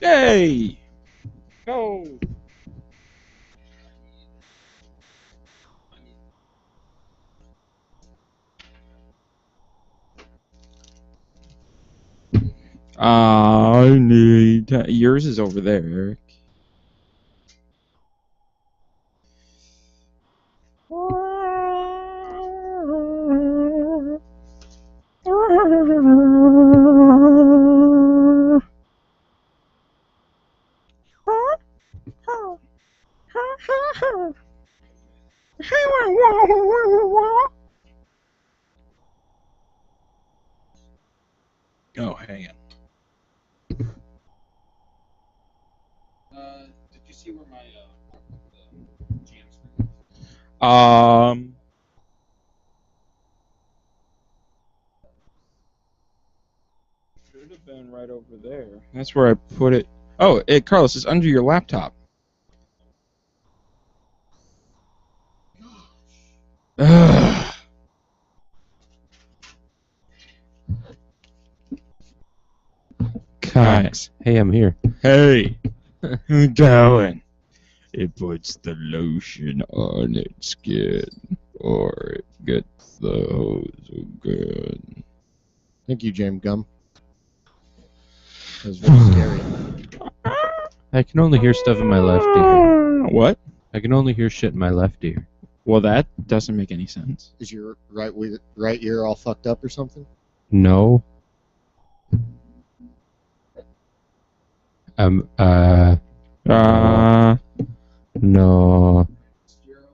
Yay! Go! I need... Yours is over there, Eric. Oh, hang on. Did you see where my GM screen is? Should have been right over there. That's where I put it. Oh, Carlos, it's under your laptop. Ugh. Cox. Hey, I'm here. Hey, how going? It puts the lotion on its skin, or it gets the hose again. Thank you, James Gum. That was very scary. I can only hear stuff in my left ear. What? I can only hear shit in my left ear. Well, that doesn't make any sense. Is your right ear all fucked up or something? No. No.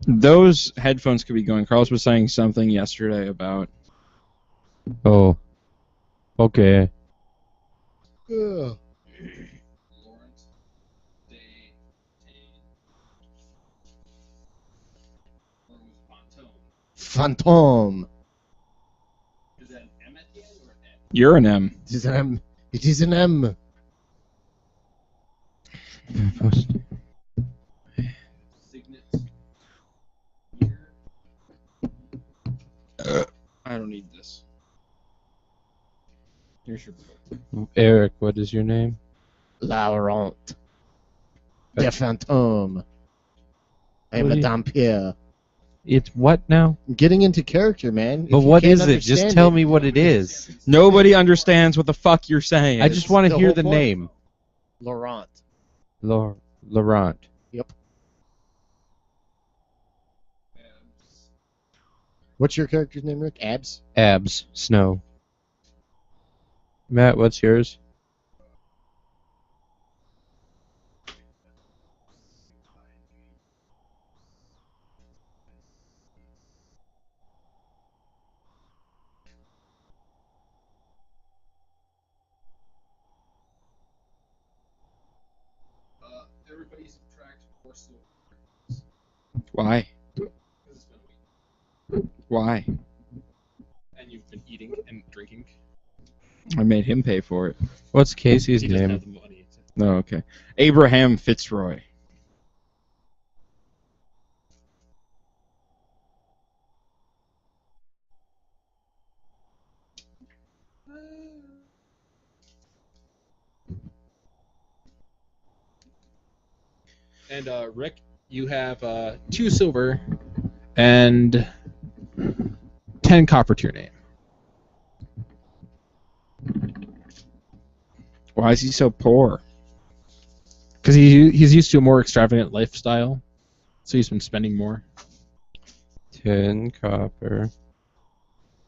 Those headphones could be going. Carlos was saying something yesterday about... Oh. Okay. Ugh. Phantom. Is that an M at the end or an N? You're an M. It is an M. It is an M. I don't need this. Here's your book. Eric, what is your name? Laurent. The Phantom. I am What do you- Madame Pierre. It's what now? I'm getting into character, man. But what is it? Just tell me what it is. Nobody understands what the fuck you're saying. I just want to the hear whole the point. name. Laurent. Laurent. Yep. What's your character's name, Rick? Abs? Abs. Snow. Matt, what's yours? Everybody subtract 4 silver. Why? Why? And you've been eating and drinking. I made him pay for it. What's Casey's He doesn't name? have the money. No, okay. Abraham Fitzroy. And Rick, you have 2 silver and 10 copper to your name. Why is he so poor? Because he's used to a more extravagant lifestyle, so he's been spending more. 10 copper.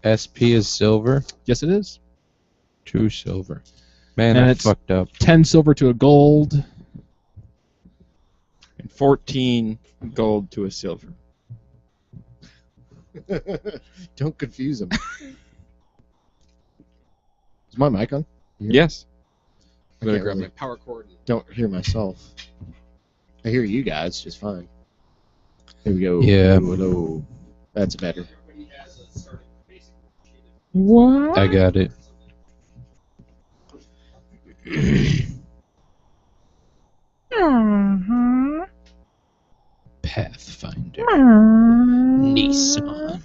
SP is silver. Yes, it is. 2 silver. Man, And I it's- fucked up. 10 silver to a gold. And 14 gold to a silver. Don't confuse him. Is my mic on? Yes. I'm I gonna can't grab really- my power cord. Don't hear myself. I hear you guys just fine. Here we go. Yeah. Hello. That's better. What? I got it. Pathfinder. Nissan.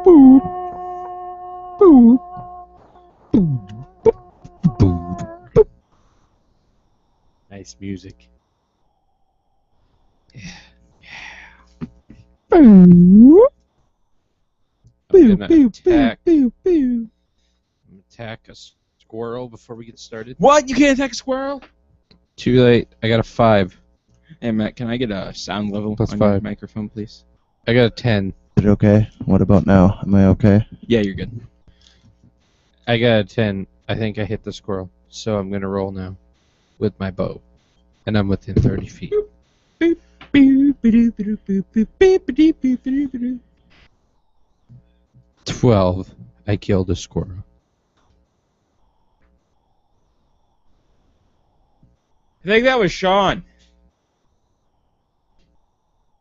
Boop. Boop. nice music. I'm gonna attack a squirrel before we get started. What? You can't attack a squirrel? Too late. I got a 5. Hey, Matt, can I get a sound level Plus on your 5. microphone, please? I got a 10. Is it okay? What about now? Am I okay? Yeah, you're good. I got a 10. I think I hit the squirrel. So I'm gonna roll now with my bow. And I'm within 30 feet. 12. I killed a squirrel. I think that was Sean.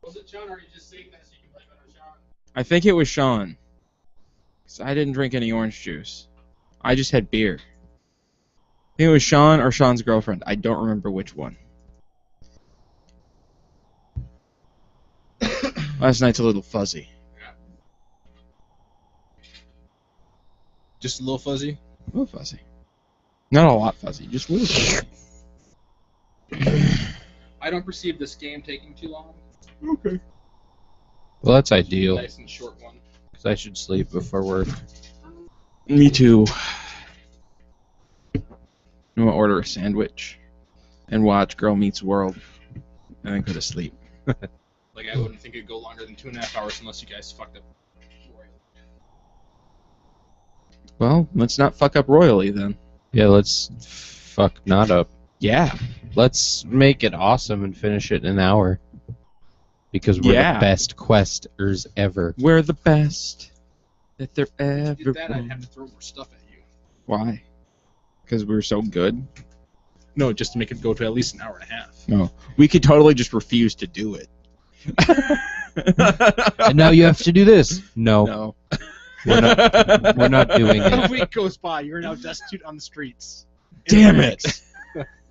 Was it Sean, or are you just saying that so you can blame it on Sean? I think it was Sean. 'Cause I didn't drink any orange juice. I just had beer. I think it was Sean or Sean's girlfriend. I don't remember which one. Last night's a little fuzzy. Just a little fuzzy. A little fuzzy. Not a lot fuzzy, just a little fuzzy. I don't perceive this game taking too long. Okay. Well, that's ideal. Nice and short one. Because I should sleep before work. Me too. I'm gonna order a sandwich and watch Girl Meets World and then go to sleep. Like, I wouldn't think it'd go longer than 2.5 hours unless you guys fucked up. Well, let's not fuck up royally then. Yeah, let's fuck not up. Yeah. Let's make it awesome and finish it in an hour. Because we're Yeah. the best questers ever. We're the best that there ever If you did that, I'd was. have to throw more stuff at you. Why? Because we're so good? No, just to make it go to at least an hour and a half. No. We could totally just refuse to do it. And now you have to do this. No, No. we're not doing A it. week goes by, you're now destitute on the streets. Damn it.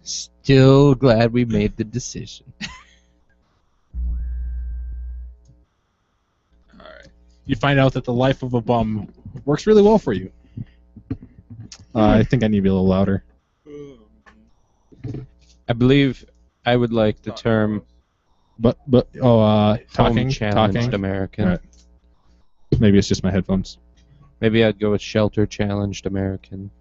Still glad we made the decision. Alright. You find out that the life of a bum works really well for you. I think I need to be a little louder. I believe I would like the term Talking. challenged American. Right. Maybe it's just my headphones. Maybe I'd go with shelter challenged American.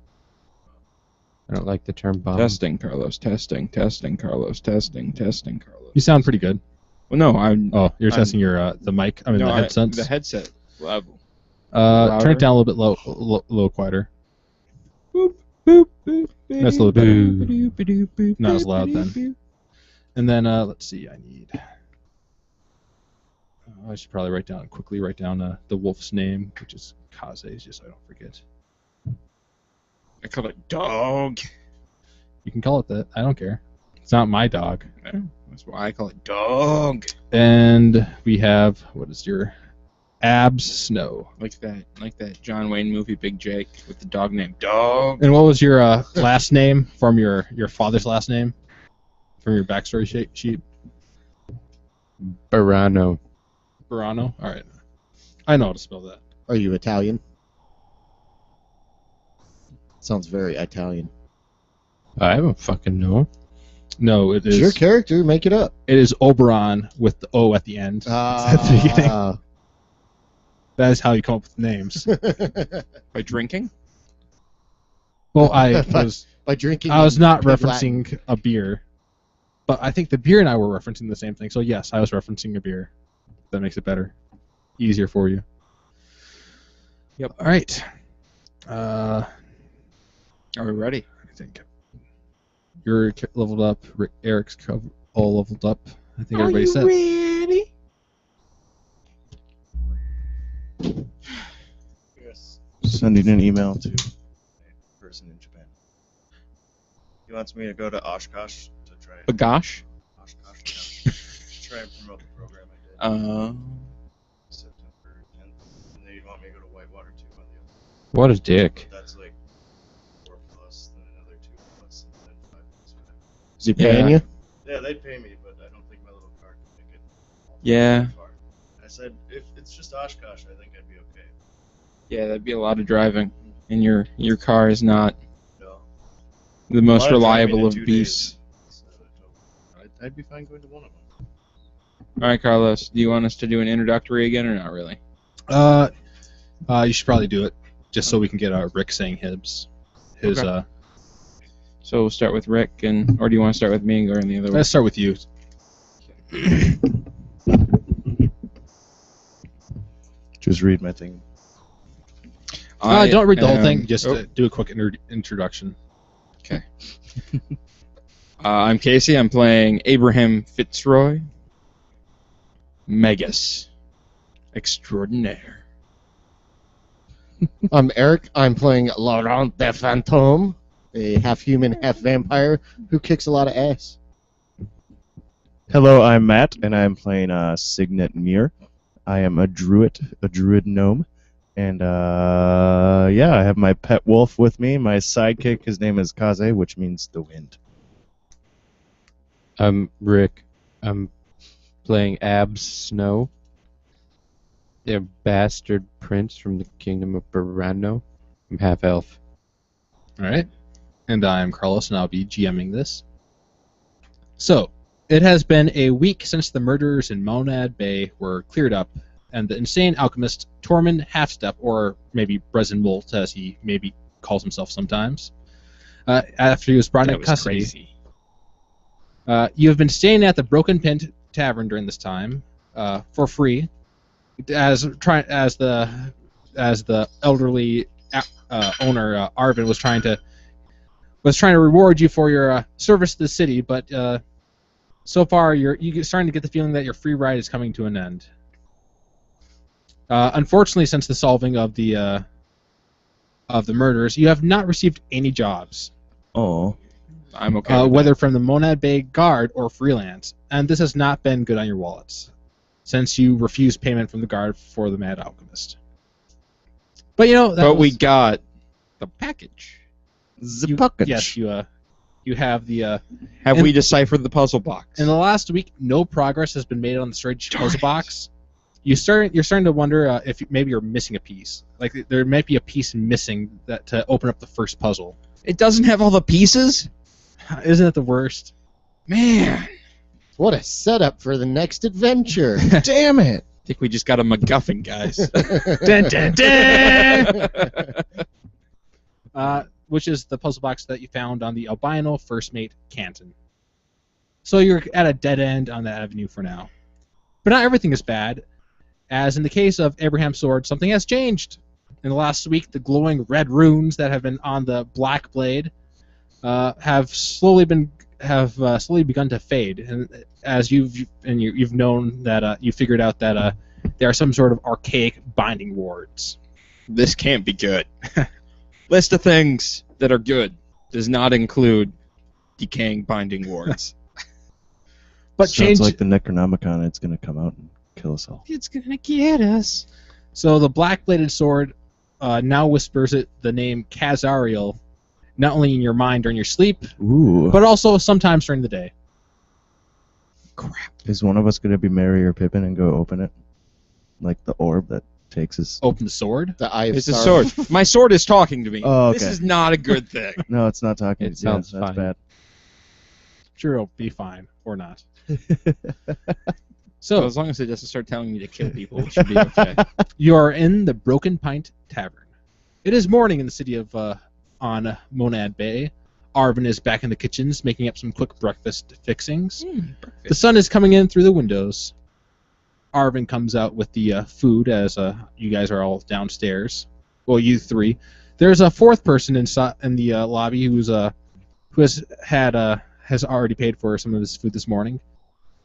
I don't like the term bum. Testing, Carlos. Testing, Carlos. Testing, Carlos. You sound pretty good. Well, no, I'm... Oh, you're I'm- testing your the mic. I mean no, the headsets. the headset level. Turn it down a little bit low quieter. Boop, boop, boop, That's a little better. boop, boop, boop, Not as boop, loud boop, then. And then let's see. I need. I should probably quickly write down the wolf's name, which is Kaze, just so I don't forget. I call it dog. You can call it that. I don't care. It's not my dog. That's why I call it dog. And we have, what is your Abs Snow? Like that John Wayne movie Big Jake with the dog named Dog. And what was your last name from your father's last name? From your backstory sheet? Barano. Barano? Alright. I know how to spell that. Are you Italian? Sounds very Italian. I don't fucking know. No, it It's your is. character. Make it up. It is Oberon with the O at the end. At the beginning. That is how you come up with names. By drinking? Well, I was drinking. I was not Latin. referencing a beer, but I think the beer and I were referencing the same thing. So yes, I was referencing a beer. That makes it better, easier for you. Yep. All right. Are we ready? I think you're leveled up. Eric's all leveled up. I think everybody's set. ready? Sending an email to a person in Japan. He wants me to go to Oshkosh to try Bagosh? Oshkosh, yeah. Try and promote the program I did September 10th. And they want me to go to Whitewater too on the other. What a dick. That's like 4 plus, then another 2 plus, and then 5 plus. Is he paying Yeah. you? Yeah, they'd pay me, but I don't think my little card can make it Yeah. that far. I said, if it's just Oshkosh, I think I'd be okay. Yeah, that'd be a lot of driving. And your car is not No. the most Wanted to drive me reliable to of 2 beasts. days, so I told I'd be fine going to one of them. All right, Carlos. Do you want us to do an introductory again, or not really? You should probably do it just so we can get Rick saying his. Okay. So we'll start with Rick, or do you want to start with me and go in the other way? Let's start with you. Just read my thing. Don't read the whole thing. Just do a quick introduction. Okay. I'm Casey. I'm playing Abraham Fitzroy, Megas Extraordinaire. I'm Eric. I'm playing Laurent the Fantôme, a half-human, half-vampire who kicks a lot of ass. Hello, I'm Matt, and I'm playing Signet Muir. I am a druid gnome, and yeah, I have my pet wolf with me. My sidekick, his name is Kaze, which means the wind. I'm Rick. I'm playing Abs Snow, a bastard prince from the kingdom of Barano. I'm half elf. All right. And I'm Carlos, and I'll be GMing this. So, it has been a week since the murders in Monad Bay were cleared up, and the insane alchemist Tormund Halfstep, or maybe Brezen Molt, as he maybe calls himself sometimes, after he was brought into custody. Crazy. You have been staying at the Broken Pint Tavern during this time, for free, as the elderly owner Arvin was trying to reward you for your service to the city, but so far you're starting to get the feeling that your free ride is coming to an end. Unfortunately, since the solving of the murders, you have not received any jobs. Oh, I'm okay. With whether from the Monad Bay Guard or freelance, and this has not been good on your wallets, since you refused payment from the Guard for the Mad Alchemist. But we got the package. Yes, you have the. Have we deciphered the puzzle box? In the last week, no progress has been made on the strange puzzle box. You're starting to wonder if maybe you're missing a piece. Like there might be a piece missing to open up the first puzzle. It doesn't have all the pieces? Isn't it the worst? Man. What a setup for the next adventure. damn it! I think we just got a MacGuffin, guys. Dun, dun, dun! Which is the puzzle box that you found on the albino first mate Canton. So you're at a dead end on that avenue for now. But not everything is bad, as in the case of Abraham's sword, something has changed. In the last week, the glowing red runes that have been on the black blade have slowly begun to fade, and as you've known that you figured out that there are some sort of archaic binding wards. This can't be good. List of things that are good does not include decaying binding wards. But sounds like the Necronomicon. It's gonna come out and kill us all. It's gonna get us. So the black-bladed sword now whispers the name Kazariel, not only in your mind during your sleep, but also sometimes during the day. Crap. Is one of us gonna be Merry or Pippin and go open it? Like the orb that takes us... Open the sword? The Eye of It's a Sauron. sword. My sword is talking to me. Oh, okay. This is not a good thing. No, it's not talking. It sounds that's fine. bad. Sure, it'll be fine. Or not. So So, as long as it doesn't start telling me to kill people, it should be okay. you are in the Broken Pint Tavern. It is morning in the city of on Monad Bay. Arvin is back in the kitchens making up some quick breakfast fixings. The sun is coming in through the windows. Arvin comes out with the food as you guys are all downstairs. Well, you three. There's a fourth person in the lobby who has already paid for some of his food this morning.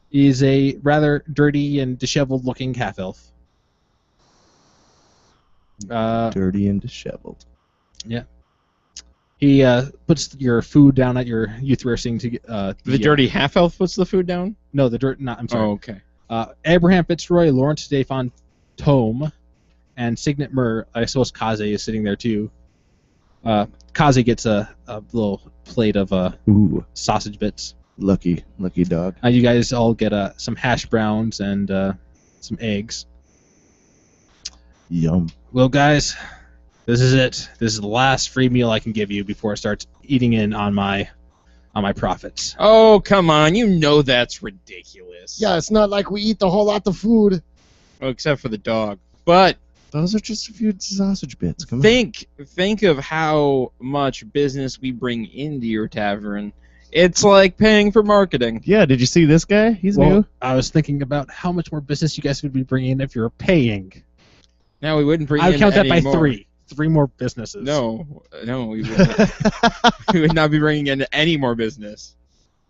He's a rather dirty and disheveled-looking half-elf. Dirty and disheveled. Yeah. He puts your food down at your. You three are sitting to The dirty half-elf puts the food down? No, the dirt. Not. I'm sorry. Oh, okay. Abraham Fitzroy, Lawrence Stefan Tome, and Signet Mur. I suppose Kaze is sitting there too. Kaze gets a little plate of Ooh, sausage bits. lucky dog. You guys all get some hash browns and some eggs. Yum. Well, guys, this is it. This is the last free meal I can give you before I start eating in on my on my profits. Oh, come on. You know that's ridiculous. Yeah, it's not like we eat the whole lot of food. Well, except for the dog. But Those are just a few sausage bits. Come on. think of how much business we bring into your tavern. It's like paying for marketing. Yeah, did you see this guy? He's Well, new. I was thinking about how much more business you guys would be bringing in if you were paying. Now we wouldn't bring I would in count that any by more. 3. 3 more businesses. No, we wouldn't. We would not be bringing in any more business.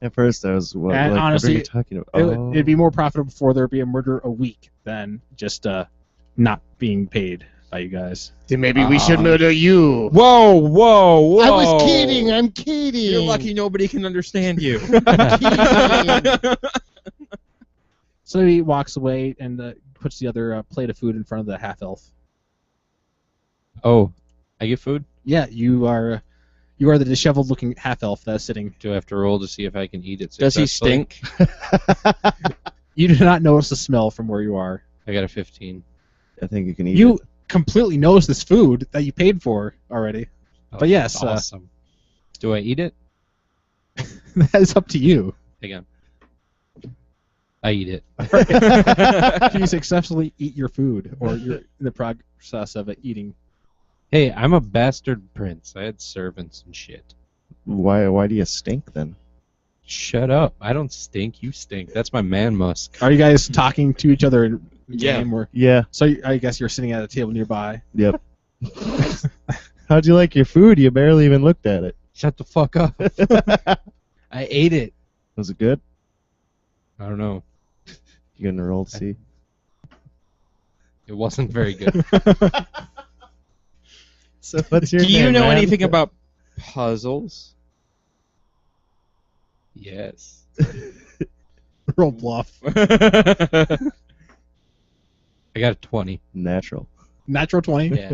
At first, I was what And like, honestly, what are you talking about? It'd be more profitable for there be a murder a week than just not being paid by you guys. Then maybe we should murder you. Whoa! I was kidding. I'm kidding. You're lucky nobody can understand you. So he walks away and puts the other plate of food in front of the half elf. Oh, I get food? Yeah, you are the disheveled-looking half elf that's sitting. Do I have to roll to see if I can eat it Does he successfully? stink? You do not notice the smell from where you are. I got a 15. I think you can eat You it. completely notice this food that you paid for already. Oh, But yes, awesome. Do I eat it? that is up to you. Hang on. I eat it. Can you successfully eat your food, or you're in the process of eating? Hey, I'm a bastard prince. I had servants and shit. Why do you stink then? Shut up. I don't stink. You stink. That's my man musk. Are you guys talking to each other in Yeah. game? Or, Yeah. so I guess you're sitting at a table nearby. Yep. How'd you like your food? You barely even looked at it. Shut the fuck up. I ate it. Was it good? I don't know. You gonna roll to see? It wasn't very good. So what's your Do you name, know man? anything about puzzles? Yes. Roll bluff. I got a 20. Natural. Natural 20. Yeah.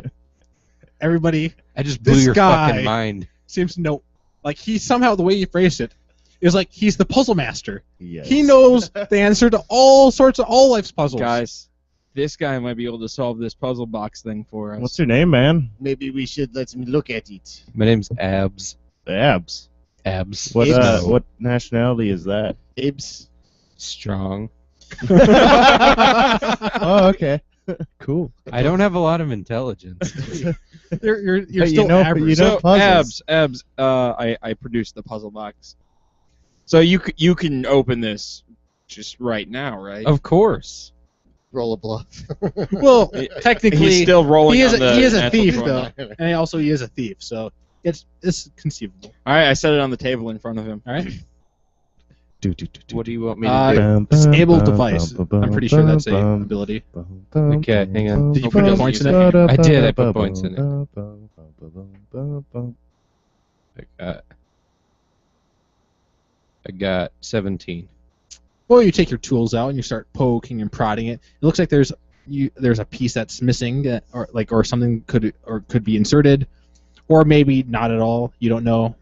Everybody I just blew This your guy- fucking mind. seems to know. Like, he somehow, the way you phrased it, is like he's the puzzle master. Yes. He knows the answer to all life's puzzles. Guys, this guy might be able to solve this puzzle box thing for us. What's your name, man? Maybe we should let me look at it. My name's Abs. Abs. Abs. What Abs. what nationality is that? Ibs. Strong. Oh, okay. Cool. I don't have a lot of intelligence. You're But still you know, average. you know So, puzzles. Abs, I produced the puzzle box. So you can open this just right now, right? Of course. Roll a bluff. Well, technically, He's still rolling he is on the he is a natural thief 20. though, and also he is a thief, so it's conceivable. All right, I set it on the table in front of him. All right. What do you want me to do? Disable device. I'm pretty sure that's a ability. Okay, hang on. Did you put points in it? I did, I put points in I got 17. Well, you take your tools out and you start poking and prodding it. It looks like there's a piece that's missing, or something could be inserted, or maybe not at all. You don't know.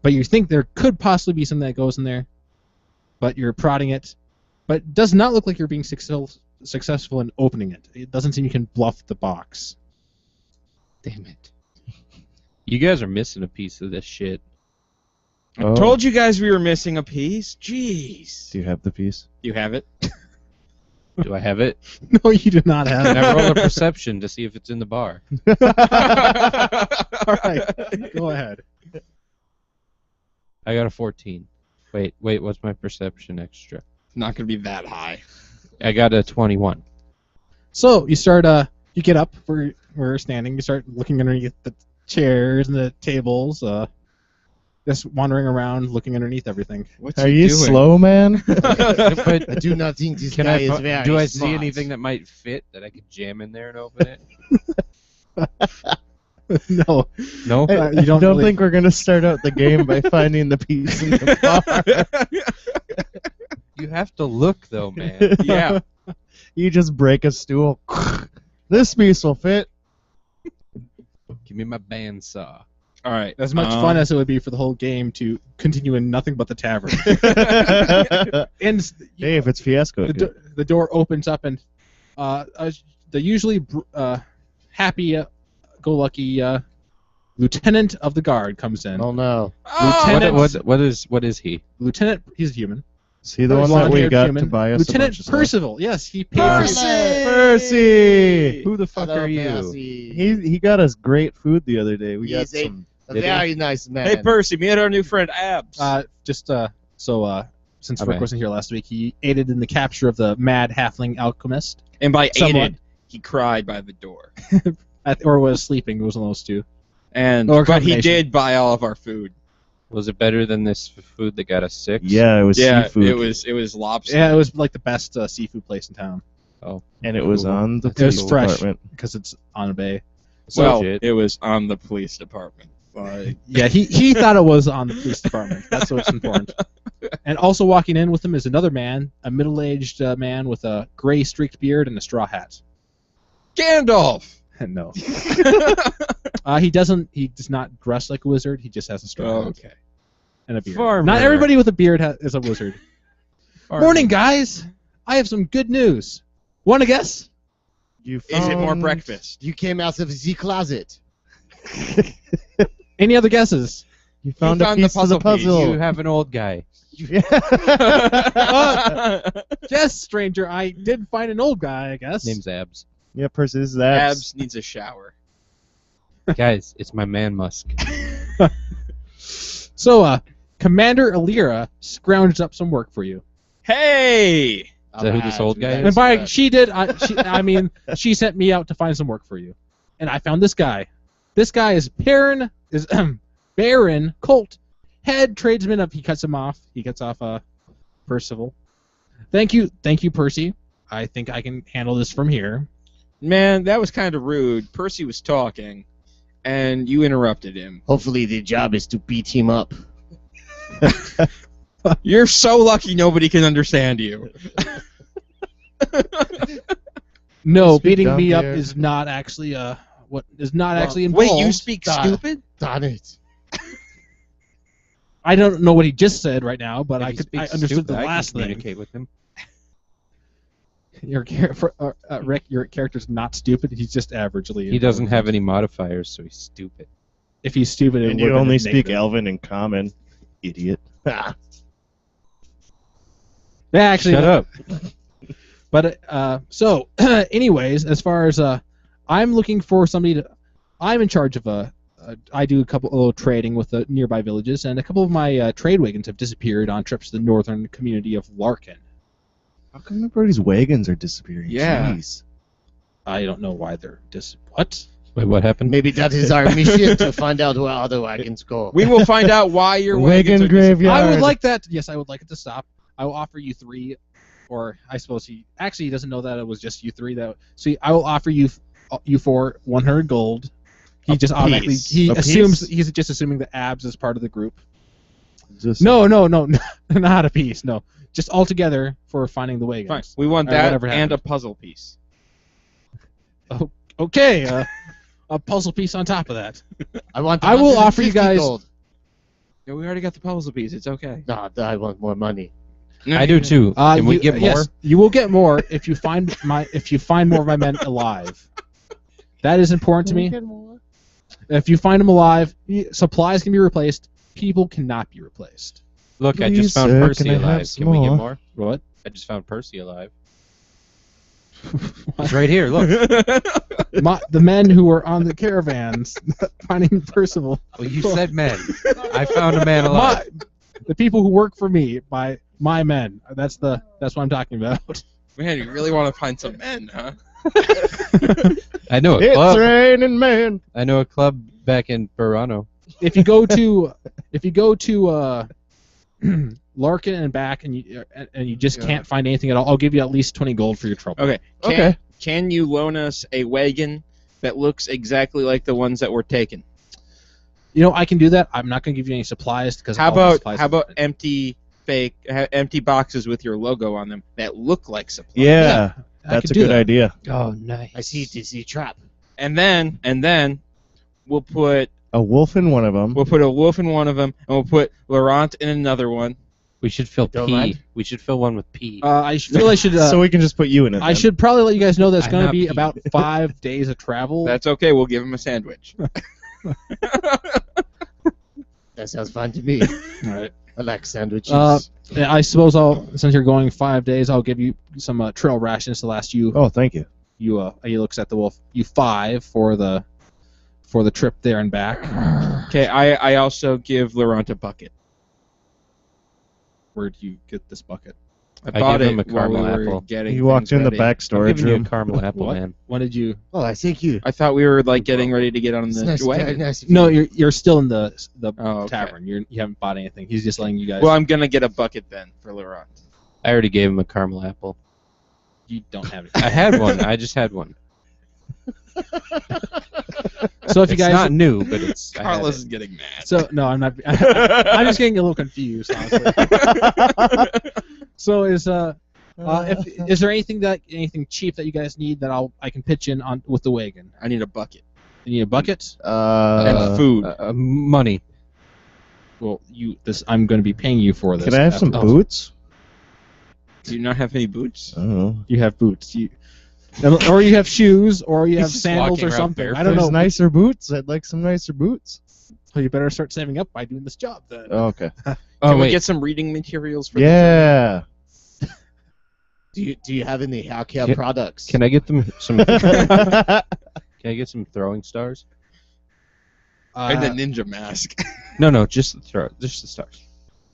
But you think there could possibly be something that goes in there, but you're prodding it, but it does not look like you're being successful in opening it. It doesn't seem you can bluff the box. Damn it. You guys are missing a piece of this shit. Oh. Told you guys we were missing a piece. Jeez. Do you have the piece? You have it? Do I have it? No, you do not have Can it. I roll a perception to see if it's in the bar? All right, go ahead. I got a 14. Wait, what's my perception extra? Not gonna be that high. I got a 21. So you start. You get up where we're standing. You start looking underneath the chairs and the tables. Just wandering around, looking underneath everything. What's Are he you doing? slow, man? But I do not think this can guy I? is very Do I see smart. anything that might fit that I could jam in there and open it? No. No. You don't really- think we're gonna start out the game by finding the piece in the bar. You have to look though, man. Yeah. You just break a stool. This piece will fit. Give me my bandsaw. All right. As much fun as it would be for the whole game to continue in nothing but the tavern. And Hey, if it's fiasco. the door opens up, and the usually happy-go-lucky Lieutenant of the Guard comes in. Oh no. Lieutenant- What is he? Lieutenant, he's a human. Is he the one that we Blonde-haired got human. to buy us a Lieutenant bunch of stuff? Percival. Yes, he paid Percy! Who the fuck Hello, are you? Percy. He got us great food the other day. We got He's some. a very nice man. Hey, Percy, meet our new friend Abs. Since Okay. Rick wasn't here last week, he aided in the capture of the mad halfling alchemist, and by somewhat. aided, he cried by the door. or was sleeping. It was one of those two. And Or a but he combination. did buy all of our food. Was it better than this food that got us 6? Yeah, it was Yeah, seafood. it was lobster. Yeah, it was like the best seafood place in town and it was on the It was police fresh. department. because it's on a bay. well, Legit. it was on the police department. But Yeah, he thought it was on the police department. That's what's important. And also walking in with him is another man, a middle-aged man with a gray streaked beard and a straw hat. Gandalf. No. He does not dress like a wizard. He just has a straw hat Okay. and a beard. Farmer. Not everybody with a beard is a wizard. Morning, guys. I have some good news. Want to guess? You Is it more found- breakfast? You came out of the closet. Any other guesses? You found found a the piece of the puzzle piece. puzzle. You have an old guy. Yes, stranger. I did find an old guy, I guess. Name's Abs. Yeah, Percy, this is Abs. Abs needs a shower. Guys, it's my man Musk. So, Commander Alira scrounged up some work for you. Hey! Is that who this old guy is? And by she did, I mean, she sent me out to find some work for you, and I found this guy. This guy is Baron Colt, head tradesman of. He cuts him off. He cuts off Percival. Thank you, Percy. I think I can handle this from here. Man, that was kind of rude. Percy was talking, and you interrupted him. Hopefully the job is to beat him up. You're so lucky nobody can understand you. No, Speak beating down me up here. is not actually what is not actually involved. Wait, you speak stupid? Darn it. I don't know what he just said right now, but If I he could. speaks I understood stupid, the I can last thing. communicate with him. Rick, your character's not stupid. He's just averagely. He doesn't have any modifiers, so he's stupid. If he's stupid, it And would you have only been speak negative. Elven and Common, idiot. Yeah, actually, Shut up. But so, anyways, as far as I'm looking for somebody to, I'm in charge of I do a little trading with the nearby villages, and a couple of my trade wagons have disappeared on trips to the northern community of Larkin. How come everybody's wagons are disappearing? Yeah. Jeez. I don't know why they're what. Wait, what happened? Maybe that is our mission to find out where other wagons go. We will find out why your Wagon wagons are graveyard. I would like that. Yes, I would like it to stop. I will offer you 3, or I suppose he doesn't know that it was just you 3. I will offer you 4 100 gold. He just automatically A assumes piece? he's just assuming that Abs is part of the group. Just No, not a piece. No, just all together for finding the wagons. Fine. We want Or that whatever and a happened. puzzle piece. Okay, a puzzle piece on top of that. I want. I will offer you 150 guys- Gold. Yeah, we already got the puzzle piece. It's okay. No, I want more money. I do too. Can we get more? Yes, you will get more if you find more of my men alive. That is important to me. If you find them alive, supplies can be replaced. People cannot be replaced. Look, I Please, just found sir, Percy can I have alive. some Can we get more? more? What? I just found Percy alive. He's right here. Look. The men who were on the caravans finding Percival. Well, you said men. I found a man alive. The people who work for me, by my men. That's what I'm talking about. Man, you really want to find some men, huh? I know a It's club. raining man. I know a club back in Burano. If you go to Larkin and back, and you just can't find anything at all, I'll give you at least 20 gold for your trouble. Okay. Okay. Can you loan us a wagon that looks exactly like the ones that were taken? You know, I can do that. I'm not going to give you any supplies because How all the about supplies empty boxes with your logo on them that look like supplies? Yeah, I that's could a do good that. idea. Oh, nice. I see it is a trap. And then we'll put A wolf in one of them. a wolf in one of them, and we'll put Laurent in another one. We should fill Don't P. mind. We should fill one with P. I feel I should. so we can just put you in it. I then. should probably let you guys know that it's I'm going to not be Pete. about 5 days of travel. That's okay. We'll give him a sandwich. That sounds fine to me. All right. I like sandwiches. Yeah, I suppose since you're going 5 days, I'll give you some trail rations to last you. Oh, thank you. He looks at the wolf. You 5 for the trip there and back. Okay, I also give Laurent a bucket. Where do you get this bucket? I I bought gave him it a while we caramel were apple. getting He walked things in the ready. back I'm storage giving you a room. caramel apple, What? man. When did you? Oh, I thank you. I thought we were like getting ready to get on It's the nice, wagon. nice of No, you. you're still in the Oh, okay. tavern. You haven't bought anything. He's just letting you guys. Well, I'm gonna get a bucket then for Laurent. I already gave him a caramel apple. you don't have it. I had one. I just had one. So if you It's guys not new, but it's. I had Carlos it. is getting mad. So no, I'm not. I'm just getting a little confused, honestly. So is there anything cheap that you guys need that I can pitch in on with the wagon? I need a bucket You need a bucket? and food. Money. Well, I'm going to be paying you for this. Can I have some Oh, boots? Do you not have any boots? I don't know. You have boots. Or you have shoes, or you He's have just sandals walking or around something. barefoot. I don't There's know. nicer boots. I'd like some nicer boots. So you better start saving up by doing this job then. Oh, okay. Oh Can we wait. get some reading materials for Yeah. Do you have any Halcyon Can- products? Can I get them some? Can I get some throwing stars? and a ninja mask? No, just the stars.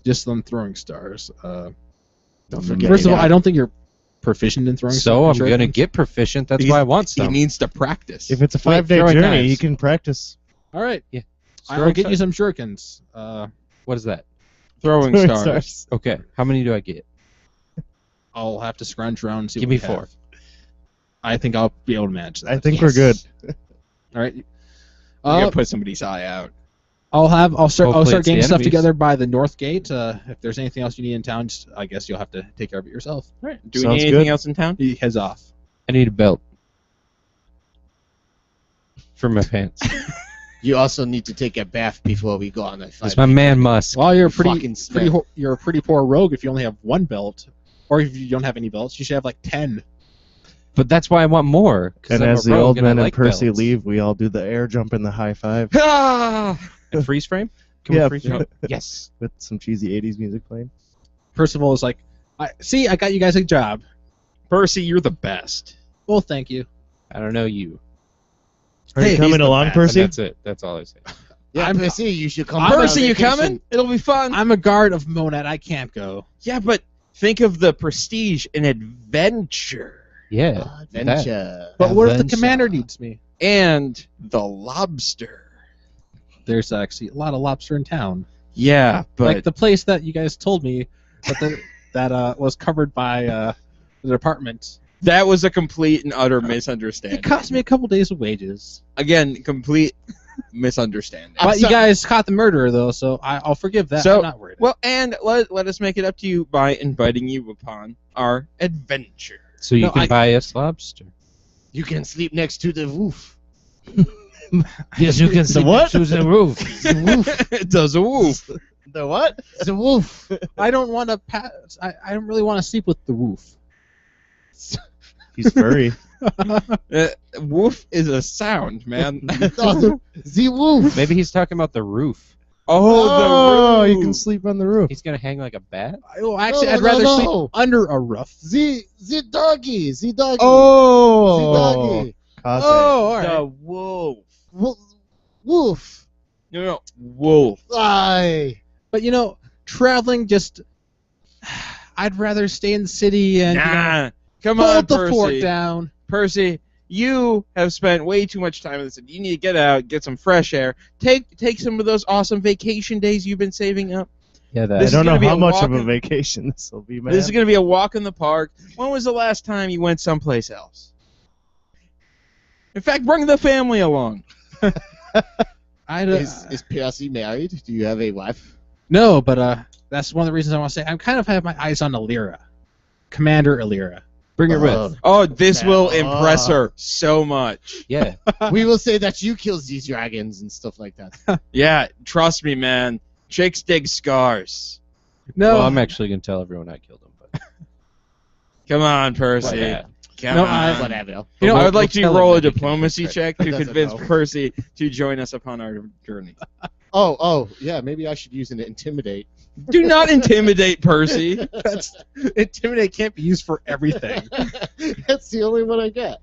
just them throwing stars. Don't forget. First of all, that. I don't think you're proficient in throwing So I'm stars. gonna get proficient. That's why I want He some. needs to practice. If it's a Wait, 5-day throwing journey, knives. you can practice. All right. Yeah. I'll Throwing get you stars. some shurikens. What is that? throwing stars. Okay. How many do I get? I'll have to scrounge around and see Give what me we 4. have. I think I'll be able to manage that. I think we're good. All right. We're gonna put somebody's eye out. I'll start Hopefully it's getting the stuff enemies. together by the north gate. If there's anything else you need in town, I guess you'll have to take care of it yourself. Do we Sounds need anything good. else in town? He heads off. I need a belt for my pants. You also need to take a bath before we go on that fight. It's my man must. Well, you're a Fucking smell. you're a pretty poor rogue if you only have one belt, or if you don't have any belts, you should have like 10. But that's why I want more. 'cause And I'm a as the rogue old and I men and like Percy belts. leave, we all do the air jump and the high five. Ah! And freeze frame? Can Yeah. we freeze frame? Yes. With some cheesy 80s music playing. Percival is like, I got you guys a job. Percy, you're the best. Well, thank you. I don't know you. Are Hey, you coming he's the along, best, And Percy? that's it. That's all I say. Yeah, I'm- Percy, you should come. I'm- on Percy, you vacation. coming? It'll be fun. I'm a guard of Monad. I can't go. Yeah, but think of the prestige and adventure. Yeah. Adventure. But what if the Adventure. commander needs me? And the lobster. There's actually a lot of lobster in town. Yeah, but Like the place that you guys told me that was covered by the department. that was a complete and utter It misunderstanding. cost me a couple days of wages. Again, complete misunderstanding. But you guys caught the murderer, though, so I'll forgive that. So, I'm not worried. Well, and let us make it up to you by inviting you upon our adventure. So you No, can buy us lobster. You can sleep next to the roof. Yes, you can sleep what? to the roof. The roof. It does a woof. The what? The roof. I don't want to I don't really want to sleep with the roof. He's furry. Woof is a sound, man. Oh, the roof. Maybe he's talking about the roof. Oh, the you roof. can sleep on the roof. He's gonna hang like a bat. Well, actually, No, I'd no, rather no. sleep under a roof. The doggy. The doggy. Oh! The doggy. Kaze. Oh, all right. The wolf. Wolf. No, wolf. Aye. But traveling just. I'd rather stay in the city and Nah, come hold on, the fort Percy. down. Percy, you have spent way too much time in the city. You need to get out, get some fresh air. Take some of those awesome vacation days you've been saving up. Yeah, I that. This is don't know gonna be how a much of walk a in- vacation this will be, man. This is going to be a walk in the park. When was the last time you went someplace else? In fact, bring the family along. Is Percy married? Do you have a wife? No, but that's one of the reasons I want to say I'm kind of have my eyes on Alira, Commander Alira. Bring it Oh. with. Oh, this will Oh. impress her so much. Yeah. We will say that you killed these dragons and stuff like that. Yeah, trust me, man. Chicks dig scars. No, Well, I'm actually gonna tell everyone I killed him. But Come on, Percy. Yeah. Come No, on. Whatever. You know, I would like to we'll tell roll him a that he can diplomacy fix check to Doesn't convince know. Percy to join us upon our journey. Oh, yeah. Maybe I should use an intimidate. Do not intimidate Percy. That's intimidate can't be used for everything. That's the only one I get.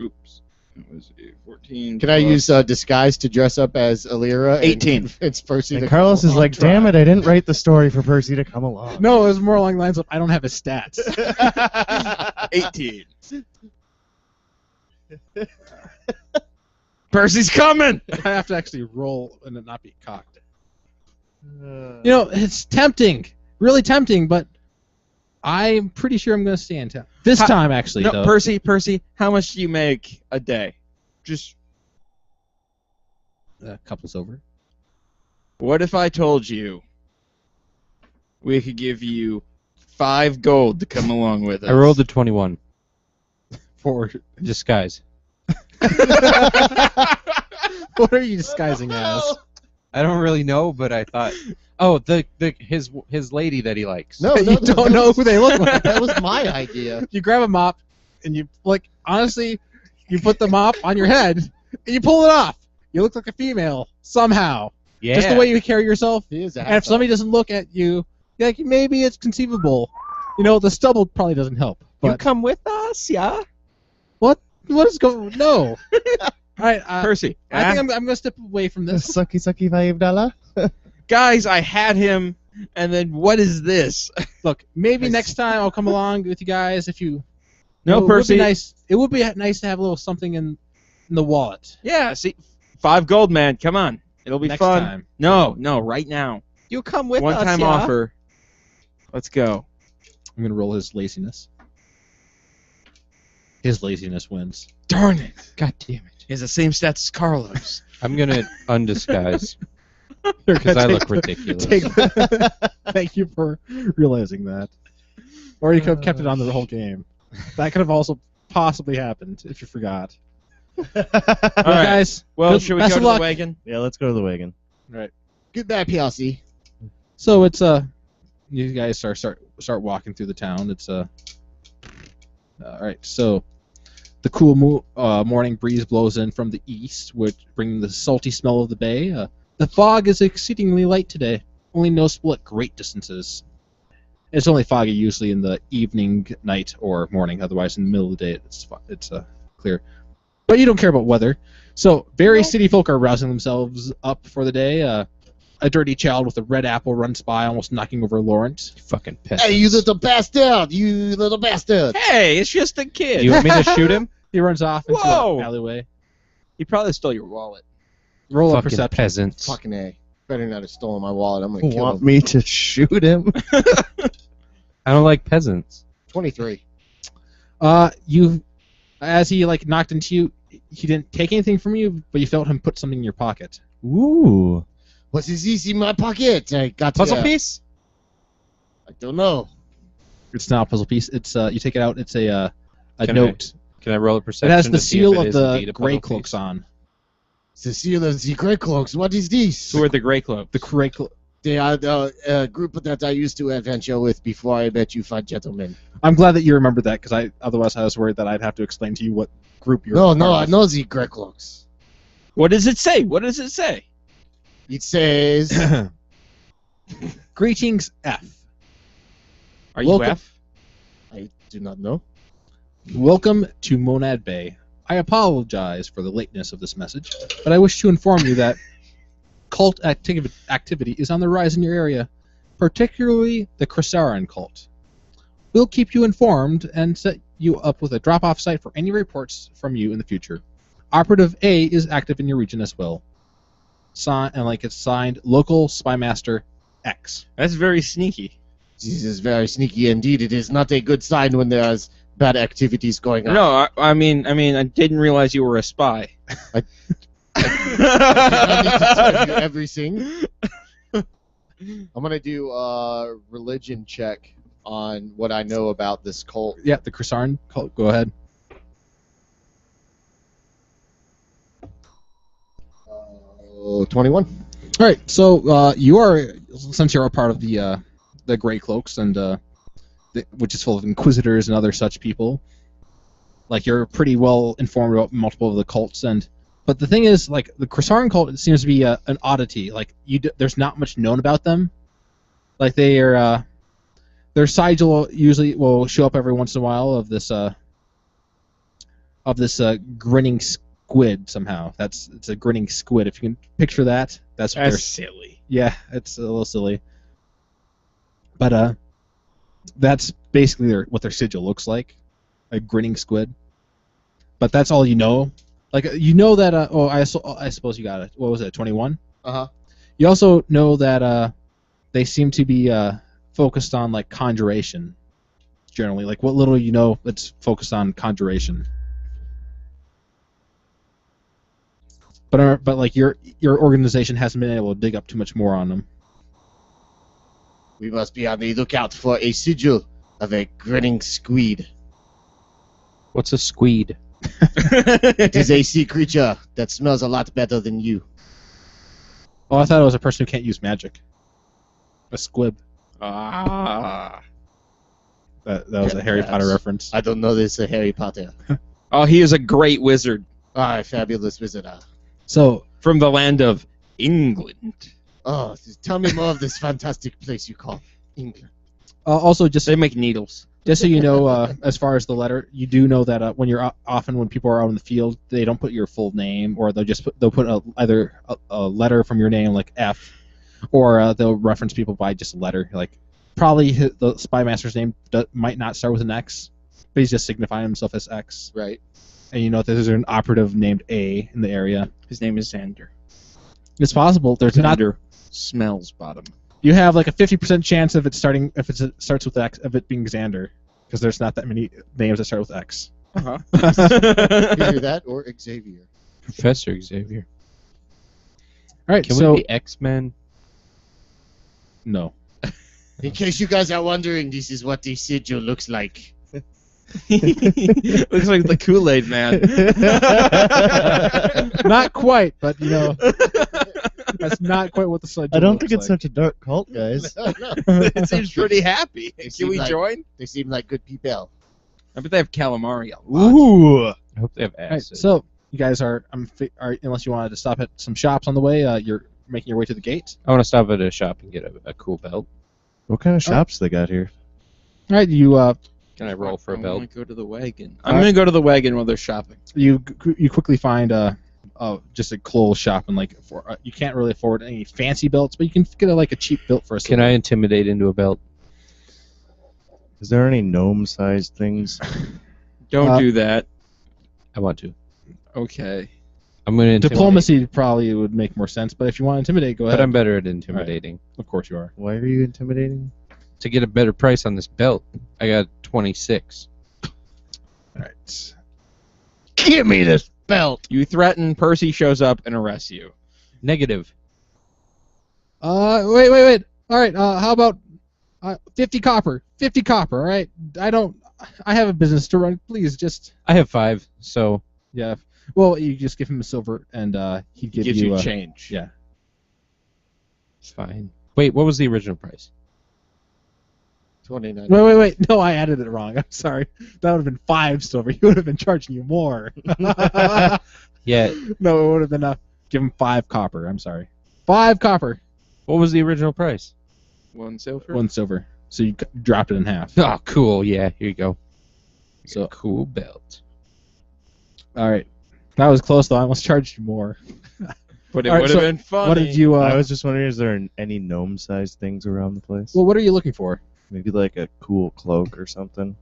Oops. That was a 14. Can I plus- use disguise to dress up as Alira? 18. And convince Percy And to Carlos come is like, along? damn it, I didn't write the story for Percy to come along. No, it was more along the lines of I don't have his stats. 18. Percy's coming! I have to actually roll and it not be cocked. You know, it's tempting, really tempting, but I'm pretty sure I'm going to stand this Ha- time. Actually, No, though. Percy, how much do you make a day? Just, Couples over. what if I told you we could give you 5 gold to come along with us? I rolled a 21. For Disguise. what are you disguising as? I don't really know, but I thought, oh, his lady that he likes. No, You don't know who they look like. That was my idea. You grab a mop and you honestly, you put the mop on your head and you pull it off. You look like a female somehow. Yeah. Just the way you carry yourself. He is And if somebody doesn't look at you, like maybe it's conceivable. You know, the stubble probably doesn't help. But come with us, yeah? what is going? No. All right, Percy, I think I'm gonna step away from this. Sucky $5. guys, I had him, and then what is this? Look, maybe next time I'll come along with you guys if you. No, it would Percy. be nice. It would be nice to have a little something in the wallet Yeah, see, 5 gold, man. Come on, it'll be next fun. time. No, right now. You come with One-time offer. Let's go. I'm gonna roll his laziness. His laziness wins. Darn it! God damn it. He has the same stats as Carlos. I'm going to undisguise because I look ridiculous. Thank you for realizing that. Or you could have kept it on the whole game. That could have also possibly happened if you forgot. All Well, right. guys. Well, good- should we best go of to luck. the wagon? Yeah, let's go to the wagon. Goodbye, PLC. So it's you guys start walking through the town. It's all right. So the cool morning breeze blows in from the east, which bringing the salty smell of the bay. The fog is exceedingly light today, only noticeable at great distances. It's only foggy usually in the evening, night, or morning. Otherwise, in the middle of the day, it's clear. But you don't care about weather. So various city folk are rousing themselves up for the day. A dirty child with a red apple runs by, almost knocking over Lawrence. Fucking peasants. Hey, you little bastard! You little bastard! Hey, it's just a kid. Do you want me to shoot him? He runs off into Whoa! an alleyway. He probably stole your wallet. Roll a Fucking perception. peasants. Fucking A. Better not have stolen my wallet. I'm gonna kill Want him. me to shoot him? I don't like peasants. 23. As he knocked into you, he didn't take anything from you, but you felt him put something in your pocket. Ooh. What is this in my pocket? I got Puzzle piece? I don't know. It's not a puzzle piece. It's you take it out. It's a Can note. Can I roll a It perception? has the to see if seal it of is the indeed a gray puzzle cloaks piece? on. Cecilia, the Grey Cloaks. What is this? Who are the gray cloaks? The gray cloak. They are the group that I used to adventure with before I met you fine gentlemen. I'm glad that you remembered that, because otherwise I was worried that I'd have to explain to you what group you're. No, part I of. know the Grey Cloaks. What does it say? What does it say? It says, Greetings, F. Are you Welcome- F? I do not know. Welcome to Monad Bay. I apologize for the lateness of this message, but I wish to inform you that cult activity is on the rise in your area, particularly the Chrysaran cult. We'll keep you informed and set you up with a drop-off site for any reports from you in the future. Operative A is active in your region as well. It's signed Local Spymaster X. That's very sneaky. This is very sneaky indeed. It is not a good sign when there's bad activities going on. No, I mean, I didn't realize you were a spy. I need to tell you everything. I'm gonna do a religion check on what I know about this cult. Yeah, the Chrysaran cult. Go ahead. 21. All right, so you are, since you're a part of the Grey Cloaks, and which is full of inquisitors and other such people. Like, you're pretty well informed about multiple of the cults, but the thing is, like, the Krasaren cult seems to be an oddity. Like, there's not much known about them. Like, their sigil usually will show up every once in a while of this grinning squid somehow. It's a grinning squid. If you can picture that, that's what That's they're. silly. Yeah, it's a little silly. But that's basically what their sigil looks like, a grinning squid. But that's all you know. Like, you know that. I suppose you got it. What was it? 21. You also know that they seem to be focused on like conjuration. Generally, like what little you know, it's focused on conjuration. But like your organization hasn't been able to dig up too much more on them. We must be on the lookout for a sigil of a grinning squid. What's a squeed? It is a sea creature that smells a lot better than you. Oh, I thought it was a person who can't use magic. A squib. Ah. That was a Harry Potter reference. I don't know this is Harry Potter. Oh, he is a great wizard Ah, a fabulous wizard. So, from the land of England. Oh, tell me more of this fantastic place you call England. also just They make needles. Just so you know, as far as the letter, you do know that when people are out in the field, they don't put your full name, or they'll put either a letter from your name like F, or they'll reference people by just a letter. Like probably the spy master's name might not start with an X, but he's just signifying himself as X. Right. And you know that there's an operative named A in the area. His name is Xander. It's possible. There's not. Xander smells bottom. You have like a 50% chance of it starts with X of it being Xander, because there's not that many names that start with X. Uh-huh. Either that or Xavier. Professor Xavier. All right, Can so we be X-Men? no. In case you guys are wondering, this is what the sigil looks like. Looks like the Kool-Aid man. Not quite, but you know, that's not quite what the slide. I don't think it's such a dark cult, guys. It seems pretty happy. Can we join? They seem like good people. I bet they have calamari a lot. Ooh. I hope they have All right, acid. so you guys are unless you wanted to stop at some shops on the way, you're making your way to the gate. I want to stop at a shop and get a cool belt. What kind of shops they got here? All right, you Can I roll for a I belt? want to go to the wagon. I'm going to go to the wagon while they're shopping. you quickly find just a clothes shop, and like you can't really afford any fancy belts, but you can get a cheap belt for a Can I intimidate into a belt? Is there any gnome-sized things? Don't do that. I want to. Okay. I'm going to intimidate. Diplomacy probably would make more sense, but if you want to intimidate, go ahead. But I'm better at intimidating. Of course you are. Why are you intimidating? To get a better price on this belt, I got 26. All right. Give me this belt. You threaten, Percy shows up and arrests you. Negative. Wait. All right. How about 50 copper? 50 copper. All right. I have a business to run. Please, just. I have 5, so Yeah. Well, you just give him a silver, and he'd give Gives you you change. Yeah. it's fine. Wait, what was the original price? 29. Wait. No, I added it wrong. I'm sorry. That would have been 5 silver. He would have been charging you more. Yeah. No, it would have been give him 5 copper. I'm sorry. 5 copper. What was the original price? 1 silver? 1 silver. So you dropped it in half. Oh, cool. Yeah, here you go. So Cool belt. all right. That was close though. I almost charged you more. But it All right, would so have been funny. What did you? I was just wondering, is there any gnome-sized things around the place? Well, what are you looking for? Maybe like a cool cloak or something.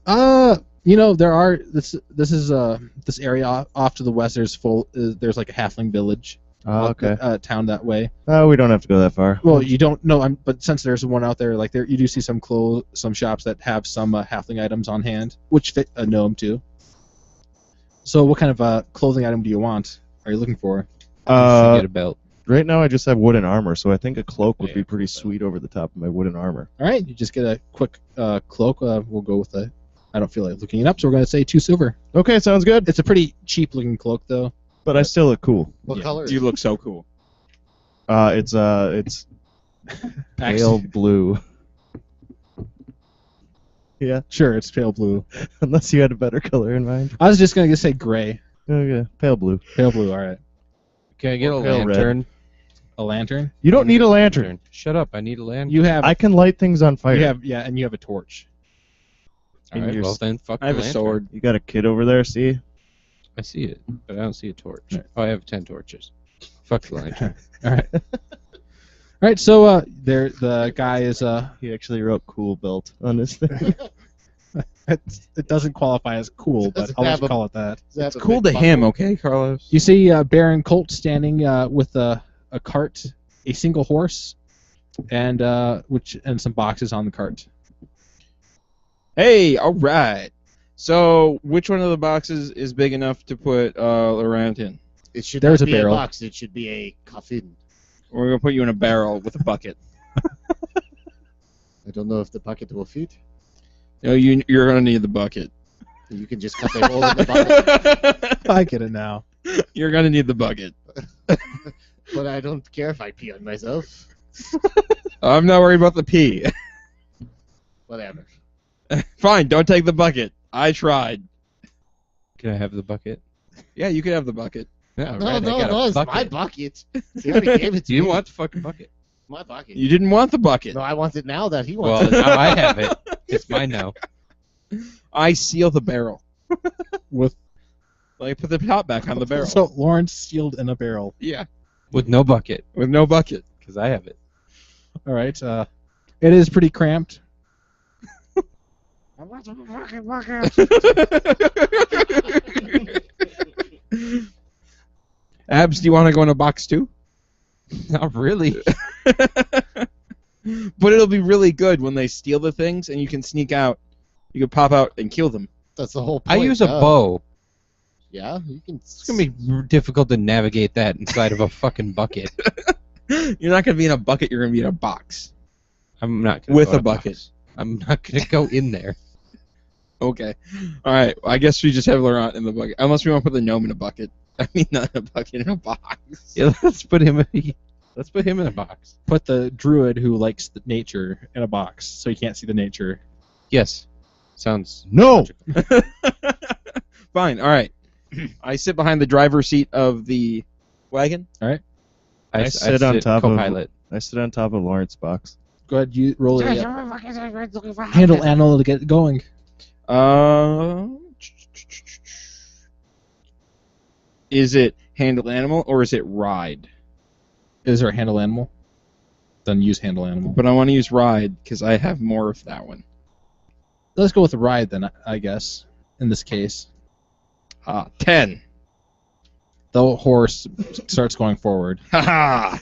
There are this area off to the west. There's like a halfling village. Oh, okay. Town that way. Oh, we don't have to go that far. Well, you don't know. But since there's one out there, you do see some shops that have some halfling items on hand, which fit a gnome too. So, what kind of clothing item do you want? Are you looking for? Get a belt. Right now I just have wooden armor, so I think a cloak would Yeah, be pretty cool sweet over the top of my wooden armor. All right, you just get a quick cloak. We'll go with I don't feel like looking it up, so we're going to say 2 silver. Okay, sounds good. It's a pretty cheap looking cloak, though. But I still look cool. What Yeah. color? You look so cool. It's pale blue. Yeah, Sure, it's pale blue. unless you had a better color in mind. I was just gonna say gray. Okay, pale blue. Pale blue. All right. Can I get a Pale red. lantern? A lantern. You don't need a lantern. Shut up! I need a lantern. You have. I can light things on fire. And you have a torch. All right, well then, fuck I have the a lantern. sword. You got a kid over there, see? I see it, but I don't see a torch. Oh, I have 10 torches. Fuck the lantern. All right. All right. So there, the guy is He actually wrote cool belt on his thing. it doesn't qualify as cool, but Doesn't I'll have just a- call it that. It's Cool to him, okay, Carlos? You see Baron Colt standing with a cart, a single horse, and some boxes on the cart. Hey, all right. So, which one of the boxes is big enough to put Laurent in? It should There's not a be barrel. a box. It should be a coffin. We're gonna put you in a barrel with a bucket. I don't know if the bucket will fit. No, you're gonna need the bucket. You can just cut a hole in the bucket. I get it now. You're gonna need the bucket. But I don't care if I pee on myself. I'm not worried about the pee. Whatever. Fine, don't take the bucket. I tried. Can I have the bucket? Yeah, you could have the bucket. Yeah, No, right, I no, got a no, it's bucket. my bucket. He already gave it to You me. want the fucking bucket? My bucket. You didn't want the bucket. No, I want it now that he Well, wants it. now I have it. It's mine now. I seal the barrel. With Like, put the top back on the barrel. So Lawrence sealed in a barrel. Yeah, With no bucket, with no bucket. because I have it. All right. It is pretty cramped. I want a fucking bucket. Abs, do you want to go in a box too? Not really. But it'll be really good when they steal the things and you can sneak out. You can pop out and kill them. That's the whole I point. use a bow. Yeah, you can. It's gonna be difficult to navigate that inside of a fucking bucket. You're not going to be in a bucket, you're going to be in a box. I'm not gonna With go in a bucket. box. I'm not gonna go in there. Okay. Alright, I guess we just have Laurent in the bucket. Unless we want to put the gnome in a bucket. I mean, not in a bucket, in a box. Yeah, let's put him in a box. Put the druid who likes the nature in a box, so you can't see the nature. Yes. Sounds No! logical. Fine, alright. I sit behind the driver's seat of the wagon. I sit on top of- co-pilot. I sit on top of Lawrence's box. Go ahead, you roll a handle animal to get it going. Is it handle animal or is it ride? Is there a handle animal? Then use handle animal. But I want to use ride because I have more of that one. Let's go with the ride then, I guess, in this case. 10. The horse starts going forward. Haha!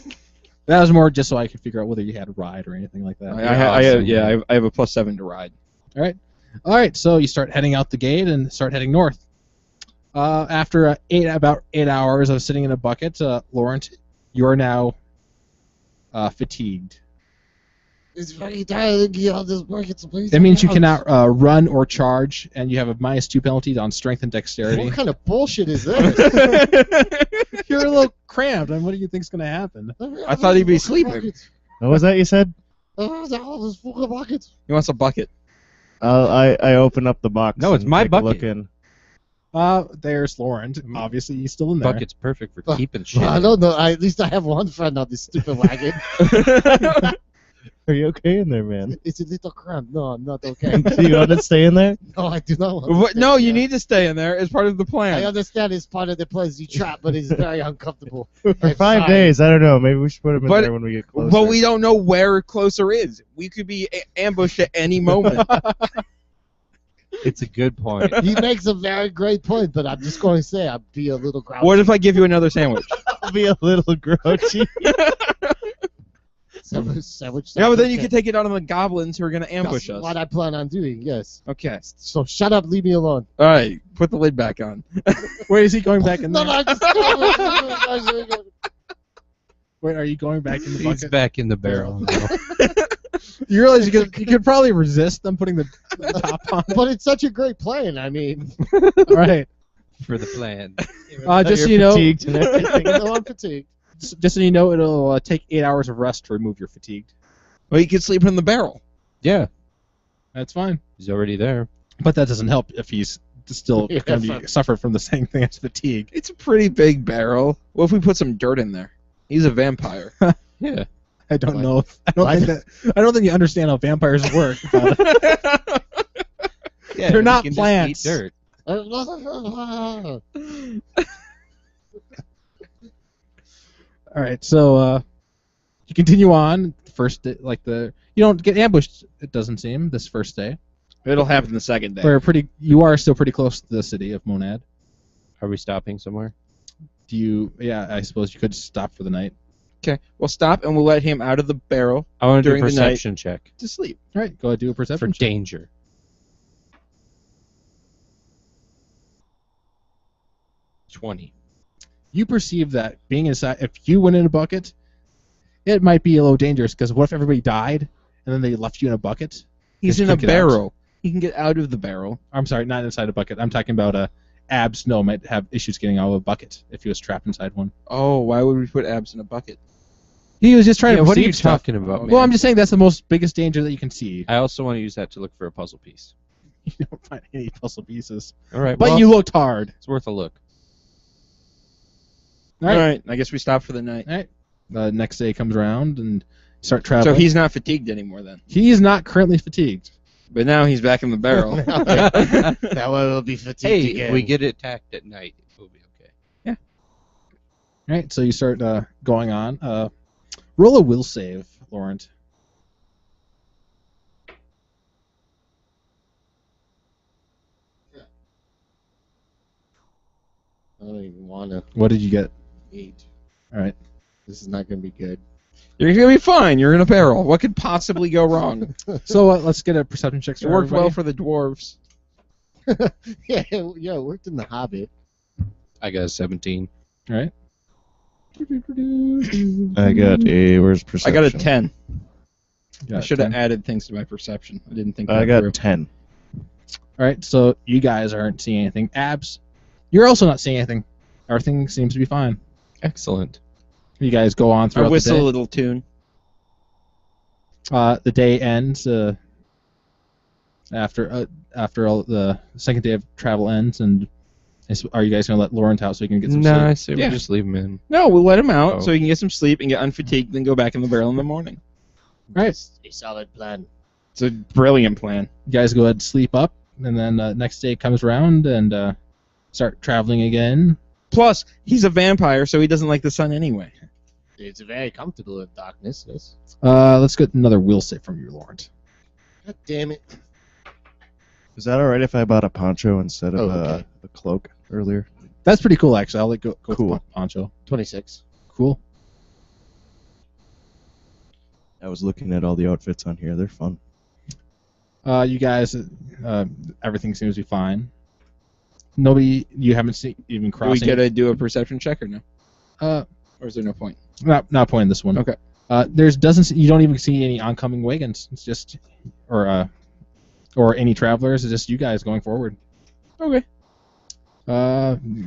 That was more just so I could figure out whether you had a ride or anything like that. I have a +7 to ride. All right, so you start heading out the gate and start heading north. After about 8 hours of sitting in a bucket, Laurent, you are now fatigued. It's very tiring to get all this buckets, please. That means you cannot run or charge, and you have a -2 penalty on strength and dexterity. What kind of bullshit is this? You're a little cramped, and what do you think's going to happen? I thought he'd be sleeping. What was that you said? All this fucking buckets. He wants a bucket. I open up the box. No, it's and my take a Look bucket. in. There's Laurent. Obviously, he's still in there. Bucket's perfect for keeping shit. I don't know. At least I have one friend on this stupid wagon. Are you okay in there, man? It's a little cramped. No, I'm not okay. Do you want to stay in there? No, I do not want to What? stay No, you there. need to stay in there as part of the I plan. understand it's part of the Pleasant trap, but it's very uncomfortable. For I'm 5 sorry. days, I don't know. Maybe we should put him in But- there when we get closer. But we don't know where closer is. We could be ambushed at any moment. It's a good point. He makes a very great point, but I'm just going to say I'd be a little grouchy. What if I give you another sandwich? I'll be a little grouchy. Sandwich? Yeah, but then you can take it out on the goblins who are going to ambush That's us. what I plan on doing, yes. Okay. So shut up, leave me alone. All right. Put the lid back on. Wait, is he going back in No, there? no, just Wait, are you going back in the He's bucket? back in the barrel. now. You realize you could probably resist them putting the top on. But it's such a great plan. I mean, All right. For the plan. Just so You're you know, fatigued and everything. no, I'm fatigued. just so you know, it'll take 8 hours of rest to remove your fatigue. Well, you could sleep in the barrel. Yeah. That's fine. He's already there. But that doesn't help if he's still Yeah, going to fuck. be suffer from the same thing as fatigue. It's a pretty big barrel. What if we put some dirt in there? He's a vampire. Yeah. I don't What? know. I don't think you understand how vampires work. But Yeah, They're he not can just plants. eat dirt. all right, so you continue on. First, day, you don't get ambushed. It doesn't seem this first day. It'll happen the second day. You are still pretty close to the city of Monad. Are we stopping somewhere? Do you? Yeah, I suppose you could stop for the night. Okay, we'll stop and we'll let him out of the barrel I want to do a During the night. perception check to sleep. All right, go ahead, do a for perception check. danger. 20. You perceive that being inside, if you went in a bucket, it might be a little dangerous because what if everybody died and then they left you in a bucket? He's Just in a kick it out. barrel. He can get out of the barrel. I'm sorry, not inside a bucket. I'm talking about Ab Snow might have issues getting out of a bucket if he was trapped inside one. Oh, why would we put abs in a bucket? He was just trying to What are perceive you stuff. talking about, Oh, man? Well, I'm just saying that's the most biggest danger that you can see. I also want to use that to look for a puzzle piece. You don't find any puzzle pieces. All right, But well, you looked hard. it's worth a look. All right. All right, I guess we stop for the night. All right. Next day comes around and start traveling. So he's not fatigued anymore then. He is not currently fatigued. But now he's back in the barrel. That way we'll be fatigued Hey, again. if we get attacked at night, we'll be okay. All right, so you start going on. Roll a will save, Laurent. I don't even want to What did you get? eat. All right. This is not going to be good. You're gonna be fine. You're in a barrel. What could possibly go wrong? So let's get a perception check. It worked well for the dwarves. Yeah, it worked in the Hobbit. I got a 17. All right. I got a where's I perception? got a 10. Got I should have 10. added things to my perception. I didn't think I that got through. 10. All right, so you guys aren't seeing anything. Abs, you're also not seeing anything. Everything seems to be fine. Excellent. You guys go on I throughout whistle a the little tune. day. The day ends after all the second day of travel ends, and are you guys gonna let Laurent out so he can get some No, sleep? I say Yeah. we just leave him in. No, we'll let him out Oh. so he can get some sleep and get unfatigued, then go back in the barrel in the morning. All right, It's a solid plan. It's a brilliant plan. you guys go ahead and sleep up, and then next day comes around and start traveling again. Plus, he's a vampire, so he doesn't like the sun anyway. It's very comfortable in darkness. Yes. Let's get another will save from you, Laurent. God damn it. Is that alright if I bought a poncho instead of okay. a cloak earlier? That's pretty cool, actually. I'll let go Cool. with Poncho. 26. Cool. I was looking at all the outfits on here. They're fun. You guys, everything seems to be fine. Nobody, you haven't seen even Do we crossing. get to do a perception check or no? Uh, Or is there no point? not pointing this one. Okay. You don't even see any oncoming wagons. It's just, or any travelers. It's just you guys going forward. Okay.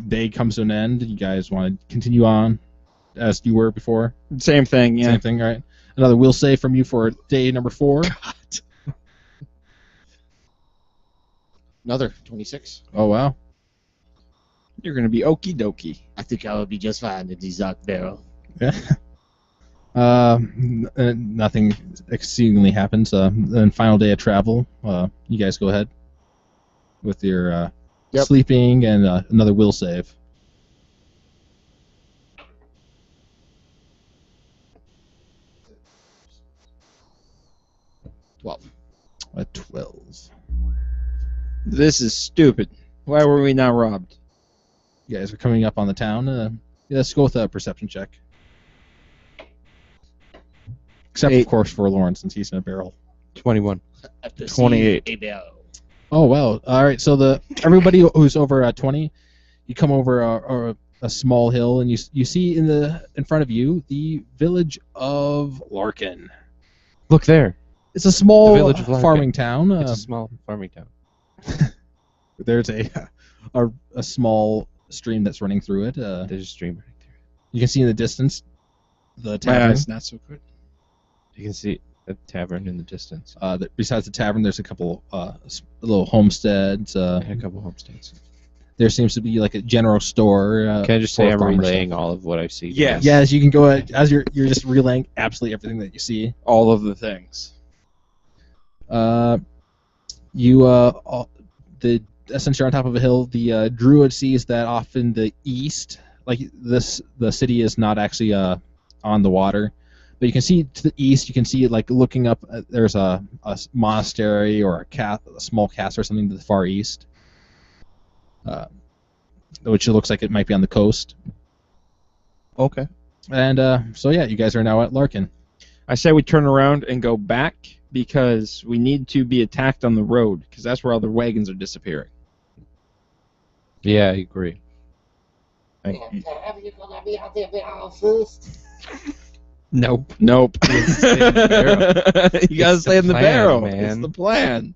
Day comes to an end. You guys want to continue on as you were before. Same thing, yeah. Same thing, right? Another will save from you for day number 4. Another 26. Oh wow. You're going to be okie dokie. I think I will be just fine in the dark barrel. Yeah. Nothing exceedingly happens. Then final day of travel. You guys go ahead with your Yep. sleeping and another will save. A 12. This is stupid. Why were we not robbed? You guys are coming up on the town. Let's go with a perception check. Except, of 8. course, for Lawrence, since he's in a barrel. 21. I perceive 28. A barrel. Oh, wow. All right, so everybody who's over 20, you come over a small hill, and you see in front of you the village of Larkin. Look there. It's a small The village of Larkin. farming town. It's a small farming town. There's a small stream that's running through it. There's a stream right there. You can see in the distance the My tavern. eyes not so good. You can see. A tavern in the distance. Besides the tavern, there's a couple little homesteads. And a couple homesteads. There seems to be like a general store. Can I just for say I'm farmer relaying stuff. all of what I see? Yes. Yes, you can go as you're just relaying absolutely everything that you see. All of the things. Since you're on top of a hill, the druid sees that off in the east, like the city is not actually on the water, but you can see to the east. You can see like looking up. There's a monastery or a small castle or something to the far east, which looks like it might be on the coast. Okay. And so yeah, you guys are now at Larkin. I say we turn around and go back because we need to be attacked on the road because that's where all the wagons are disappearing. Yeah, I agree. Nope. Nope. Stay in the barrel. You gotta It's stay the in the plan, barrel. man. It's the plan.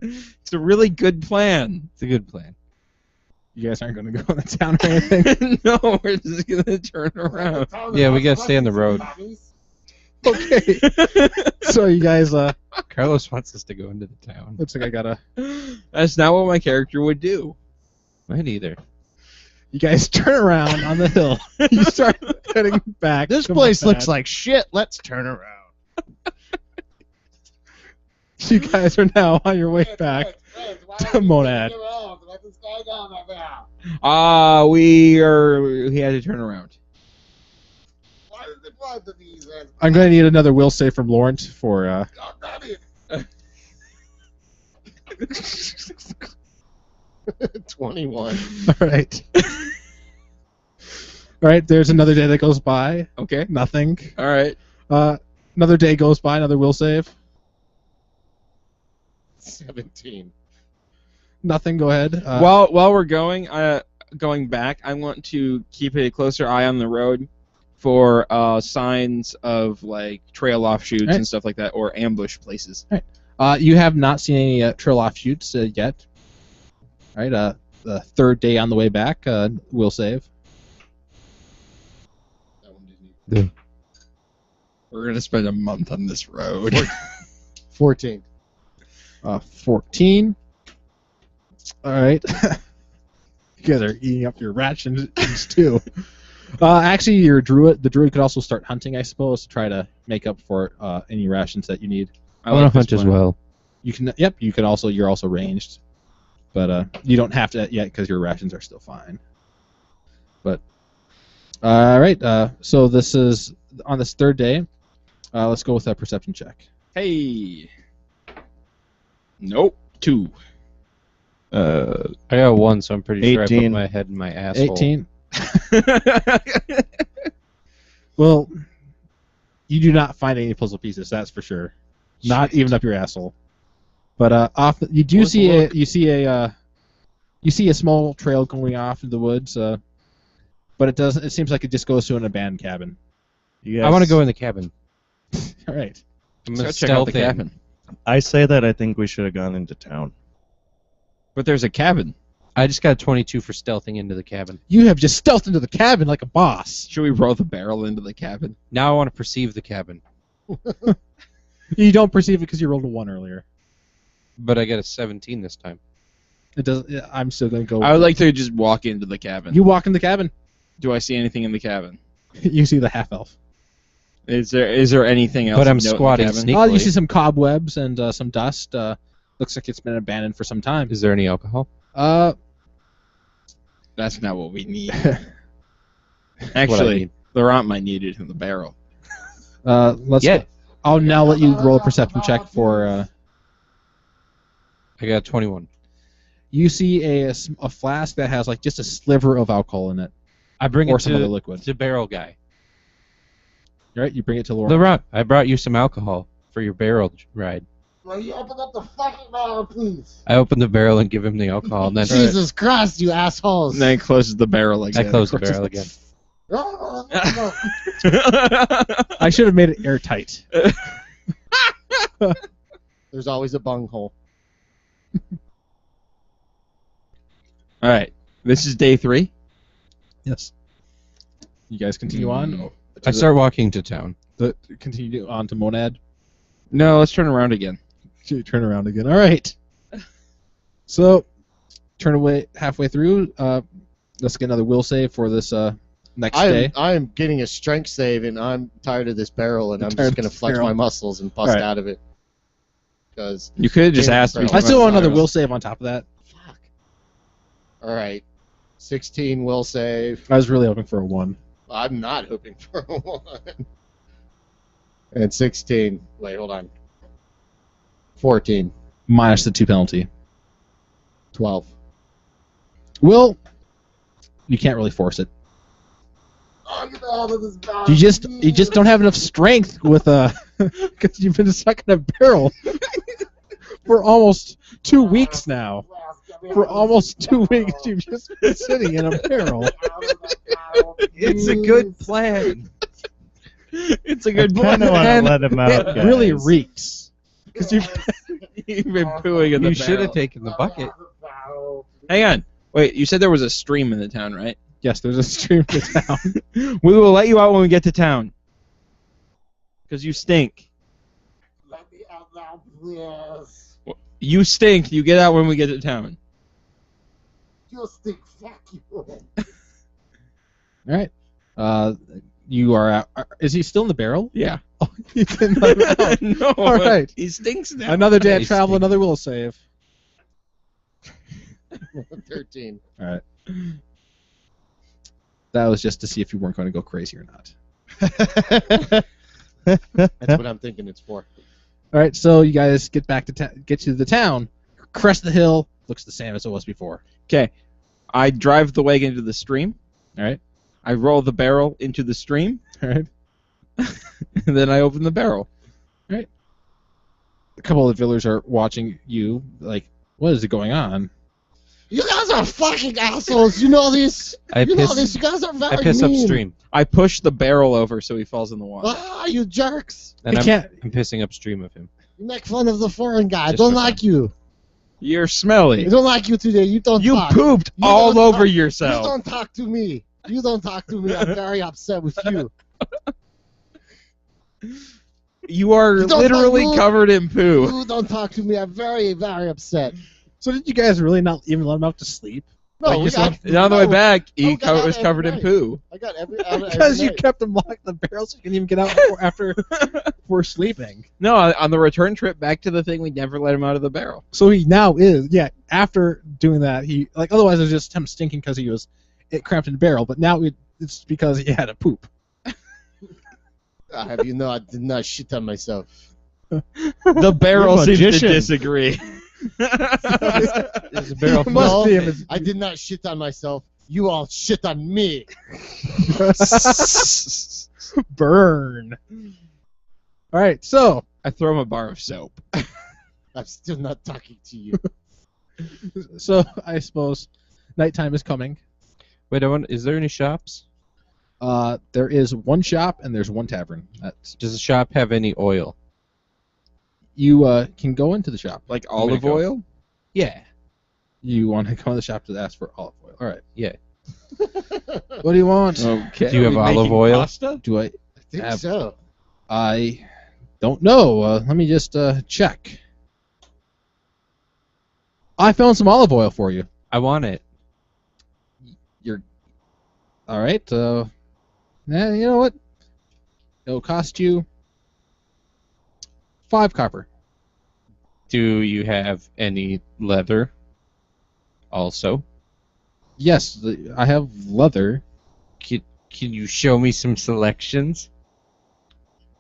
It's a really good plan. It's a good plan. You guys aren't going to go in the town or anything. No, we're just gonna turn around. Yeah, we gotta stay on the road. Okay. So you guys, Carlos wants us to go into the town. looks like I gotta. That's not what my character would do. Mine either. You guys turn around on the hill. You start heading back. This to place looks Monad. like shit. Let's turn around. You guys are now on your way back to Monad. We had to turn around. I'm gonna need another will save from Laurent for. 21. All right. All right. There's another day that goes by. Okay. Nothing. All right. Another day goes by. Another will save. 17. Nothing. Go ahead. While we're going back, I want to keep a closer eye on the road for signs of like trail offshoots Right. and stuff like that, or ambush places. You have not seen any trail offshoots yet. All right. The third day on the way back. Will save. We're gonna spend a month on this road. 14. 14. All right. You guys are eating up your rations too. Actually, the druid could also start hunting, I suppose, to try to make up for any rations that you need. I want to hunt as well. You can. Yep. You can also. You're also ranged, but you don't have to yet because your rations are still fine. But all right. So this is on this third day. Let's go with a perception check. Hey. Nope. 2. I got 1, so I'm pretty sure I 18. put my head in my asshole. 18. Well, you do not find any puzzle pieces. That's for sure. Not even up your asshole. But you do see a you see a small trail going off in the woods. But it doesn't. It seems like it just goes to an abandoned cabin. You I guys- want to go in the cabin. All right. I'm Let's gonna go check out the stealth in. cabin. I say that I think we should have gone into town. But there's a cabin. I just got 22 for stealthing into the cabin. You have just stealthed into the cabin like a boss. Should we roll the barrel into the cabin? Now I want to perceive the cabin, You don't perceive it because you rolled a 1 earlier. but I got a 17 this time. It doesn't. I'm still gonna go. I would like to just walk into the cabin. You walk in the cabin. Do I see anything in the cabin? You see the half elf. Is there anything else? But I'm of note in the squatting cabin? sneak- Oh, you Equally. see some cobwebs and some dust. Looks like it's been abandoned for some time. Is there any alcohol? That's not what we need. What I Actually, need. Laurent might need it in the barrel. Let's. Yeah. I'll now let you roll a perception check for. I got 21. You see a flask that has like just a sliver of alcohol in it, I bring or it some other to liquid. the barrel guy. Right? You bring it to Laura. Laurent, I brought you some alcohol for your barrel ride. Will you open up the fucking barrel, please? I open the barrel and give him the alcohol, and then Jesus Christ, you assholes. And then he closes the barrel I again. close the barrel again. I should have made it airtight. There's always a bunghole. All right. This is day 3. Yes. You guys continue on. I start walking to town. Continue on to Monad. No, let's turn around again. Turn around again. All right. So, turn away halfway through. Let's get another will save for this next day. I am getting a strength save, and I'm tired of this barrel, and I'm Tired just of going to this flex barrel. my muscles and bust Alright. out of it. Because You could have just asked me. I still want another will save on top of that. fuck. All right, 16 will save. I was really hoping for a 1. I'm not hoping for a 1. And 16. Wait, hold on. 14. Minus the 2 penalty. 12. Will, you can't really force it. Oh, get out of this barrel, You just don't have enough strength with because you've been stuck in a barrel for almost 2 weeks now. For almost 2 weeks, you've just been sitting in a barrel. It's a good plan. It's a good I kind of want to And let him out, It guys. really reeks. Because You've been pooing in the You should barrel. have taken the bucket. Hang on. Wait, you said there was a stream in the town, right? yes, there's a stream to town. We will let you out when we get to town. Because you stink. Let me out now, please. You stink. You get out when we get to town. You stink. Fuck you. All right. You are out. Is he still in the barrel? Yeah. Oh, you can let him out. No. All right. He stinks now. Another day of Nice. travel, another will save. 13. All right. That was just to see if you weren't going to go crazy or not. That's what I'm thinking it's for. All right, so you guys get back to get to the town, crest the hill. Looks the same as it was before. Okay. I drive the wagon into the stream. All right. I roll the barrel into the stream. All right. And then I open the barrel. A couple of the villagers are watching you. Like, what is going on? You guys are fucking assholes. You know this. I You know piss. this. You guys are very I piss mean. upstream, I push the barrel over so he falls in the water. Ah, you jerks. and You I'm can't. pissing upstream of him. You make fun of the foreign guy. I Just don't for like you. You're I smelly. don't like you today. You don't You talk. pooped You all don't over talk. You yourself. don't talk to me. You don't talk to me. I'm very upset with you. You are You don't literally talk- covered in poo. You don't talk to me. I'm very, very upset. So did you guys really not even let him out to sleep? No, Like we you got, said, on the way no, back, he Oh, God, was covered in every poo. I got every Because you night. kept him locked in the barrel so you couldn't even get out after for sleeping. No, on the return trip back to the thing, we never let him out of the barrel. So he now is, yeah, after doing that, he, like, otherwise it was just him stinking because it cramped in the barrel, but now it's because he had a poop. I have you know I did not shit on myself. The barrel You're a seems to magician. disagree. There's a barrel. It must No, be him. I did not shit on myself. You all shit on me. Burn. All right, so I throw him a bar of soap. I'm still not talking to you. I suppose nighttime is coming. Wait, is there any shops? There is one shop and there's one tavern. Does the shop have any oil? You can go into the shop. Like gonna olive go. oil? Yeah. You want to go in the shop to ask for olive oil. All right. Yeah. What do you want? Okay. Do you have Are we olive making oil? Pasta? Do I? I think Have- so. I don't know. Let me just check. I found some olive oil for you. I want it. All right. You know what? It'll cost you 5 copper. Do you have any leather? Also, Yes, I have leather. can you show me some selections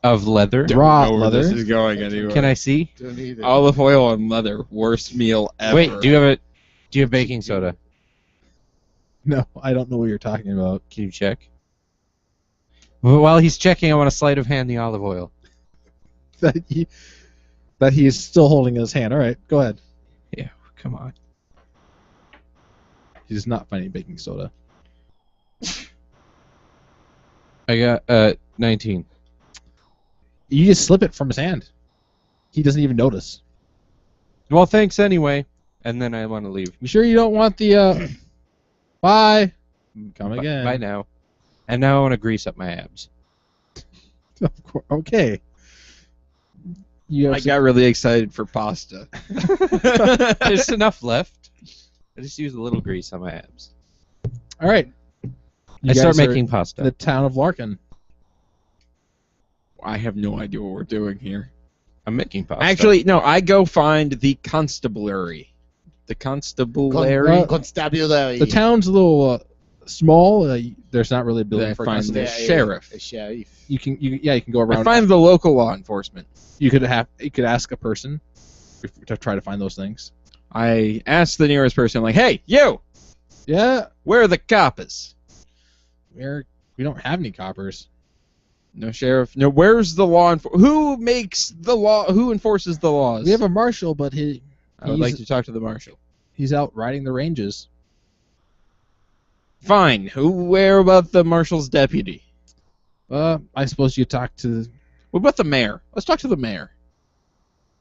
of leather? Raw Know where leather. This is going anywhere. Can I see? Don't need it. Olive oil and leather, worst meal ever. Wait, do you have baking soda? No, I don't know what you're talking about. Can you check? Well, while he's checking, I want a sleight of hand the olive oil. That he is still holding in his hand. All right, go ahead. Yeah, come on. He's not finding baking soda. I got 19. You just slip it from his hand. He doesn't even notice. Well, thanks anyway. And then I want to leave. You sure you don't want the? Bye. Come again. Bye now. And now I want to grease up my abs. Of course. Okay. You I have got really excited for pasta. There's enough left. I just use a little grease on my abs. all right. You I start guys are making in pasta. the town of Larkin. I have no idea what we're doing here. I'm making pasta. Actually, no, I go find the constabulary. The constabulary? Constabulary. The town's a little small. There's not really a building Then I for find the constabulary. sheriff. A sheriff. You can go I around. find the local law enforcement. You could ask a person to try to find those things. I ask the nearest person, like, hey, you! Yeah, Where are the coppers? we don't have any coppers. No sheriff. No, where's the law who makes the law? Who enforces the laws? We have a marshal, but I would he's- like to talk to the marshal. he's out riding the ranges. Fine. Where about the marshal's deputy? I suppose you talk to. What about the mayor? Let's talk to the mayor.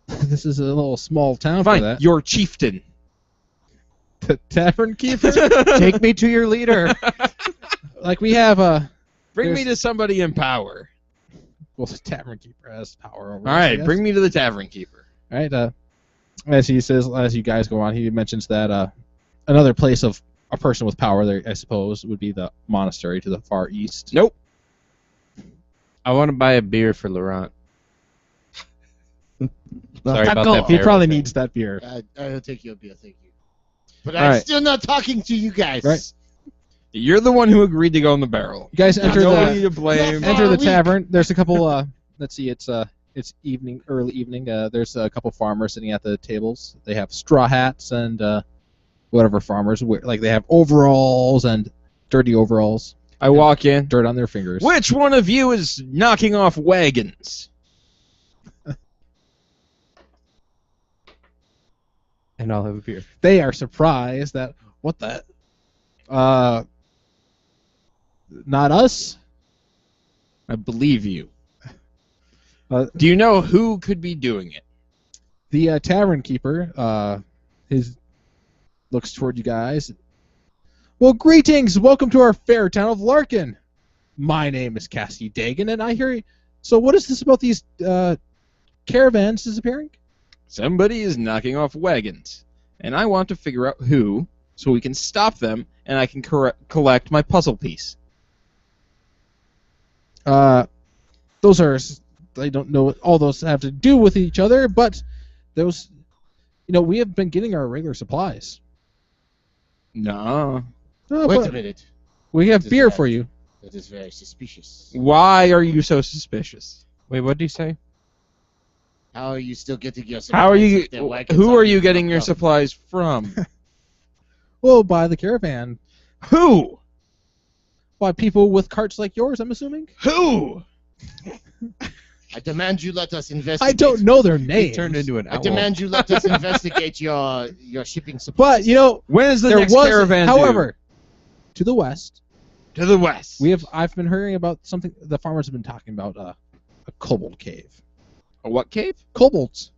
This is a little small town for Fine. that. Your chieftain. The tavern keeper. Take me to your leader. Like we have Bring me There's- to somebody in power. well, the tavern keeper has power over. All us, I right, guess. bring me to the tavern keeper. All right. As he says, as you guys go on, he mentions that another place of a person with power there, I suppose, would be the monastery to the far east. Nope. I want to buy a beer for Laurent. Sorry about that. He bear probably thing. needs that beer. I'll take your beer, thank you. But All I'm right. still not talking to you guys. Right. You're the one who agreed to go in the barrel. You guys enter Nobody the to blame. No, enter the week. tavern. There's a couple. Let's see. It's evening, early evening. There's a couple farmers sitting at the tables. They have straw hats and whatever farmers wear. Like they have overalls and dirty overalls, I walk in. dirt on their fingers. Which one of you is knocking off wagons? And I'll have a beer. They are surprised that what the not us. I believe you. Do you know who could be doing it? The tavern keeper his looks toward you guys. Well, greetings. Welcome to our fair town of Larkin. My name is Cassie Dagan, and I hear. So, what is this about these caravans disappearing? Somebody is knocking off wagons, and I want to figure out who, so we can stop them, and I can collect my puzzle piece. Those are. I don't know what all those have to do with each other, but those. We have been getting our regular supplies. No. Oh, Wait but a minute. we have What is beer that? for you. That is very suspicious. Why are you so suspicious? Wait, what did he say? How are you still getting your supplies? How are you? if their wagons Who are you being getting your blocked off? supplies from? Well, by the caravan. Who? By people with carts like yours, I'm assuming. Who? I demand you let us investigate. I don't know their He names. turned into an I owl. demand you let us investigate your shipping supplies. But When is the there next was, caravan due? however, to the west, To the west. I've been hearing about something. The farmers have been talking about a kobold cave. A what cave? Kobolds.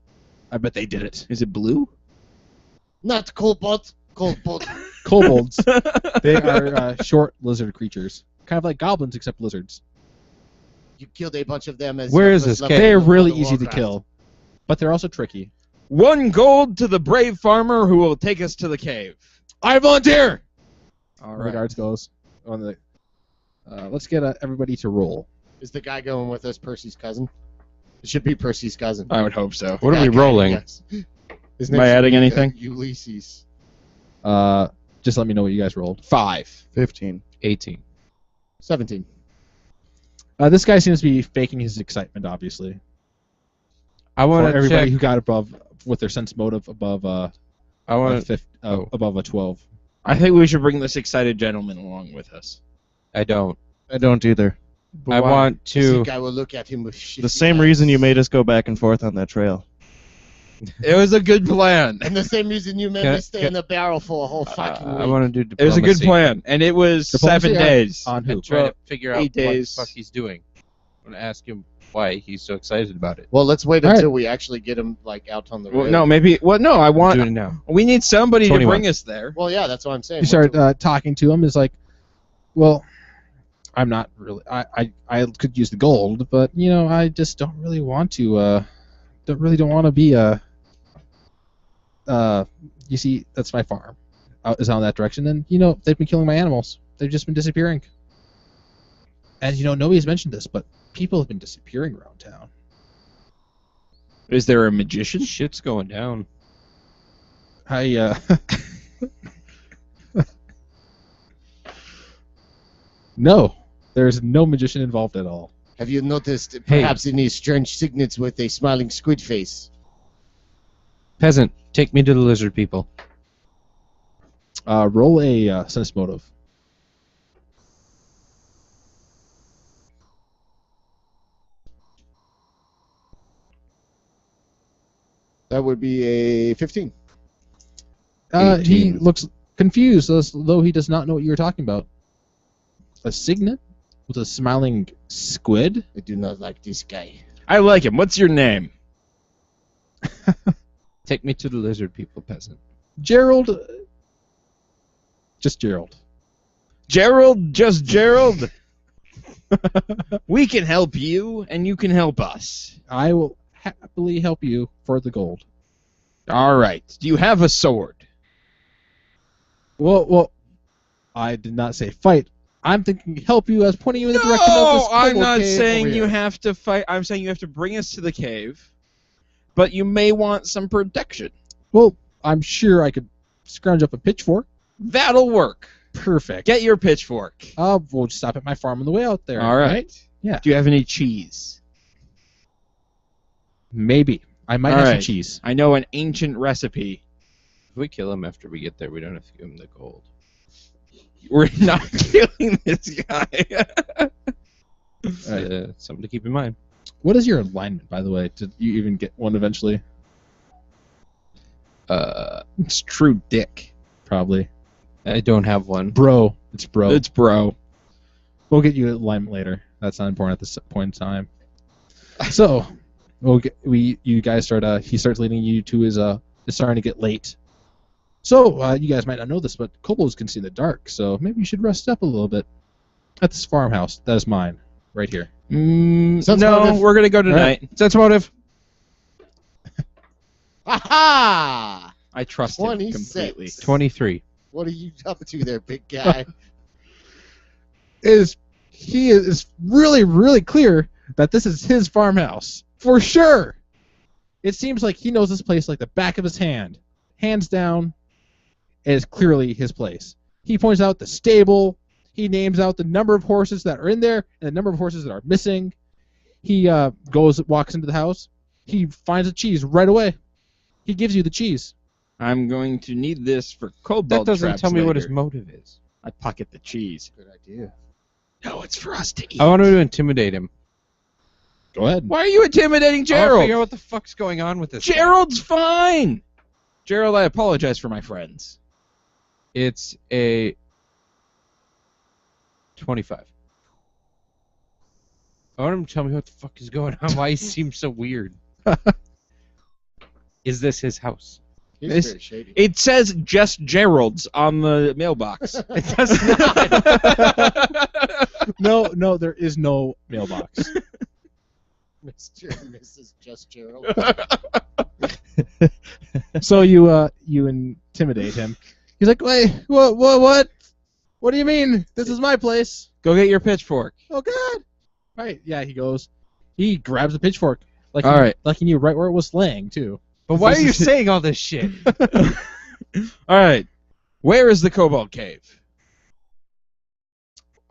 I bet they did it. Is it blue? Not Cobalt. Cobalt. Kobolds. They are short lizard creatures, kind of like goblins except lizards. You killed a bunch of them as. Where your is first this level cave? They're of really World of easy to Warcraft. kill, but they're also tricky. 1 gold to the brave farmer who will take us to the cave. I volunteer. All The right. guards goes on the. Let's get everybody to roll. Is the guy going with us Percy's cousin? It should be Percy's cousin. I would hope so. What are we That guy, rolling? yes. His Am name I should adding be, anything? Ulysses. Just let me know what you guys rolled. 5. 15. 18. 17. This guy seems to be faking his excitement, obviously. I For want to everybody check. who got above with their sense motive above I want to. above a 12. I think we should bring this excited gentleman along with us. I don't. I don't either. I why? want This to. guy will look at him with shifty The same eyes. reason you made us go back and forth on that trail. It was a good plan. And the same reason you made Can I- me stay in the barrel for a whole fucking week. I want to do It diplomacy. was a good plan, and it was Diplomacy 7 on- days. On who? I'm trying to figure out 8 what the days. fuck he's doing. I'm gonna ask him why he's so excited about it. Well, let's wait All until we actually get him out on the road. Well, no, maybe. Well, no. I I'm want. doing it now. We need somebody 21. to bring us there. Well, yeah, that's what I'm saying. You start talking to him. Is like, well, I'm not really. I could use the gold, but I just don't really want to. Don't want to be a. You see, that's my farm. Is on that direction, and they've been killing my animals. They've just been disappearing. And nobody's mentioned this, but people have been disappearing around town. Is there a magician? Shit's going down. No, there's no magician involved at all. Have you noticed perhaps any strange signets with a smiling squid face? Peasant, take me to the lizard people. Roll a sense motive. That would be a 15. He 18. looks confused, as though he does not know what you were talking about. A signet with a smiling squid? I do not like this guy. I like him. What's your name? Take me to the lizard people, peasant. Gerald. Just Gerald. Gerald, just Gerald. We can help you, and you can help us. I will happily help you for the gold. All right. Do you have a sword? Well, I did not say fight. I'm thinking help you as pointing you in the direction of this I'm kobold not cave saying over you here. have to fight. I'm saying you have to bring us to the cave, but you may want some protection. Well, I'm sure I could scrounge up a pitchfork. That'll work. Perfect. Get your pitchfork. We'll just stop at my farm on the way out there. All right. Yeah. Do you have any cheese? Maybe. I might All have some right. cheese. I know an ancient recipe. If we kill him after we get there, we don't have to give him the gold. We're not killing this guy. Something to keep in mind. What is your alignment, by the way? Did you even get one eventually? It's true dick. Probably. I don't have one. Bro. It's bro. It's bro. We'll get you alignment later. That's not important at this point in time. So, you guys start. He starts leading you to his. It's starting to get late. So, you guys might not know this, but kobolds can see in the dark. So maybe you should rest up a little bit. At this farmhouse, that is mine, right here. Sense No, motive. we're gonna go tonight. Sense motive. Aha! I trust him 26. completely. 23. What are you up to there, big guy? He is really, really clear that this is his farmhouse. For sure! It seems like he knows this place like the back of his hand. Hands down, it is clearly his place. He points out the stable. He names out the number of horses that are in there and the number of horses that are missing. He walks into the house. He finds a cheese right away. He gives you the cheese. I'm going to need this for kobold That doesn't traps tell me what later. his motive is. I pocket the cheese. Good idea. No, it's for us to eat. I want to intimidate him. Go ahead. Why are you intimidating I want to Gerald? figure out what the fuck's going on with this guy. Gerald's fine. Gerald, I apologize for my friends. It's a 25. I want him to tell me what the fuck is going on. Why he seems so weird. Is this his house? He's This- very shady. It says just Gerald's on the mailbox. It does not. No, there is no mailbox. Mr. and Mrs. Just Gerald. So you intimidate him. He's like, wait, what? What do you mean? This is my place. Go get your pitchfork. Oh God! Right? Yeah, he goes. He grabs a pitchfork. Like All right. like he knew right where it was laying too. But why are you saying all this shit? All right. Where is the kobold cave?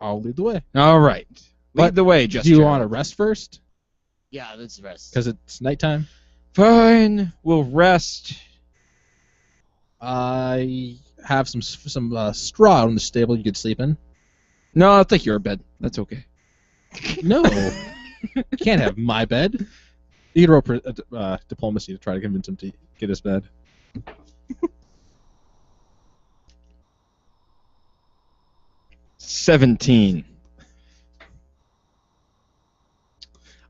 I'll lead the way. All right. Lead But the way, just Do you Gerald. want to rest first? Yeah, let's rest. Because it's nighttime. Fine. We'll rest. I have some straw in the stable you could sleep in. No, I'll take your bed. That's okay. No, you can't have my bed. You can roll diplomacy to try to convince him to get his bed. $17.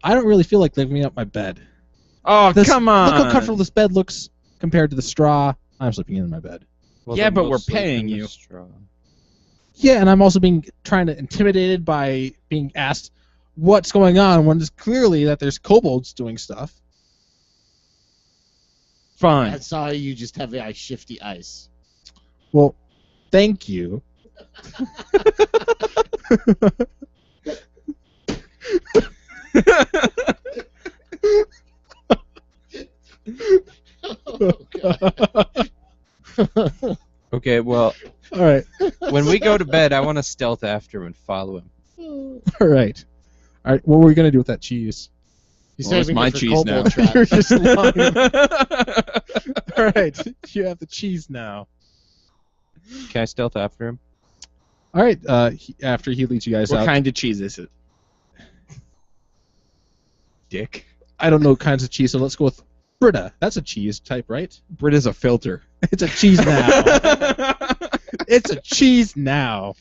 I don't really feel like living up my bed. Oh, come on. Look how comfortable this bed looks compared to the straw. I'm sleeping in my bed. Yeah, but then we're we'll sleep paying in the you. straw. Yeah, and I'm also trying to intimidated by being asked what's going on when it's clearly that there's kobolds doing stuff. Fine. That's how you just have a shifty ice. Well, thank you. Okay, well, All right. when we go to bed, I want to stealth after him and follow him. All right. All right. What were we gonna do with that cheese? He's Well, it's saving my it for cheese now. kobold trap. You're just lying. All right. You have the cheese now. Can I stealth after him? All right. After he leads you guys What out, kind of cheese is it? Dick. I don't know kinds of cheese, so let's go with Brita. That's a cheese type, right? Brita's a filter. It's a cheese now. It's a cheese now.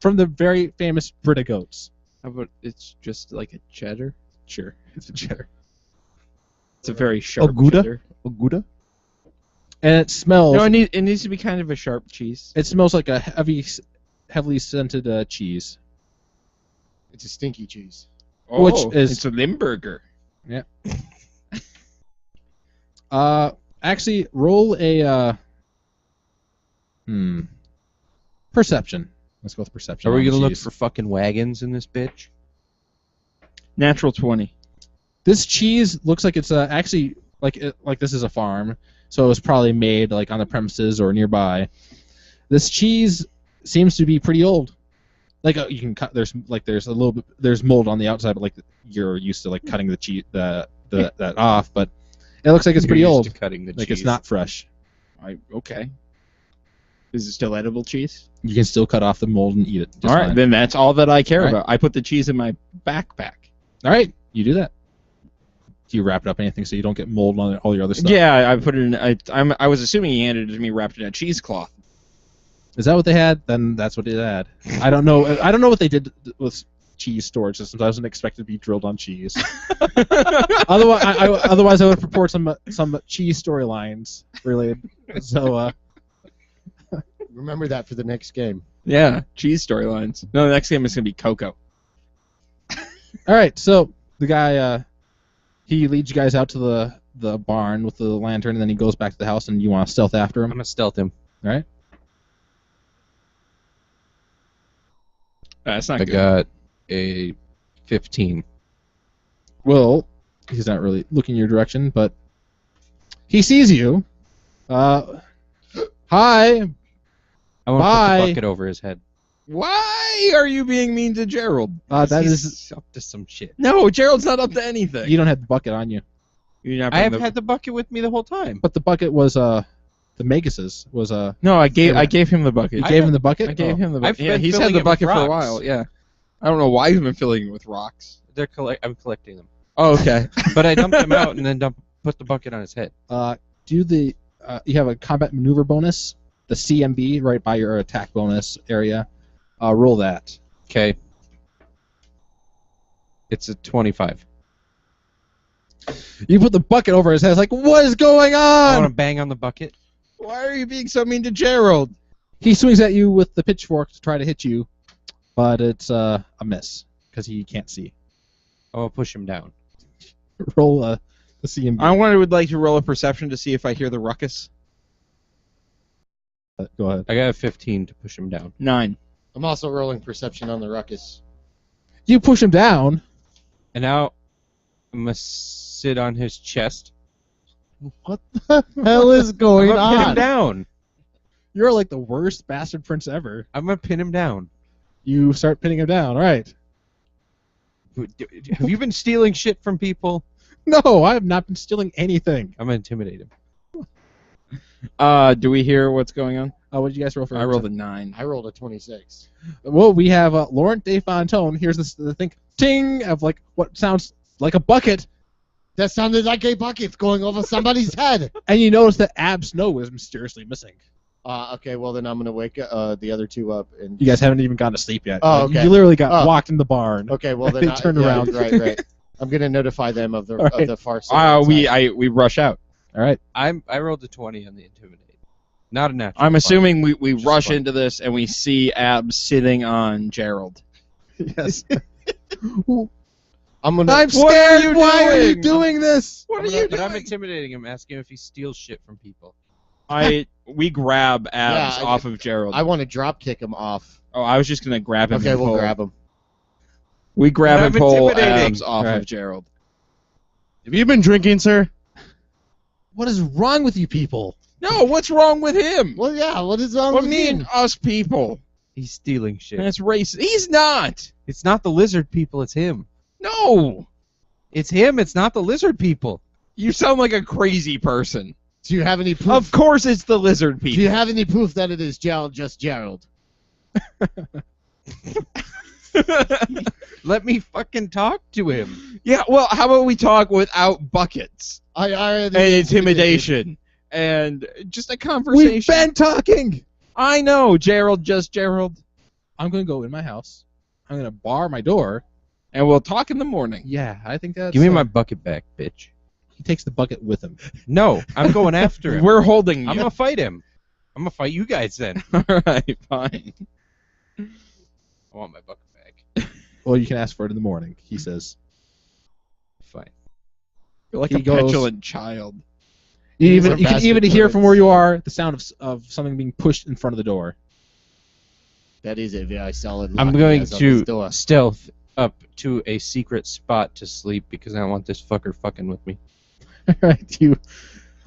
From the very famous Brita goats. How about it's just like a cheddar? Sure, it's a cheddar. It's a very sharp Gouda? cheddar. Gouda? And it smells. No, it needs to be kind of a sharp cheese. It smells like a heavily scented cheese. It's a stinky cheese. Which is- it's a Limburger. Actually, roll a perception. Let's go with perception. Are we on gonna look cheese. for fucking wagons in this bitch? Natural 20. This cheese looks like it's actually like this is a farm, so it was probably made like on the premises or nearby. This cheese seems to be pretty old. Like you can cut. There's a little bit. There's mold on the outside, but like you're used to like cutting the cheese that off. But it looks like it's pretty You're old. used to cutting the Like cheese. it's not fresh. Okay. Is it still edible cheese? You can still cut off the mold and eat it. Just All right, fine. then that's all that I care All right. about. I put the cheese in my backpack. All right, you do that. Do you wrap it up in anything so you don't get mold on all your other stuff? Yeah, I put it in. I was assuming he handed it to me wrapped in a cheesecloth. Is that what they had? Then that's what it had. I don't know. I don't know what they did with cheese storage systems. I wasn't expected to be drilled on cheese. Otherwise, I would report some cheese storylines related. So Remember that for the next game. Yeah, cheese storylines. No, the next game is gonna be Coco. all right. So the guy he leads you guys out to the barn with the lantern, and then he goes back to the house, and you want to stealth after I'm him. gonna stealth him. All right. That's not I good. got a 15. Well, he's not really looking your direction, but he sees you. Hi. I want to put Bye. the bucket over his head. Why are you being mean to Gerald? That He's is. up to some shit. No, Gerald's not up to anything. You don't have the bucket on you, You're not I have putting the- had the bucket with me the whole time. but the bucket was the Magus's was No, I gave him the bucket. You gave him the bucket. I gave him the I've bucket. Yeah, been he's filling had it the with bucket for a rocks. while. Yeah, I don't know why he's been filling it with rocks. I'm collecting them. Oh, okay. But I dumped them out and then put the bucket on his head. Do the you have a combat maneuver bonus, the CMB right by your attack bonus area. Roll that. Okay. It's a 25. You put the bucket over his head. It's like, what is going I want on? to bang on the bucket. Why are you being so mean to Gerald? He swings at you with the pitchfork to try to hit you, but it's a miss because he can't see. I want to push him down. Roll the CMB. I would like to roll a perception to see if I hear the ruckus. Go ahead. I got a 15 to push him down. 9. I'm also rolling perception on the ruckus. You push him down. And now I'm going to sit on his chest. What the hell is I'm going going to pin him on? down. You're like the worst bastard prince ever. I'm going to pin him down. You start pinning him down. All right. Have you been stealing shit from people? No, I have not been stealing anything. I'm going to intimidate him. Do we hear what's going on? What did you guys roll for? I rolled a 9. I rolled a 26. Well, we have Laurent de Fontone. Here's the thing, ting, of like what sounds like a bucket, That sounded like a bucket going over somebody's head. and you notice that Ab Snow is mysteriously missing. Okay, well then I'm gonna wake the other two up and. You guys haven't even gone to sleep yet. Oh, Like, okay. You literally got Oh. walked in the barn. Okay, well then They turned around. Right. I'm gonna notify them of the All right. far side. We rush out. All right. I rolled a 20 on the intimidate. Not a natural. I'm 20. assuming we Just rush fun. into this and we see Abs sitting on Gerald. Yes. I'm gonna. I'm What are scared. you Why are you doing? doing this? What But I'm intimidating him, asking him if he steals shit from people. We grab Abs Yeah, off of Gerald. I want to drop kick him off. Oh, I was just gonna grab him. Okay, and we'll pull. grab him. We grab But and I'm pull intimidating. Abs off Alright. of Gerald. Have you been drinking, sir? What is wrong with you people? No, what's wrong with him? Well, yeah. What is wrong What with do you you? mean us people? He's stealing shit. That's racist. He's not. It's not the lizard people, it's him. No. It's him, it's not the lizard people. You sound like a crazy person. Do you have any proof? Of course it's the lizard Do you people. have any proof that it is Gerald, just Gerald? Let me fucking talk to him. Yeah, well, how about we talk without buckets I already and intimidation and just a We've conversation? been talking. I know, Gerald, just Gerald. I'm going to go in my house. I'm going to bar my door. And we'll talk in the morning. Yeah, I think that's. Give me my bucket back, bitch. He takes the bucket with him. No, I'm going after him. We're holding I'm you. gonna fight him. I'm gonna fight you guys then. Alright, fine. I want my bucket back. Well, you can ask for it in the morning. He says. Fine. You're like He a goes- petulant child. These You are can bastard even hear birds. from where you are the sound of something being pushed in front of the door. That is a very solid. I'm lock he going has on his to door. stealth up to a secret spot to sleep because I don't want this fucker fucking with me. Right,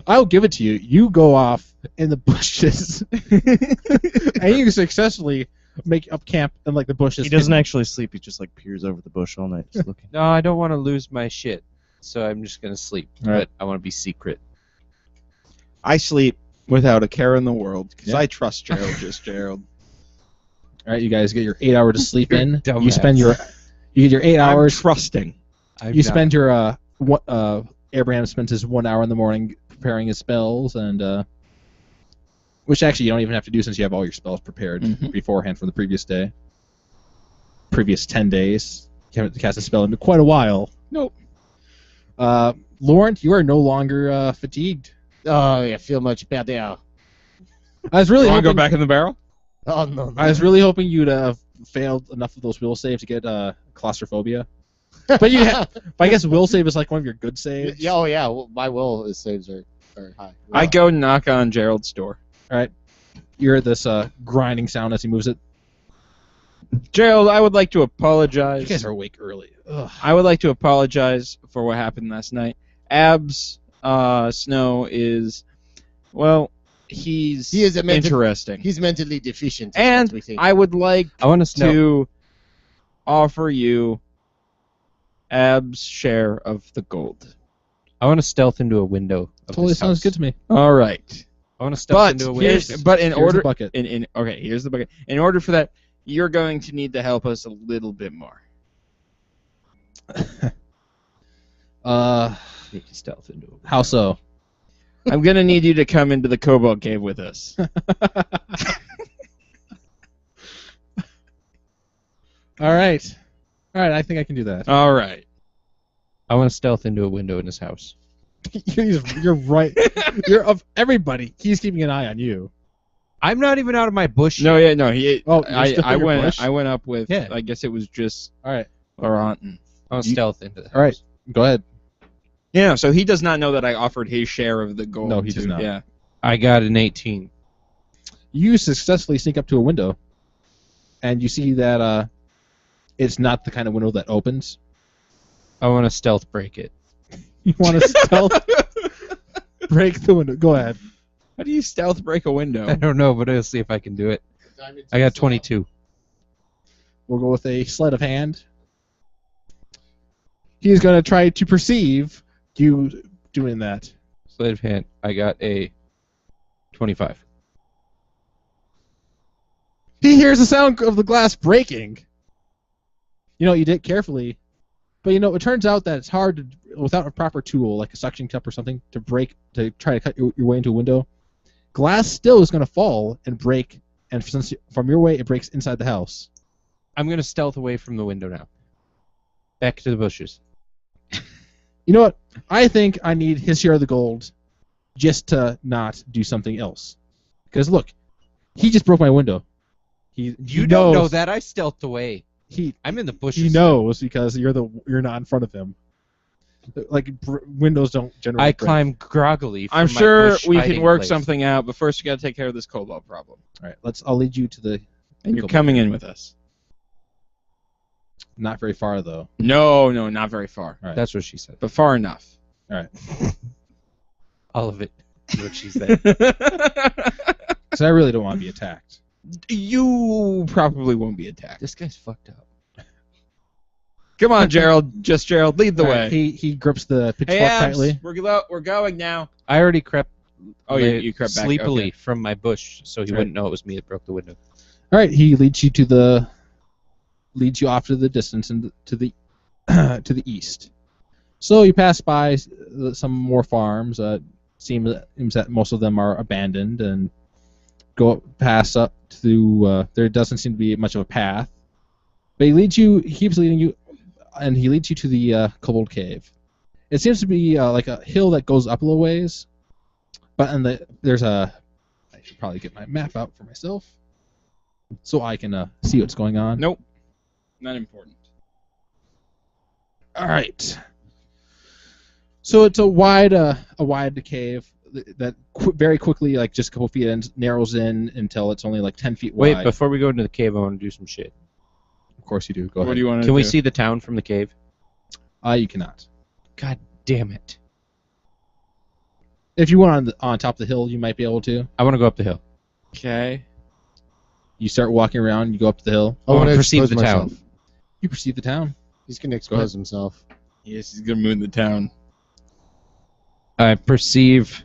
I'll give it to you. You go off in the bushes, and you successfully make up camp in like the bushes. He doesn't actually sleep. He just like peers over the bush all night, just looking. No, I don't want to lose my shit, so I'm just gonna sleep. All right. But I want to be secret. I sleep without a care in the world because Yeah. I trust Gerald, just Gerald. All right, you guys get your 8 hours to sleep in. Dumbass. You spend your you get your 8 I'm hours. trusting. You spend your Abraham spends his 1 hour in the morning preparing his spells, and which actually you don't even have to do since you have all your spells prepared Mhm. beforehand from the previous day. Previous 10 days, you haven't cast a spell in quite a while. Nope. Laurent, you are no longer fatigued. Oh, I feel much better. I was really You want to hoping, go back in the barrel? Oh no. I was really hoping you'd have failed enough of those will saves to get claustrophobia. But you, but I guess will save is like one of your good saves. Yeah, oh yeah. Well, my will is saves are high. I go knock on Gerald's door. You hear this grinding sound as he moves it. Gerald, I would like to You apologize. guys are awake early. Ugh. I would like to apologize for what happened last night. Abs Snow is, well, He is a mental- interesting. He's mentally deficient. is And what we think. I would like I want to know. to offer you Ab's share of the gold. I want to stealth into a window. Of Totally this sounds house. good to me. All right. I want to stealth But into a window. in Here's order the bucket. okay, here's the bucket. In order for that, you're going to need to help us a little bit more. Need to stealth into a window. How so? I'm going to need you to come into the Cobalt Cave with us. All right. I think I can do that. All right. I want to stealth into a window in his house. You're right. You're of everybody. He's keeping an eye on you. I'm not even out of my bush. No, yeah, no. He. Oh, you're still I in your went. bush? I went up with. Yeah. I guess it was just All right. Laurent. I want to stealth into the house. All right. Go ahead. Yeah. So he does not know that I offered his share of the gold. No, he to- does not. Yeah. I got an 18. You successfully sneak up to a window, and you see that it's not the kind of window that opens. I want to stealth break it. You want to stealth break the window. Go ahead. How do you stealth break a window? I don't know, but I'll see if I can do it. I got 22. We'll go with a sleight of hand. He's going to try to perceive you doing that. Sleight of hand. I got a 25. He hears the sound of the glass breaking. You know, you did it carefully. But, you know, it turns out that it's hard to, without a proper tool, like a suction cup or something, to try to cut your way into a window. Glass still is going to fall and break, and since from your way, it breaks inside the house. I'm going to stealth away from the window now. Back to the bushes. You know what? I think I need his share of the gold just to not do something else. Because look, he just broke my window. He You knows, don't know that. I stealthed away. I'm in the bushes. He knows because you're not in front of him. Like windows don't generally. I break. climb groggily. I'm from my sure bush we can hiding work place. something out, but first we got to take care of this cobalt problem. All right, I'll lead you to the. And you're Cobalt coming cave. in with us. Not very far though. No, not very far, All right. That's what she said. but far enough. All right. All of it. Is what she said. Because I really don't want to be attacked. You probably won't be attacked. This guy's fucked up. Come on, Gerald. Just Gerald, lead the All way. right, he grips the pitchfork Hey, Abs, tightly. we're going now. I already crept. Oh, you crept back. sleepily Okay. from my bush, so he Right. wouldn't know it was me that broke the window. All right, he leads you off to the distance and to the to the east. So you pass by some more farms. Seems that most of them are abandoned, and pass up to. There doesn't seem to be much of a path, but he keeps leading you, and he leads you to the Kobold Cave. It seems to be like a hill that goes up a little ways, but there's a. I should probably get my map out for myself, so I can see what's going on. Nope, not important. All right. So it's a wide cave that very quickly, like just a couple feet, and narrows in until it's only like 10 feet Wait, wide. before we go into the cave, I want to do some shit. Of course you do. Go What ahead. do you want to do? Can we see the town from the cave? You cannot. God damn it! If you went on top of the hill, you might be able to. I want to go up the hill. Okay. You start walking around. You go up the hill. I want to perceive expose the town. myself. You perceive the town. He's gonna expose himself. Yes, he's gonna moon the town. I perceive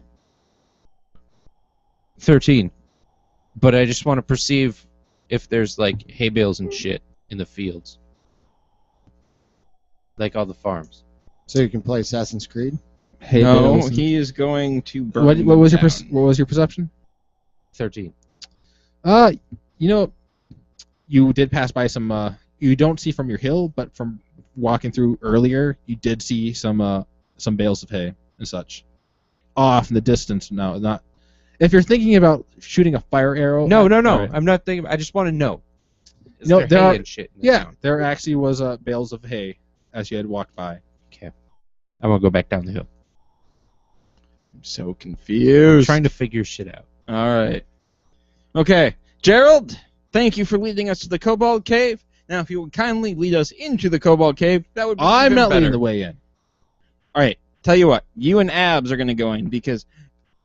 13, but I just want to perceive if there's like hay bales and shit in the fields, like all the farms. So you can play Assassin's Creed. Hey, No, Bales. he is going to burn. What was the your town. what was your perception? 13. You did pass by some. You don't see from your hill, but from walking through earlier, you did see some bales of hay and such off in the distance. No, not. If you're thinking about shooting a fire arrow. No. All right. I'm not thinking. I just want to know. Is No, there there hay are- and shit in the Yeah, town? there actually was bales of hay as you had walked by. I want to go back down the hill. I'm so confused. Trying to figure shit out. All right. Okay, Gerald. Thank you for leading us to the Cobalt Cave. Now, if you would kindly lead us into the Cobalt Cave, that would be I'm even not better. leading the way in. All right. Tell you what, you and Abs are going to go in because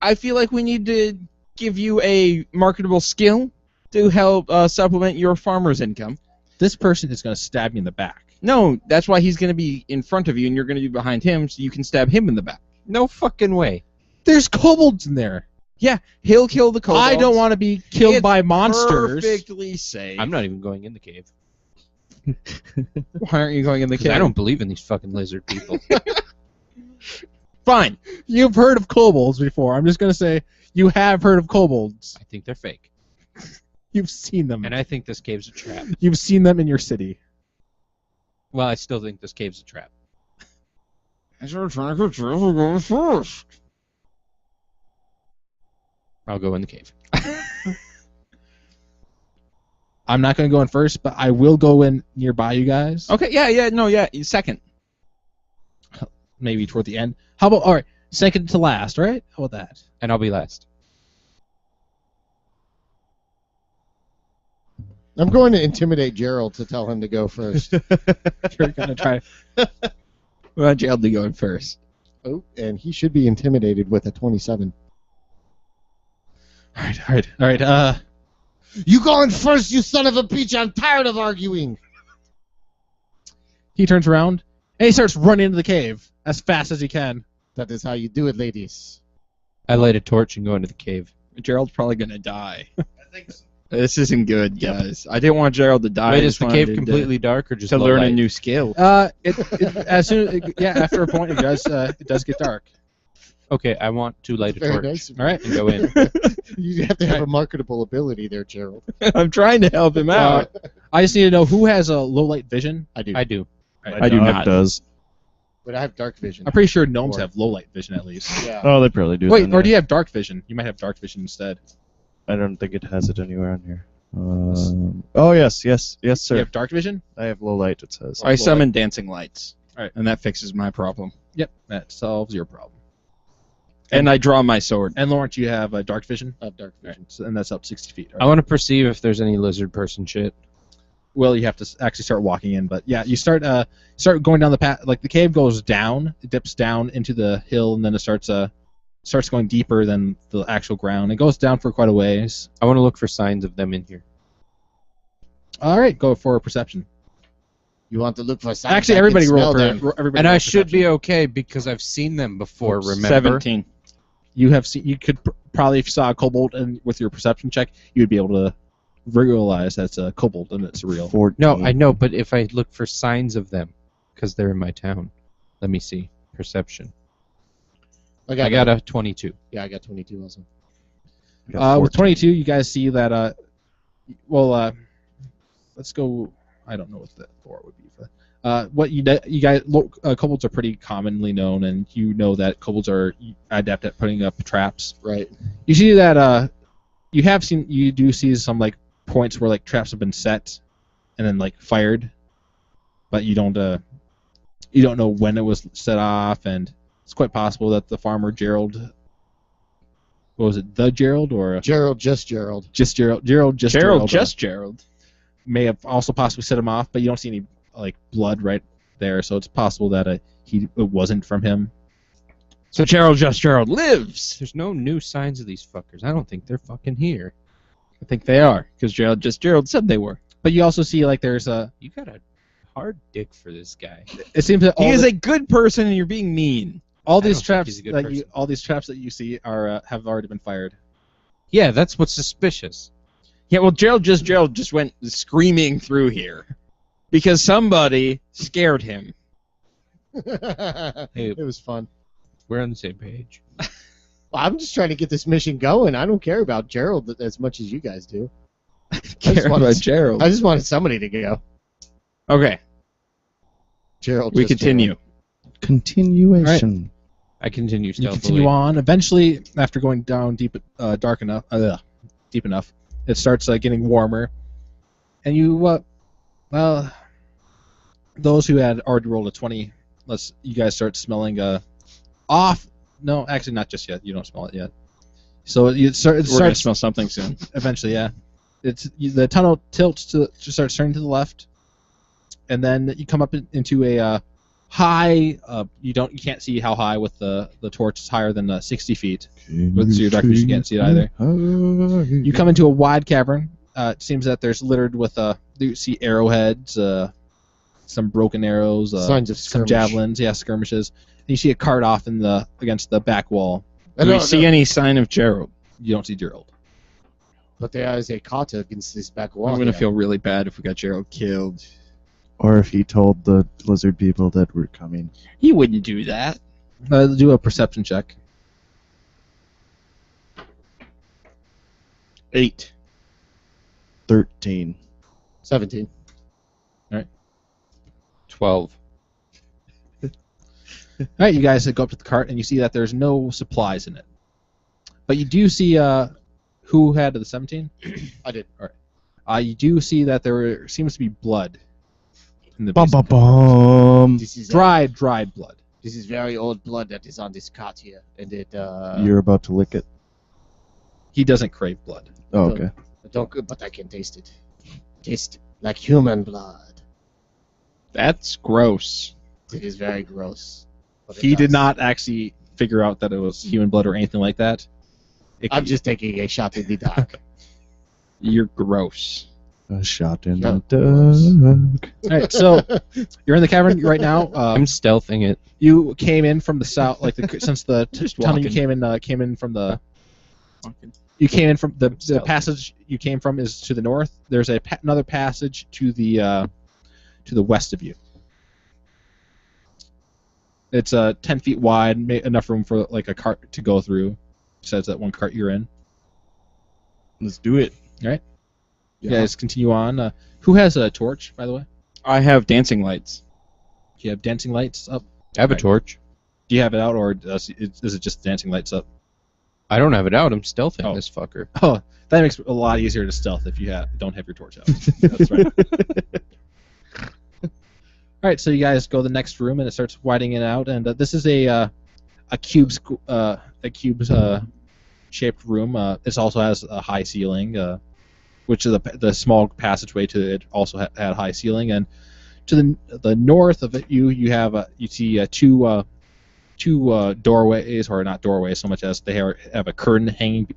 I feel like we need to give you a marketable skill to help supplement your farmer's income. This person is going to stab me in the back. No, that's why he's going to be in front of you and you're going to be behind him so you can stab him in the back. No fucking way. There's kobolds in there. Yeah, he'll kill the kobolds. I don't want to be killed It's by monsters. Perfectly safe. I'm not even going in the cave. Why aren't you going in the 'Cause cave? I don't believe in these fucking lizard people. Fine. You've heard of kobolds before. I'm just going to say you have heard of kobolds. I think they're fake. You've seen them. And I think this cave's a trap. You've seen them in your city. Well, I still think this cave's a trap. We're going first. I'll go in the cave. I'm not going to go in first, but I will go in nearby you guys. Okay, yeah, second. Maybe toward the end. How about, all right, second to last, right? How about that? And I'll be last. I'm going to intimidate Gerald to tell him to go first. You're going to try. We want Gerald to go in first. Oh, and he should be intimidated with a 27. All right. You going first, you son of a bitch! I'm tired of arguing. He turns around and he starts running into the cave as fast as he can. That is how you do it, ladies. I light a torch and go into the cave. Gerald's probably gonna die. I think so. This isn't good, guys. I didn't want Gerald to die. Wait, I is just the wanted cave to- completely dark or just to low learn light? a new skill? After a point, it does get dark. Okay, I want to light a Very torch nice. All right. and go in. You have to have a marketable ability there, Gerald. I'm trying to help him out. I just need to know who has a low light vision. I do. I do. I do Dog not. Does. But I have dark vision. I'm pretty sure gnomes Or- have low light vision at least. Yeah. Oh, they probably do. Wait, then, or yeah. do you have dark vision? You might have dark vision instead. I don't think it has it anywhere on here. Oh yes, sir. You have dark vision. I have low light. It says. I summon dancing lights. Alright. And that fixes my problem. Yep, that solves your problem. And I draw my sword. And Lawrence, you have dark vision. I have dark vision. Right, so, and that's up 60 feet. I want to perceive if there's any lizard person shit. Well, you have to actually start walking in, but yeah, you start going down the path. Like the cave goes down, it dips down into the hill, and then it starts going deeper than the actual ground. It goes down for quite a ways. I want to look for signs of them in here. All right, go for a perception. You want to look for signs? Actually, I can everybody smell roll them. for everybody. And roll I should perception. be okay because I've seen them before. Remember? 17. You have seen. You could probably, if you saw a kobold and with your perception check, you would be able to realize that's a kobold and it's real. 14. No, I know, but if I look for signs of them, because they're in my town, let me see. Perception. I got a 22. Yeah, I got 22 also. With 22, you guys see that. Let's go. I don't know what the 4 would be for that. What you guys, kobolds are pretty commonly known, and you know that kobolds are adept at putting up traps. Right. You see that. You do see some like points where like traps have been set, and then like fired, but you don't know when it was set off, and it's quite possible that the farmer Gerald. What was it, the Gerald or Gerald, just Gerald. just Gerald? Gerald. May have also possibly set him off, but you don't see any like blood right there, so it's possible that it wasn't from him. So Gerald lives. There's no new signs of these fuckers. I don't think they're fucking here. I think they are, because Gerald said they were. But you also see like there's You got a hard dick for this guy. it seems that He is a good person, and you're being mean. all I these don't think traps he's a good that person. all these traps that you see are have already been fired. Yeah, that's what's suspicious. Yeah, well, Gerald just went screaming through here because somebody scared him. It was fun. We're on the same page. Well, I'm just trying to get this mission going. I don't care about Gerald as much as you guys do. Care wanted- about Gerald. I just wanted somebody to go. Okay, Gerald. we just Continue. Continuation. I continue You stealthily. continue on. Eventually, after going down deep enough, it starts getting warmer, and those who had already rolled a 20, you guys start smelling off. No, actually, not just yet. You don't smell it yet. So We're gonna starts smell something soon. eventually. Yeah, the tunnel tilts just starts turning to the left, and then you come up into a high. You can't see how high with the torch. It's higher than 60 feet. With your dark vision, you can't see it either. You come into a wide cavern. It seems that there's littered with you see arrowheads, some broken arrows, Signs of some skirmish. javelins, sskirmishes. And you see a cart off against the back wall. Do we see any sign of Gerald? You don't see Gerald. But there is a kata against this back wall. I'm gonna here. feel really bad if we got Gerald killed. Or if he told the lizard people that we're coming. He wouldn't do that. Do a perception check. 8. 13. 17. 12. All right, you guys go up to the cart, and you see that there's no supplies in it. But you do see who had the 17? I did. All right. You do see that there seems to be blood in the Bum basement. bum bum. This is Dried blood. This is very old blood that is on this cart here, and it. You're about to lick it. He doesn't crave blood. Oh, okay. But I can taste it. Taste like human blood. That's gross. It is very gross. but it He did does. not actually figure out that it was human blood or anything like that. I'm just taking a shot in the dark. You're gross. A shot in Yeah. the dark. All right, so you're in the cavern right now. I'm stealthing it. You came in from the south, since the Just tunnel you walking. came in from the. You came in from the Stealth. passage you came from is to the north. There's another passage to the west of you. It's 10 feet wide, enough room for like a cart to go through. Besides that one cart you're in. Let's do it. You guys continue on. Who has a torch, by the way? I have dancing lights. Do you have dancing lights up? I have a Right. torch. Do you have it out, or is it just dancing lights up? I don't have it out. I'm stealthing Oh. this fucker. Oh, that makes it a lot easier to stealth if you don't have your torch out. That's right. All right, so you guys go to the next room, and it starts widening it out. And this is a cube shaped room. This also has a high ceiling, which is the small passageway to it also had high ceiling. And to the north of it, you see two doorways, or not doorways so much as they have a curtain hanging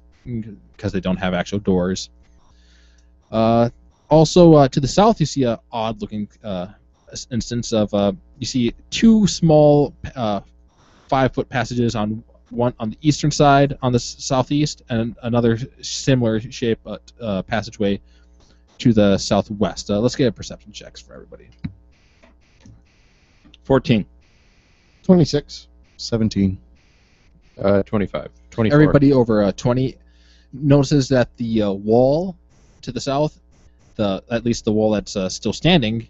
because they don't have actual doors. Also, to the south, you see a odd looking instance of you see two small 5-foot passages on one on the eastern side on the southeast, and another similar shape passageway to the southwest. Let's get perception checks for everybody. 14. 26. 17. 25. 24. Everybody over 20 notices that the wall to the south, at least the wall that's still standing,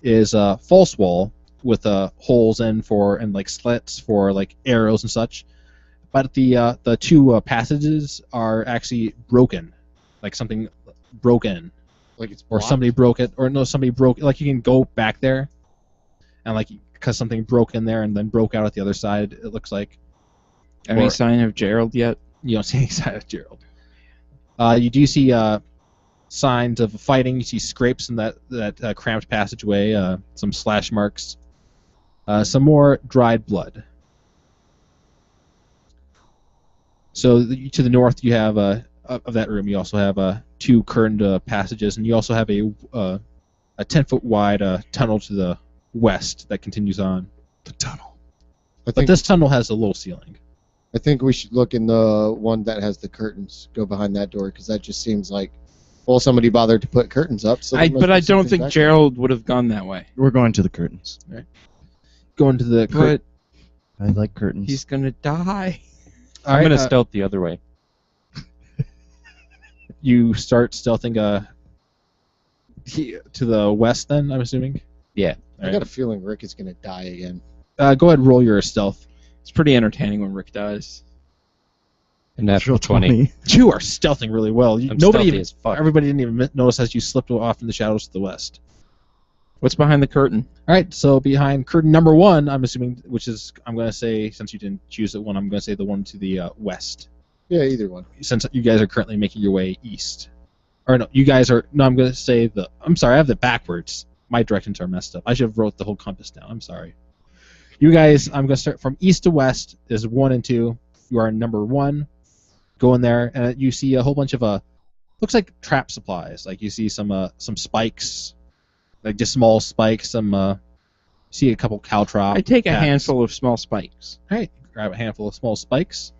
is a false wall with holes and like slits for like arrows and such. But the two passages are actually broken, like something broken, Like it's or blocked. somebody broke it, or no, somebody broke. Like you can go back there, and like because something broke in there and then broke out at the other side. It looks like. Any Or- sign of Gerald yet? You don't see any sign of Gerald. You do see signs of fighting. You see scrapes in that cramped passageway, some slash marks, some more dried blood. So to the north, you have of that room. You also have two curtained passages, and you also have a 10-foot wide tunnel to the west that continues on. The tunnel. I But think, this tunnel has a low ceiling. I think we should look in the one that has the curtains. Go behind that door, because that just seems like, well, somebody bothered to put curtains up. So there must But be I don't something think back there. Gerald would have gone that way. We're going to the curtains. Going to the But I like curtains. he's gonna die. I'm going to stealth the other way. You start stealthing to the west then, I'm assuming? Yeah. I got a feeling Rick is going to die again. Go ahead and roll your stealth. It's pretty entertaining when Rick dies. And natural Natural 20. You are stealthing really well. I'm Nobody, stealthy as fuck. everybody didn't even notice as you slipped off in the shadows to the west. What's behind the curtain? All right, so behind curtain number one, I'm assuming, which is, I'm going to say, since you didn't choose the one, I'm going to say the one to the west. Yeah, either one. Since you guys are currently making your way east. Or no, you guys are, no, I'm going to say I'm sorry, I have it backwards. My directions are messed up. I should have wrote the whole compass down. I'm sorry. You guys, I'm going to start from east to west is 1 and 2. You are number 1. Go in there, and you see a whole bunch of looks like trap supplies. Like you see some spikes, like just small spikes. You see a couple caltrop. I take a packs. handful of small spikes. All right, grab a handful of small spikes.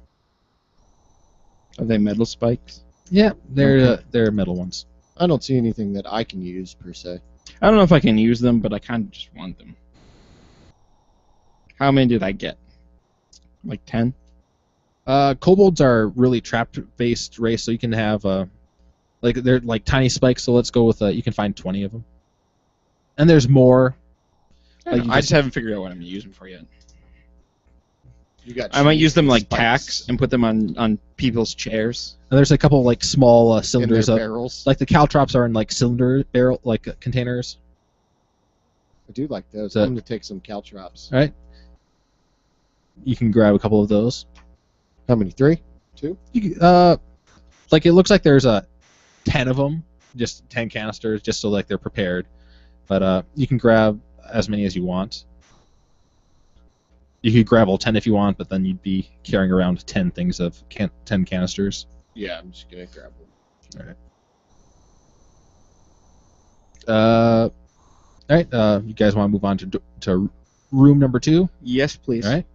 Are they metal spikes? Yeah, they're metal ones. I don't see anything that I can use, per se. I don't know if I can use them, but I kind of just want them. How many did I get? Like 10? Kobolds are really trap-based race, so you can have they're like tiny spikes. So let's go with you can find 20 of them. And there's more. I, Like, you just haven't figured out what I'm going to use them for yet. You got. I might use them like spikes tacks and put them on people's chairs. And there's a couple like small in their cylinders. barrels. Like the caltrops are in like cylinder barrel containers. I do like those. So- I'm gonna take some caltrops. All right. You can grab a couple of those. How many? 3? 2? Like it looks like there's 10 of them, just 10 canisters, just so like they're prepared. But you can grab as many as you want. You could grab all 10 if you want, but then you'd be carrying around 10 things of 10 canisters. Yeah, I'm just gonna grab them. All right. You guys want to move on to room number 2? Yes, please. All right.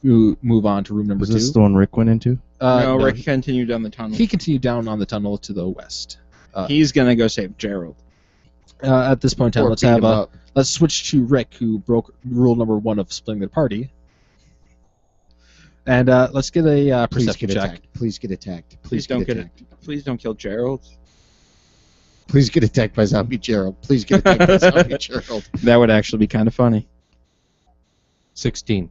You move on to room number Is 2. this the one Rick went into? No, No, Rick continued down the tunnel. he continued down on the tunnel to the west. He's going to go save Gerald. At this point in time, Or let's beat have him up. let's switch to Rick, who broke rule number 1 of splitting the party. And let's get a Please perception get check. attacked. Please get attacked. Please don't get it. Please don't kill Gerald. Please get attacked by zombie Gerald. Please get attacked by zombie Gerald. That would actually be kind of funny. 16.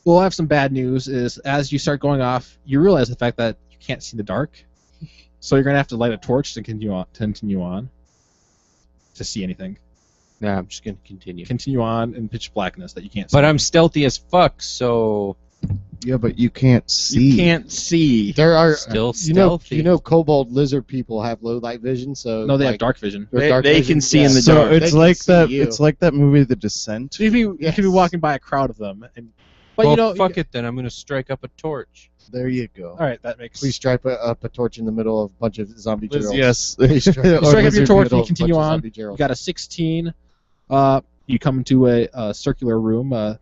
Well, I have some bad news. Is as you start going off, you realize the fact that you can't see in the dark, so you're gonna have to light a torch to continue on to see anything. Nah, I'm just gonna continue. Continue on in pitch blackness that you can't see. But I'm stealthy as fuck, so Yeah, but you can't see. You can't see. There are Still you know stealthy. kobold lizard people have low light vision, so No, they have like, dark vision. their They- dark they vision- can see in the So dark. They it's can like see that. you. It's like that movie, The Descent. So you could be walking by a crowd of them, but well, you know, fuck it then. I'm gonna strike up a torch. There you go. All right, that makes. Please strike up a torch in the middle of a bunch of zombie Geralds. Yes. Please strike You strike up your lizard torch, middle you of a continue bunch of on. zombie Geralds. You got a 16. You come into a circular room.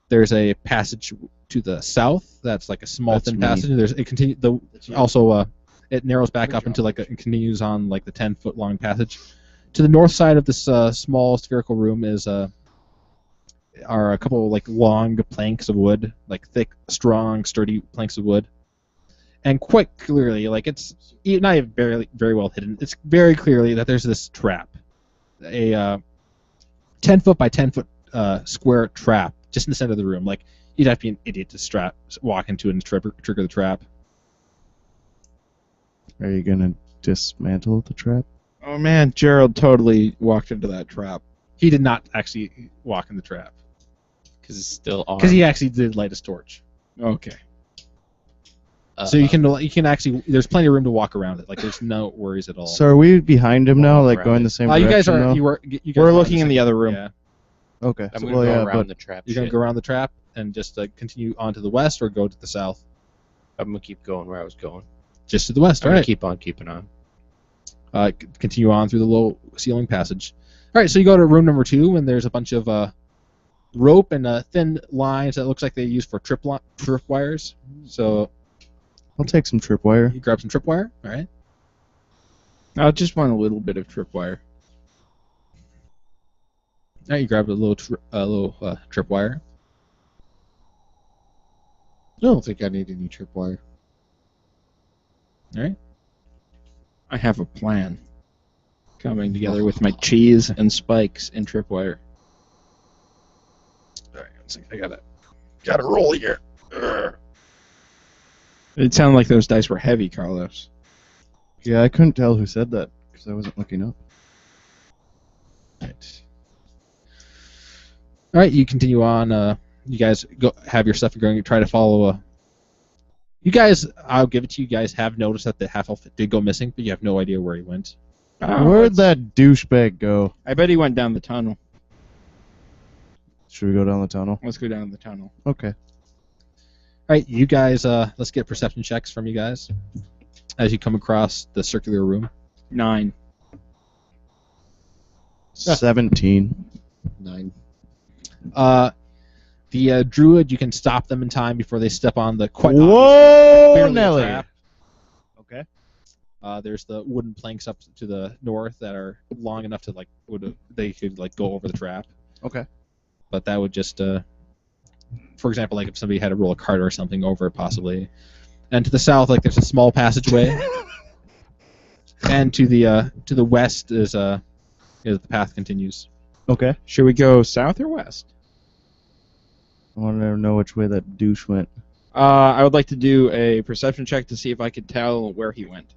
There's a passage to the south. That's like a small That's thin me. passage. There's it continue the also it narrows back up into like it continues on like the 10-foot long passage. To the north side of this small spherical room is are a couple of, like long planks of wood, like thick, strong, sturdy planks of wood, and quite clearly, like it's not even very well hidden. It's very clearly that there's this trap, a 10-foot by 10-foot square trap just in the center of the room. Like you'd have to be an idiot to walk into it and trigger the trap. Are you gonna dismantle the trap? Oh man, Gerald totally walked into that trap. He did not actually walk in the trap Because it's still on. because he actually did light his torch. Okay. So you can actually there's plenty of room to walk around it. Like there's no worries at all. So are we behind him now, Walk like around going it. the same you direction? guys are though? you guys We're are looking in same- the other room. Yeah. Okay. I'm so- gonna well, go yeah, around but the trap. You're gonna shit. go around the trap and just continue on to the west or go to the south. I'm gonna keep going where I was going. Just to the west. I'm All gonna right. keep on keeping on. Continue on through the low ceiling passage. All right, so you go to room number 2, and there's a bunch of rope and thin lines that looks like they use for trip wires. So I'll take some tripwire. you grab some tripwire. All right. I just want a little bit of tripwire. All right, you grab a little tripwire. I don't think I need any tripwire. All right. I have a plan. Coming together with my cheese and spikes and tripwire. All right, let's see. I gotta roll here. Urgh. It sounded like those dice were heavy, Carlos. Yeah, I couldn't tell who said that because I wasn't looking up. Right. All right, you continue on. You guys go have your stuff. You're going to try to follow. You guys, I'll give it to you. Guys have noticed that the half elf did go missing, but you have no idea where he went. Where'd that douchebag go? I bet he went down the tunnel. Should we go down the tunnel? Let's go down the tunnel. Okay. All right, you guys. Let's get perception checks from you guys as you come across the circular room. 9. 17. 9. The druid, you can stop them in time before they step on the quite Whoa, clearly a Nelly. trap. Okay. There's the wooden planks up to the north that are long enough to they could go over the trap. Okay. But that would just, for example, like if somebody had to roll a cart or something over it possibly. And to the south, like there's a small passageway. And to the west is the path continues. Okay. Should we go south or west? I want to know which way that douche went. I would like to do a perception check to see if I could tell where he went.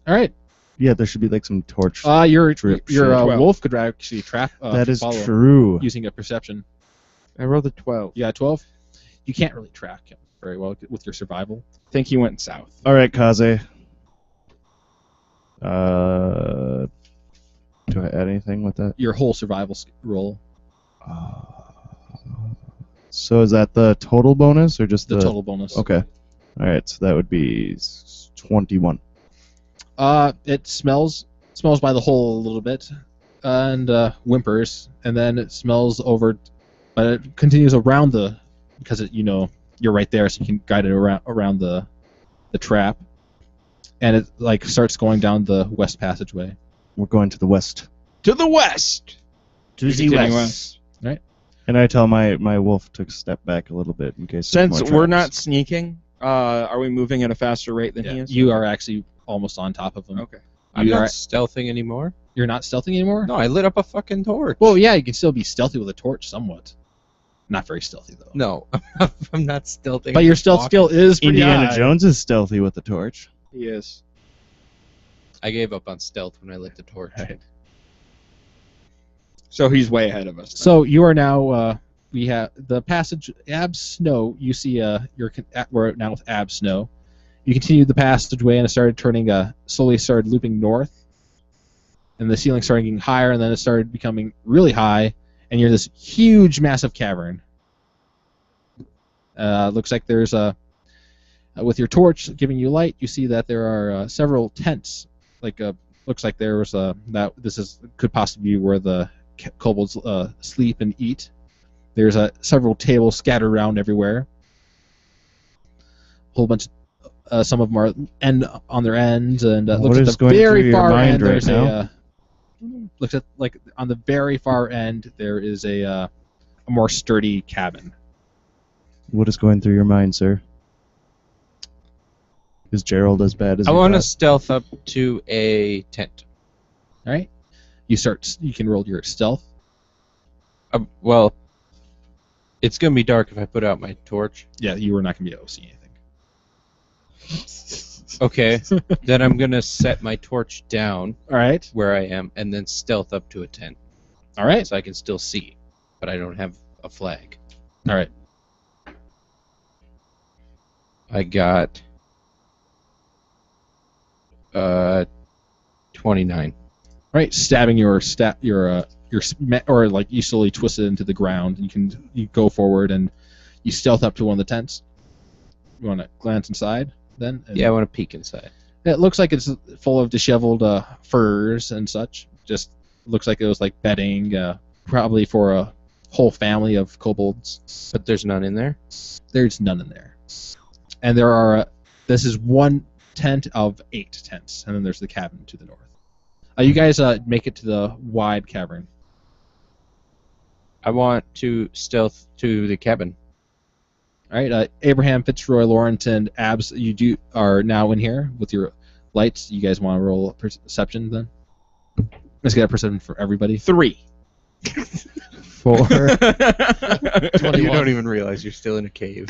All right. Yeah, there should be like some torch. Your Trip shit. 12. wolf could actually trap. That is follow true. using a perception. I rolled a 12. You got 12. You can't really track him very well with your survival. I think he went south. All right, Kaze. Do I add anything with that? Your whole survival roll, So is that the total bonus or just the the total bonus. Okay. All right, so that would be 21. It smells by the hole a little bit, and whimpers, and then it smells over, but it continues around because you're right there, so you can guide it around the trap, and it starts going down the west passageway. We're going to the west. To the west! To the the west. And I tell my wolf to step back a little bit in case. there's Since more we're traps. not sneaking, are we moving at a faster rate than he is? You are actually almost on top of him. Okay. I'm You not are- stealthing anymore. You're not stealthing anymore? No, I lit up a fucking torch. Well, yeah, you can still be stealthy with a torch somewhat. Not very stealthy though. No, I'm not stealthing. But I'm your just stealth walking. skill is pretty Indiana high. Jones is stealthy with the torch. Yes. I gave up on stealth when I lit the torch. Right. So he's way ahead of us. So you are now. We have the passage. Ab Snow. You see. We're now with Ab Snow. You continued the passageway and it started turning. Slowly started looping north. And the ceiling started getting higher, and then it started becoming really high, and you're in this huge, massive cavern. Looks like there's a. With your torch giving you light, you see that there are several tents. Looks like there was that. Could possibly be where the kobolds sleep and eat. There's several tables scattered around everywhere. A whole bunch. Some of them are on their ends, and What looks at is the going very through your far mind end. right There's now? looks at on the very far end there is a more sturdy cabin. What is going through your mind, sir? Is Gerald as bad as I you want to thought? stealth up to a tent. All right, you can roll your stealth. Well, it's gonna be dark if I put out my torch. Yeah, you are not gonna be able to see anything. Okay, then I'm gonna set my torch down All right, where I am, and then stealth up to a tent, all right, so I can still see, but I don't have a flag. all right. I got 29. Right, stabbing you slowly twist it into the ground. You go forward and you stealth up to one of the tents. You want to glance inside then? And Yeah, I want to peek inside. it looks like it's full of disheveled furs and such. Just looks like it was like bedding, probably for a whole family of kobolds. But there's none in there? There's none in there. And there are. This is one tent of 8 tents, and then there's the cabin to the north. You guys make it to the wide cavern. I want to stealth to the cabin. All right, Abraham, Fitzroy, Lawrence, and Abs, are now in here with your lights. You guys want to roll perception then? Let's get a perception for everybody. 3. 4. You don't even realize you're still in a cave.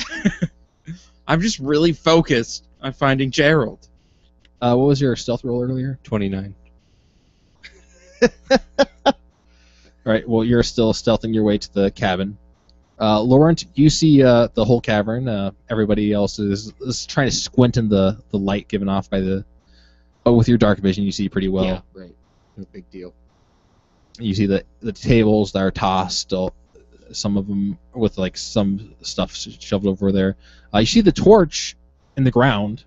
I'm just really focused on finding Gerald. What was your stealth roll earlier? 29. All right, well, you're still stealthing your way to the cabin. Laurent, you see the whole cavern. Everybody else is trying to squint in the light given off by the... But with your dark vision, you see pretty well. Yeah, right. No big deal. You see the tables that are tossed, some of them with like some stuff shoved over there. You see the torch in the ground,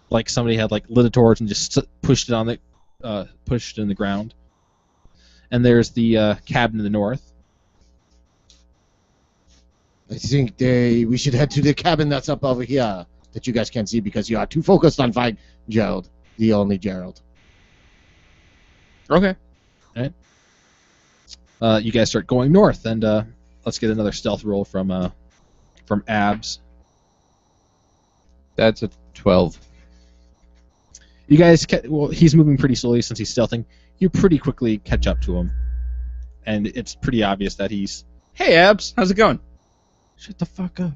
like somebody had like lit a torch and just pushed it on pushed it in the ground. And there's the cabin in the north. I think we should head to the cabin that's up over here that you guys can't see because you are too focused on finding Gerald, the only Gerald. Okay. You guys start going north, and let's get another stealth roll from Abs. That's a 12. You guys, he's moving pretty slowly since he's stealthing. You pretty quickly catch up to him, and it's pretty obvious that he's... Hey, Abs. How's it going? Shut the fuck up.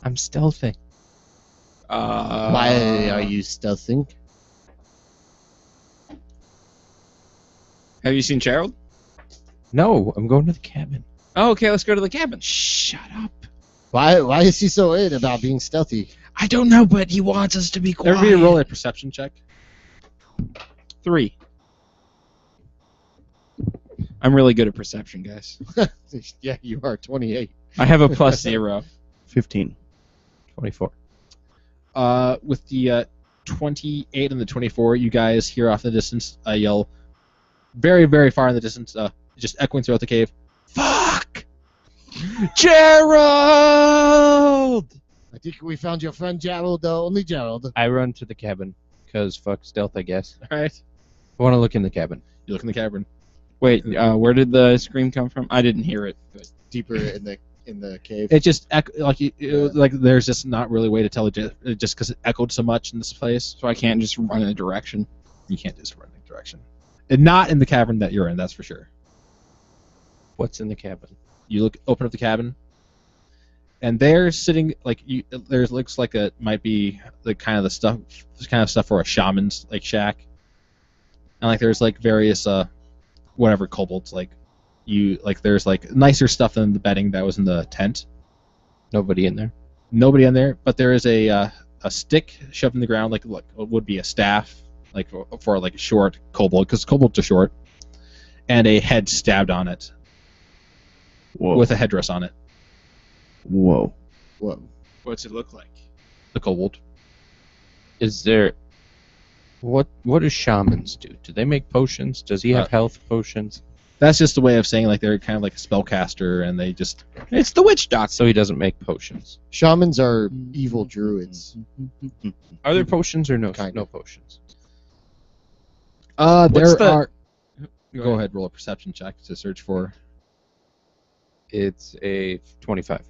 I'm stealthing. Why are you stealthing? Have you seen Gerald? No, I'm going to the cabin. Oh, okay, let's go to the cabin. Shut up. Why is he so in about being stealthy? I don't know, but he wants us to be quiet. Everybody roll a perception check. 3. I'm really good at perception, guys. Yeah, you are 28. I have a +0. 15. 24. With the 28 and the 24, you guys hear off in the distance a yell very, very far in the distance, just echoing throughout the cave. Fuck! Gerald! I think we found your friend Gerald, the only Gerald. I run to the cabin, because fuck stealth, I guess. All right. I want to look in the cabin. You look in the cavern. Wait, where did the scream come from? I didn't hear it. But... Deeper in the cave. It just like there's just not really a way to tell it just because it echoed so much in this place. So I can't just run in a direction. You can't just run in the direction. And not in the cavern that you're in, that's for sure. What's in the cabin? you open up the cabin, and there sitting like there looks like it might be the kind of stuff for a shaman's like shack, and like there's like various whatever kobolds there's like nicer stuff than the bedding that was in the tent. Nobody in there. Nobody in there, but there is a stick shoved in the ground like it would be a staff like for like a short kobold because kobolds are short, and a head stabbed on it. Whoa. With a headdress on it. Whoa. Whoa. What's it look like? The kobold. Is there... What do shamans do? Do they make potions? Does he have health potions? That's just a way of saying like they're kind of like a spellcaster, and they just... It's the witch doctor. So he doesn't make potions. Shamans are evil druids. Are there potions or no Kind no of. potions? There the- are... Go Go ahead, roll a perception check to search for... It's a 25.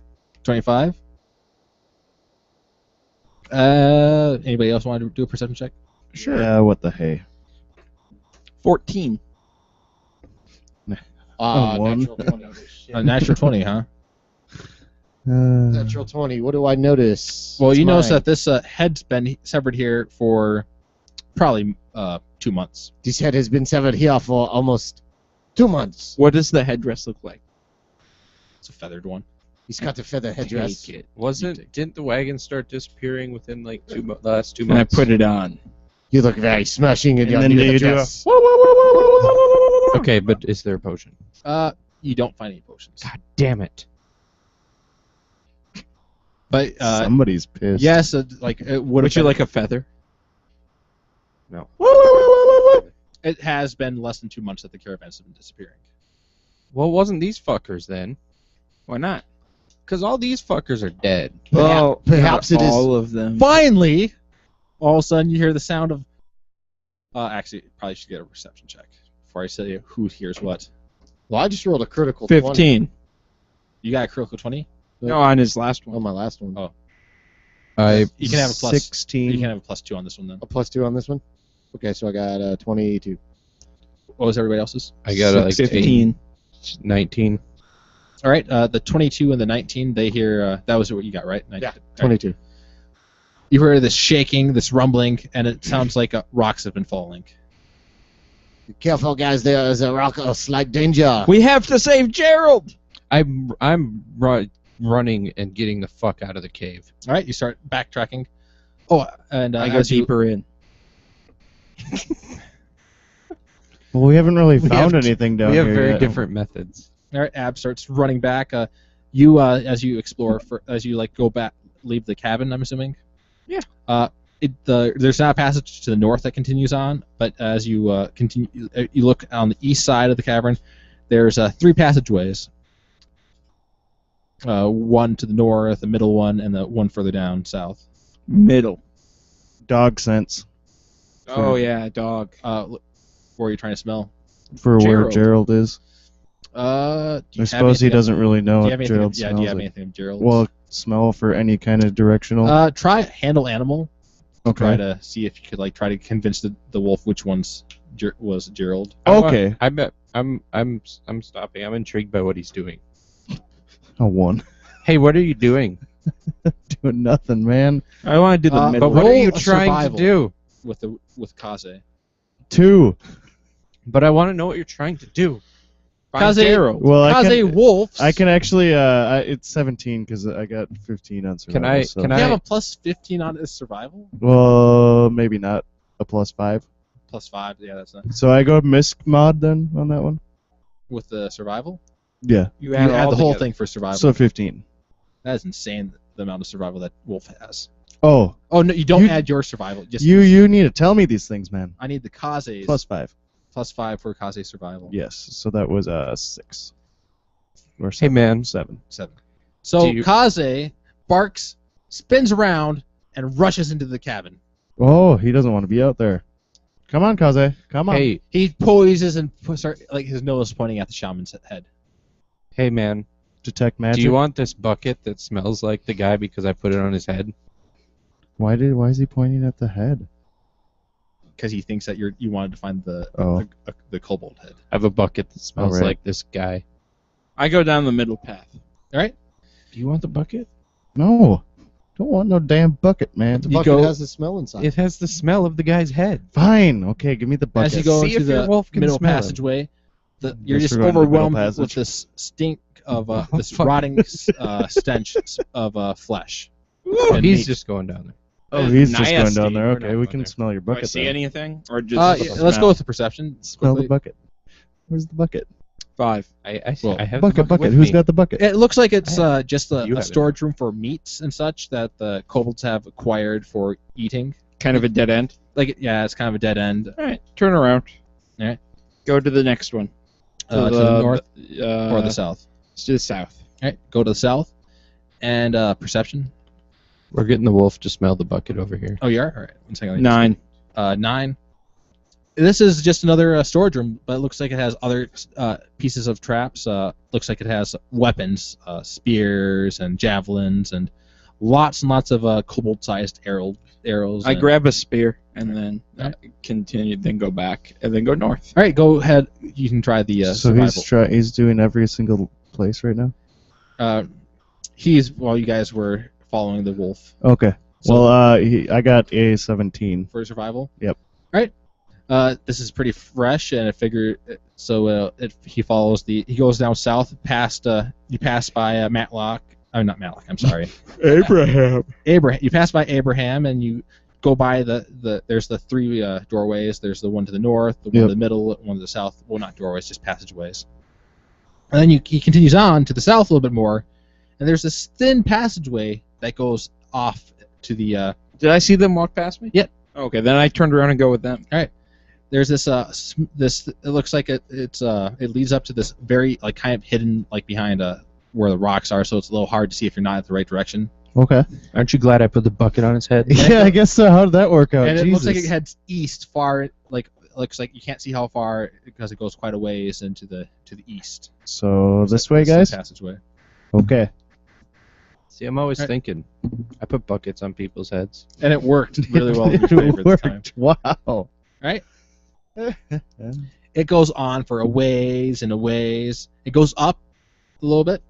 25? Anybody else want to do a perception check? Sure. Yeah, what the hey. 14. One. Natural 20. A natural 20, huh? Natural 20. What do I notice? Well, It's you notice mine. that this head's been severed here for probably 2 months. This head has been severed here for almost 2 months. What does the headdress look like? It's a feathered one. He's got the feather headdress. Take it. Didn't the wagon start disappearing within like the last 2 And I months? put it on. You look very smashing in And your then new do you do a headdress. Okay, but is there a potion? You don't find any potions. God damn it. But Somebody's pissed. yes, like it would Would you like a feather? No. It has been less than 2 months that the caravans have been disappearing. Well, it wasn't these fuckers then. Why not? Because all these fuckers are dead. Well, perhaps not it is- all of them. Finally, all of a sudden you hear the sound of. Actually, probably should get a perception check before I tell you who hears what. Well, I just rolled a critical 20. 15. You got a critical 20. No, on his last On one. my last one. Oh. I You can have a plus. 16. You can have a +2 on this one then. A +2 on this one? Okay, so I got 22. What was everybody else's? got like 15. 19. All right, the 22 and the 19, they hear. That was what you got, right? 19. Yeah, All right. 22. You hear this shaking, this rumbling, and it sounds like rocks have been falling. Be careful, guys. There is a rock of slight danger. We have to save Gerald! I'm running and getting the fuck out of the cave. All right, you start backtracking. Oh, and I go as you deeper in. Well, we haven't really We found have- anything down we have here very yet. different methods. All right, Ab starts running back. You, as you explore, as you like go back, leave the cabin. I'm assuming. Yeah. There's not a passage to the north that continues on, but as you continue, you look on the east side of the cavern. There's 3 passageways. One to the north, the middle one, and the one further down south. Middle. Dog sense Oh, yeah, dog. Where are you trying to smell? for where Gerald. Gerald is. Do you I have suppose he anything- doesn't really know Do you what have anything? Gerald Yeah, smells do you have like. anything of Gerald? Well, smell for any kind of directional. Try handle animal. Try okay. to see if you could like try to convince the wolf which one's was Gerald. Okay. I bet I'm stopping. I'm intrigued by what he's doing. A 1. Hey, what are you doing? Doing nothing, man. I want to do the But middle. But what are roll you a trying survival. to do? with Kaze. 2. But I want to know what you're trying to do. Find Kaze- Gerald. Well, I Kaze can. wolves. I can actually. It's 17 because I got 15 on survival. I- so. can You I- have a plus 15 on his survival. Well, maybe not. A +5. Plus 5. Yeah, that's not So I go misc mod then on that one. with the survival. Yeah. You add all the whole together. thing for survival. So 15. That is insane. The amount of survival that wolf has. Oh, Oh no, you don't You- add your survival. Just you need to tell me these things, man. I need the Kaze's +5. plus 5 for Kaze survival. Yes. So that was 6. Or Hey 7. man, 7. 7. So Do you- Kaze barks, spins around, and rushes into the cabin. Oh, he doesn't want to be out there. Come on, Kaze. Come on. hey, He poises and like his nose pointing at the shaman's head. hey man, Detect magic. do you want this bucket that smells like the guy because I put it on his head? Why is he pointing at the head? Because he thinks that you wanted to find Oh. the kobold head. I have a bucket that smells Alright. like this guy. I go down the middle path. All right. Do you want the bucket? No. Don't want no damn bucket, man. The You bucket go- has the smell inside. It has the smell of the guy's head. Fine. Okay, give me the bucket. As you go See into if your the wolf can middle smell him. passageway, you're Guess just we're going to the middle overwhelmed with passage. this stink of this Fuck. rotting stench of flesh. Oh, And he's meat. just going down there. Oh, he's just going Nasty. down there. We're Okay, not we going can there. smell your Do I bucket. see then. anything? Or just Yeah, let's go with the perception. Smell the quickly. bucket. Where's the bucket? 5. Well, I have Bucket, the bucket. with Who's me. got the bucket? It looks like it's just You a have it. storage room for meats and such that the kobolds have acquired for eating. Kind of a dead end. Like, yeah, it's kind of a dead end. All right, turn around. All right. Go to the next one. To the north or or the south. To the south. All right, go to the south. And perception. We're getting the wolf to smell the bucket over here. Oh, you are? All right. 1 second. 9. 9. This is just another storage room, but it looks like it has other pieces of traps. Looks like it has weapons, spears and javelins, and lots of kobold-sized arrows. I and- grab a spear and then Alright. continue, then go back, and then go north. All right, go ahead. You can try the So survival. he's doing every single place right now. While you guys were following the wolf Okay. So- Well, I got a 17. for survival. Yep. All right. This is pretty fresh, and I figure so. He goes down south past. You pass by Matlock. Oh, not Matlock. I'm sorry. Abraham. Abraham. You pass by Abraham, and you go by there's the 3 doorways. There's the one to the north, the one Yep. to the middle, one to the south. Well, not doorways, just passageways. And then he continues on to the south a little bit more, and there's this thin passageway that goes off to the. Did I see them walk past me? Yep. Okay, then I turned around and go with them. There's this it looks like it leads up to this very like kind of hidden like behind where the rocks are, so it's a little hard to see if you're not at the right direction. Okay. Aren't you glad I put the bucket on his head? Yeah, I guess so. How did that work out? And it looks like it Jesus. heads east far, like looks like you can't see how far because it goes quite a ways into the east. So this way, That's the guys. Passageway. Okay. See, I'm always Right. thinking. I put buckets on people's heads. And it worked really well in your It favor this time. worked. Wow. Right? It goes on for a ways and a ways. It goes up a little bit.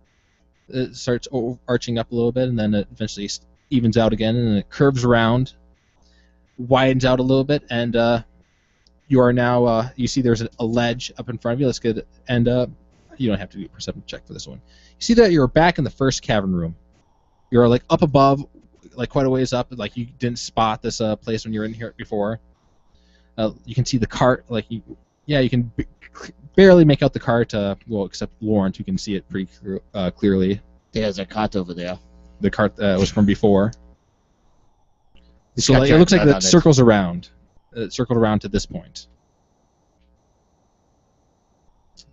It starts arching up a little bit, and then it eventually evens out again, and then it curves around, widens out a little bit, and you are now. You see, there's a ledge up in front of you. Let's get and you don't have to do a perception check for this one. You see that you're back in the first cavern room. You're like up above, like quite a ways up. Like you didn't spot this place when you were in here before. You can see the cart, like you can barely make out the cart. Well, except Lawrence, who can see it pretty clearly. There's a cot over there. The cart was from before. It's So got like, it giant looks like blood it on it. circles around. It circled around to this point,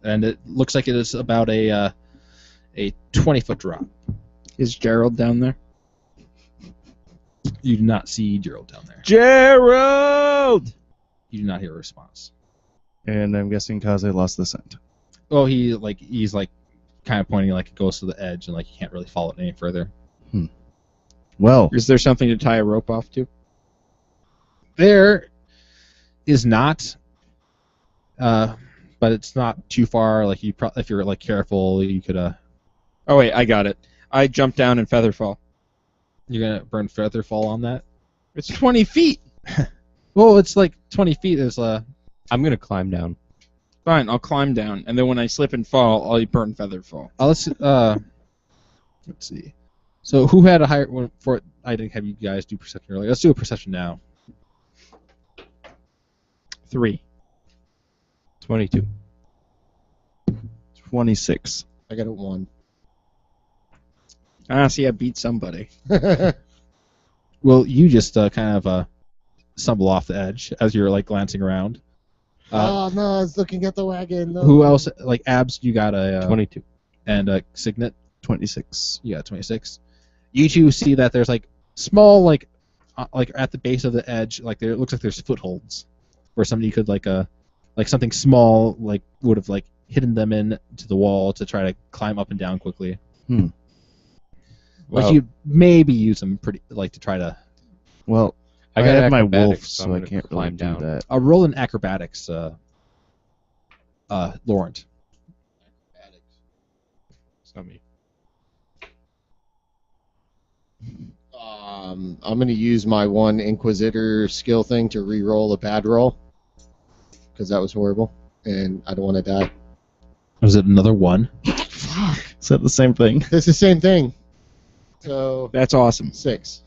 and it looks like it is about a 20-foot drop. Is Gerald down there? You do not see Gerald down there. Gerald! You do not hear a response. And I'm guessing Kaze lost the scent. Oh, he's like kind of pointing like it goes to the edge, and like you can't really follow it any further. Well, Is there something to tie a rope off to? There is not, but it's not too far. Like if you're like careful, you could Oh wait, I got it. I jump down and featherfall. you're gonna burn featherfall on that. It's 20 feet. Well, it's like 20 feet. Is I'm gonna climb down. Fine, I'll climb down, and then when I slip and fall, I'll burn featherfall. let's see. So who had a higher one for? I didn't have you guys do perception earlier. Let's do a perception now. 3. 22. 26. I got a 1. Ah, see, I beat somebody. Well, you just kind of stumble off the edge as you're like glancing around. Oh no, I was looking at the wagon. No. Who else? Like Abs, you got a 22. and Signet. 26. You got 26. You two see that there's like small like at the base of the edge, like there it looks like there's footholds where somebody could like something small like would have like hidden them in to the wall to try to climb up and down quickly. Like Well, you maybe use them pretty like to try to Well, I got have my wolf, acrobatics, so I'm I gonna can't really climb do down. that. roll in acrobatics. Laurent. It's not me. I'm gonna use my one Inquisitor skill thing to re-roll a bad roll because that was horrible, and I don't want to die. Was it another one? Fuck. Is that the same thing? It's the same thing. So That's awesome. 6.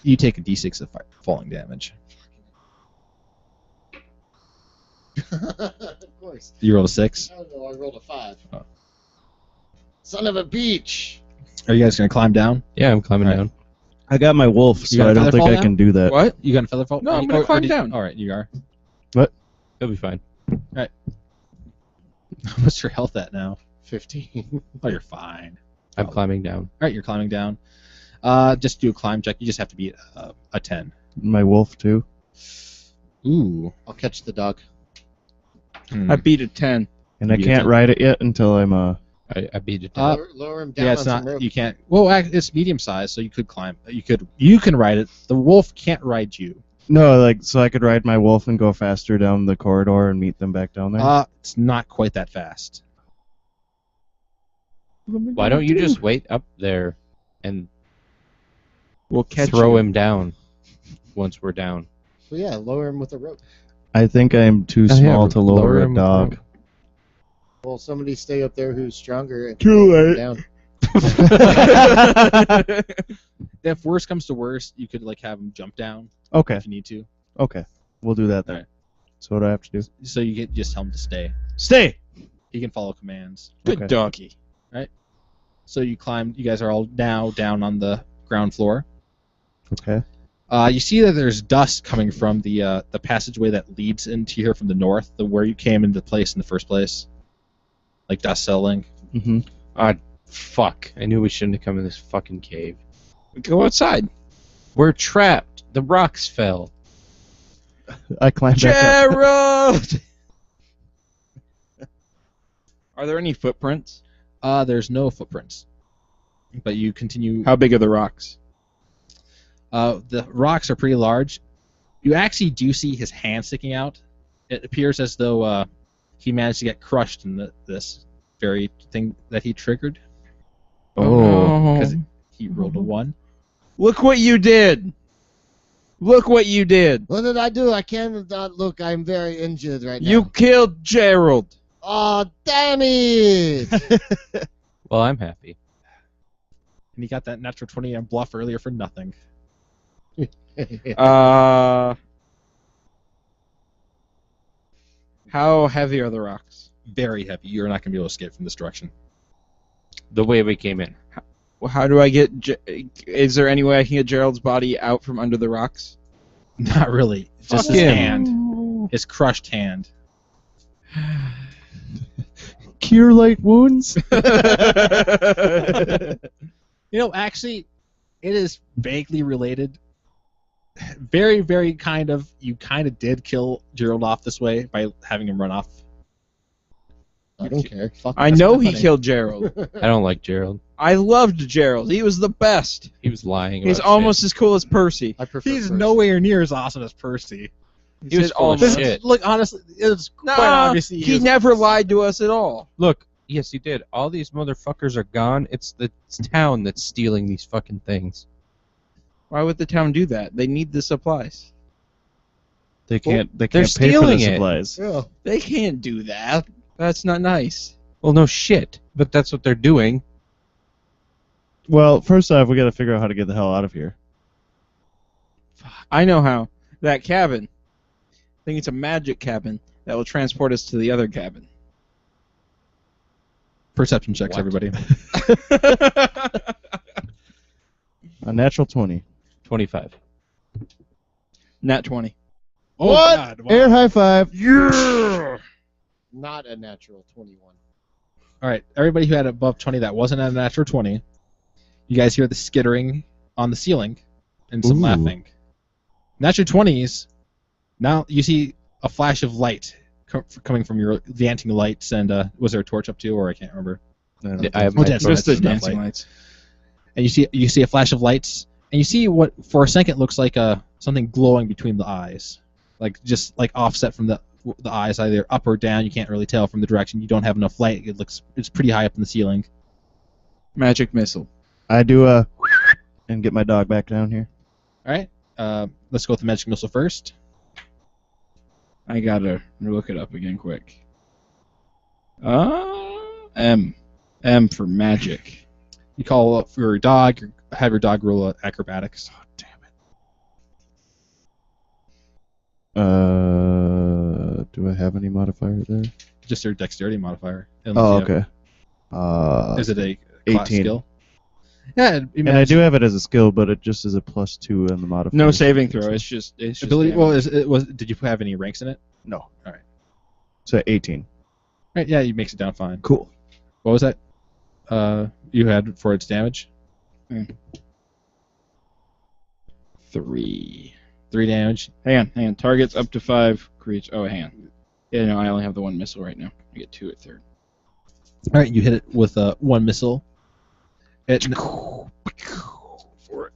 You take a d6 of falling damage. Of course. You rolled a 6. Oh no, I rolled a 5. Oh. Son of a beach. Are you guys gonna climb down? Yeah, I'm climbing Alright. down. I got my wolf, You so got I don't feather think fall I now? can do that. What? You got a feather fall? No, I'm gonna climb down. All right, you are. He'll be fine. What's your health at now? 15. Oh, you're fine. I'm climbing down. All right, you're climbing down. Just do a climb check. You just have to beat a 10. My wolf too. Ooh. I'll catch the dog. Hmm. I beat a 10. And I You can't can- ride it yet until I'm I beat it. Lower him down Yeah, on it's some not. rope. You can't. Well, it's medium sized, so you could climb. You can ride it. The wolf can't ride you. No, like so I could ride my wolf and go faster down the corridor and meet them back down there. It's not quite that fast. Why don't you just wait up there and We'll catch throw you. him down once we're down? So yeah, lower him with a rope. I think I'm too Oh, yeah, small to lower lower a him with dog. rope. Well, somebody stay up there who's stronger and Too lower him late. down. If worse comes to worse, you could like have him jump down Okay, if you need to. okay, we'll do that then. Alright. So what do I have to do? So you get just tell him to stay. Stay. He can follow commands. Good Okay. donkey. So you climb. You guys are all now down on the ground floor. Okay. You see that there's dust coming from the passageway that leads into here from the north, the where you came into place in the first place, like dust settling. Mm-hmm. Fuck. I knew we shouldn't have come in this fucking cave. Go outside. We're trapped. The rocks fell. I climbed back up. Gerald! Are there any footprints? There's no footprints, but you continue. How big are the rocks? The rocks are pretty large. You actually do see his hand sticking out. It appears as though he managed to get crushed in this very thing that he triggered. Oh. 'Cause he rolled a 1. Look what you did! Look what you did! What did I do? I cannot look. I'm very injured right now. You killed Gerald! Oh, damn it! Well, I'm happy. And he got that natural 20 on bluff earlier for nothing. How heavy are the rocks? Very heavy. You're not going to be able to escape from this direction. The way we came in. How do I get... Is there any way I can get Gerald's body out from under the rocks? Not really. Just Fuck his him. hand. His crushed hand. Cure light wounds. You know, actually, it is vaguely related. Very, very kind of. You kind of did kill Gerald off this way by having him run off. I don't care. Fuck. I That's know kinda he funny. killed Gerald. I don't like Gerald. I loved Gerald. He was the best. He was lying. He's about almost as cool as Percy. I prefer He's Percy. nowhere near as awesome as Percy. He was said full of almost. shit. Look, honestly, it's quite Nah, obvious he is- never lied to us at all. Look, yes, he did. All these motherfuckers are gone. It's the town that's stealing these fucking things. Why would the town do that? They need the supplies. They can't. They they're can't pay for the stealing it. supplies. Yeah. They can't do that. That's not nice. Well, no shit, but that's what they're doing. Well, first off, we got to figure out how to get the hell out of here. I know how. That cabin. I think it's a magic cabin that will transport us to the other cabin. Perception checks, What? everybody. A natural 20. 25. Nat 20. Oh, What? God, wow. Air high five. Not a natural 21. All right, everybody who had above 20 that wasn't at a natural 20, you guys hear the skittering on the ceiling and some Ooh. laughing. Natural 20s, now you see a flash of light coming from your dancing lights, and was there a torch up too, or I can't remember. I have Oh, my that's Just the enough dancing light. lights. And you see a flash of lights, and you see what for a second looks like something glowing between the eyes, like just like offset from the eyes either up or down. You can't really tell from the direction. You don't have enough light. It's pretty high up in the ceiling. Magic missile. I do and get my dog back down here. All right. Let's go with the magic missile first. I gotta look it up again quick. M for magic. You call up for your dog. Have your dog roll acrobatics. Oh, damn it. Do I have any modifier there? Just your dexterity modifier. Oh, Unless you okay. Is it a class 18. skill? Yeah. And I do have it as a skill, but it just is a +2 on the modifier. No saving throw. It's just Ability. damage. Well, did you have any ranks in it? No. All right. So 18. Right. Yeah, he makes it down fine. Cool. What was that? You had for its damage? 3. 3 damage. Hang on. Targets up to 5 creatures. Oh, hang on. Yeah, no, I only have the 1 missile right now. I get 2 at third. All right, you hit it with 1 missile. It. For it.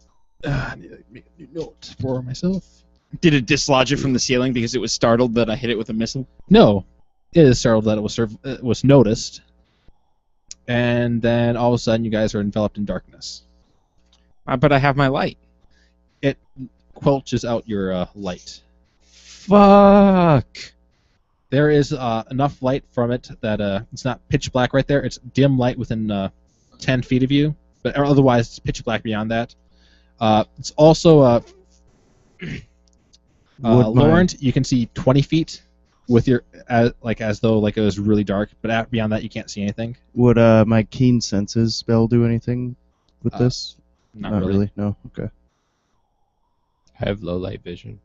I need to make a new note for myself. Did it dislodge it from the ceiling because it was startled that I hit it with a missile? No, it is startled that it was noticed, and then all of a sudden you guys are enveloped in darkness. But I have my light. It quelches out your light. Fuck. There is enough light from it that it's not pitch black right there. It's dim light within 10 feet of you, but otherwise it's pitch black beyond that. It's also Laurent, you can see 20 feet with your as though it was really dark, but beyond that you can't see anything. Would my keen senses spell do anything with this? Not really. No. Okay. I have low light vision.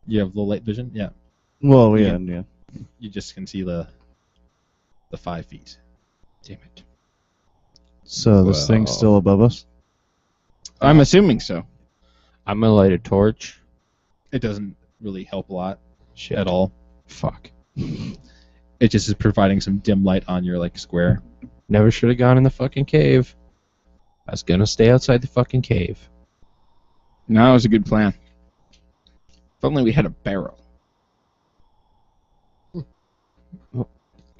You have low light vision. Yeah, Well, Yeah. yeah. you just can see the 5 feet. Damn it. So this thing's Well. still above us. I'm assuming so. I'm gonna light a torch. It doesn't really help a lot Shit. at all. Fuck. It just is providing some dim light on your square. Never should have gone in the fucking cave. I was gonna stay outside the fucking cave. No, it was a good plan. If only we had a barrel.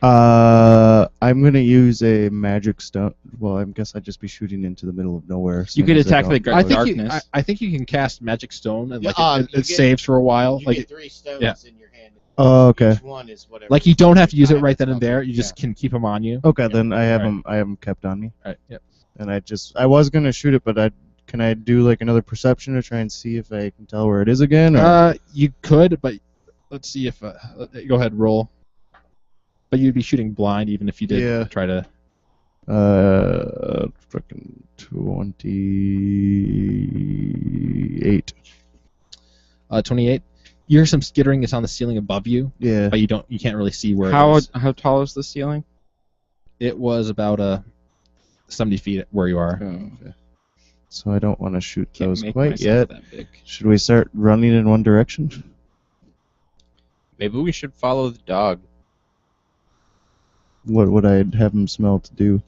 I'm gonna use a magic stone. Well, I guess I'd just be shooting into the middle of nowhere. You seeing could as I attack the don't- I think darkness. I think you can cast Magic Stone and Yeah, it you get- saves for a while. You get 3 stones yeah. in your hand. Oh, okay. Each one is whatever. Like you don't have to use it Time right then and stuff. there. You just can keep them on you. Okay, then I have Alright. them. I have them kept on me, All right. Yep. and I was gonna shoot it, but can I do another perception to try and see if I can tell where it is again? Or? You could, but let's see if go ahead roll. But you'd be shooting blind even if you did Yeah. try to. Frickin' 28. 28. You hear some skittering. It's on the ceiling above you, Yeah. but you can't really see where it How is. tall is the ceiling? It was about 70 feet where you are. Okay. So I don't want to shoot Can't those make quite myself yet. that big. Should we start running in one direction? Maybe we should follow the dog. What would I have him smell to do?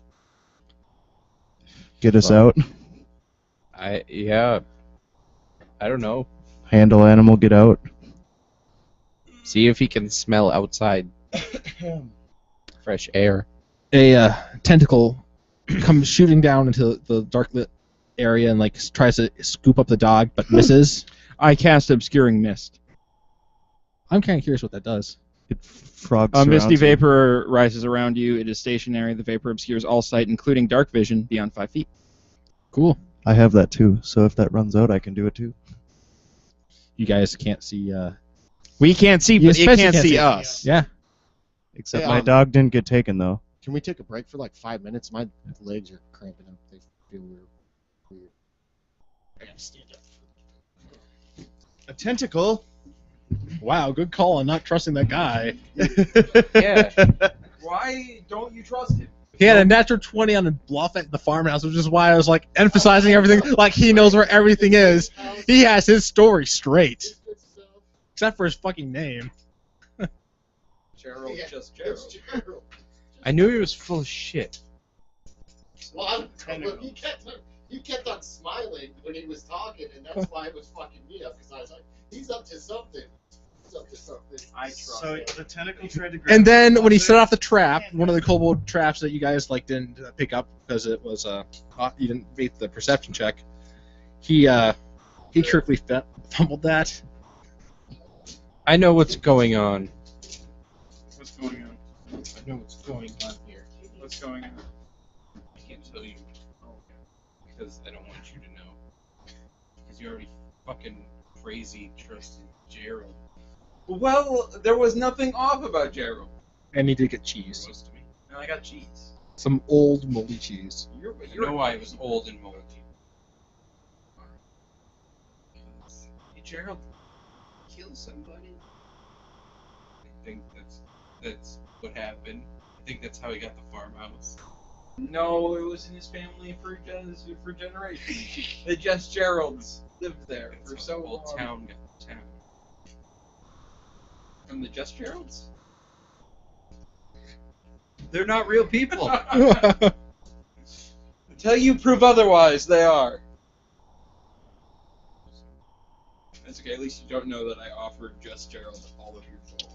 Get us Fuck. out? Yeah. I don't know. Handle animal, get out? See if he can smell outside. Fresh air. A tentacle comes shooting down into the dark lit area and tries to scoop up the dog, but misses. I cast Obscuring Mist. I'm kind of curious what that does. It frogs A misty surrounds you. vapor rises around you. It is stationary. The vapor obscures all sight, including dark vision, beyond 5 feet. Cool. I have that too, so if that runs out, I can do it too. You guys can't see. We can't see, You but it especially can't can't see see. us. Yeah. Except Hey, my dog didn't get taken though. Can we take a break for 5 minutes? My legs are cramping up. They feel weird. I gotta stand up. A tentacle? Wow, good call on not trusting that guy. Yeah. Why don't you trust him? He had a natural 20 on a bluff at the farmhouse, which is why I was emphasizing everything. He knows where everything is. He has his story straight, except for his fucking name. Gerald, Yeah, just it's Gerald. Gerald. I knew he was full of shit. Well, he kept on smiling when he was talking, and that's why it was fucking me up, because I was like, he's up to something. up to something. I trust. So the tentacle tried to grab. And then when he set it. off the trap, one of the kobold traps that you guys like didn't pick up because it was you didn't beat the perception check. He quickly fumbled that. I know what's going on. What's going on? I know what's going on here. What's going on? I can't tell you because I don't want you to know. Because you already fucking crazy trusted Gerald. Well, there was nothing off about Gerald. And he did get cheese. Close to me. No, I got cheese. Some old moldy cheese. I know I was old and moldy. Did Gerald kill somebody? I think that's what happened. I think that's how he got the farmhouse. No, it was in his family for generations. The Just Geralds lived there That's for how so the whole long. town got the town. From the Just Geralds? They're not real people. Until you prove otherwise, they are. That's okay. At least you don't know that I offered Just Gerald all of your gold.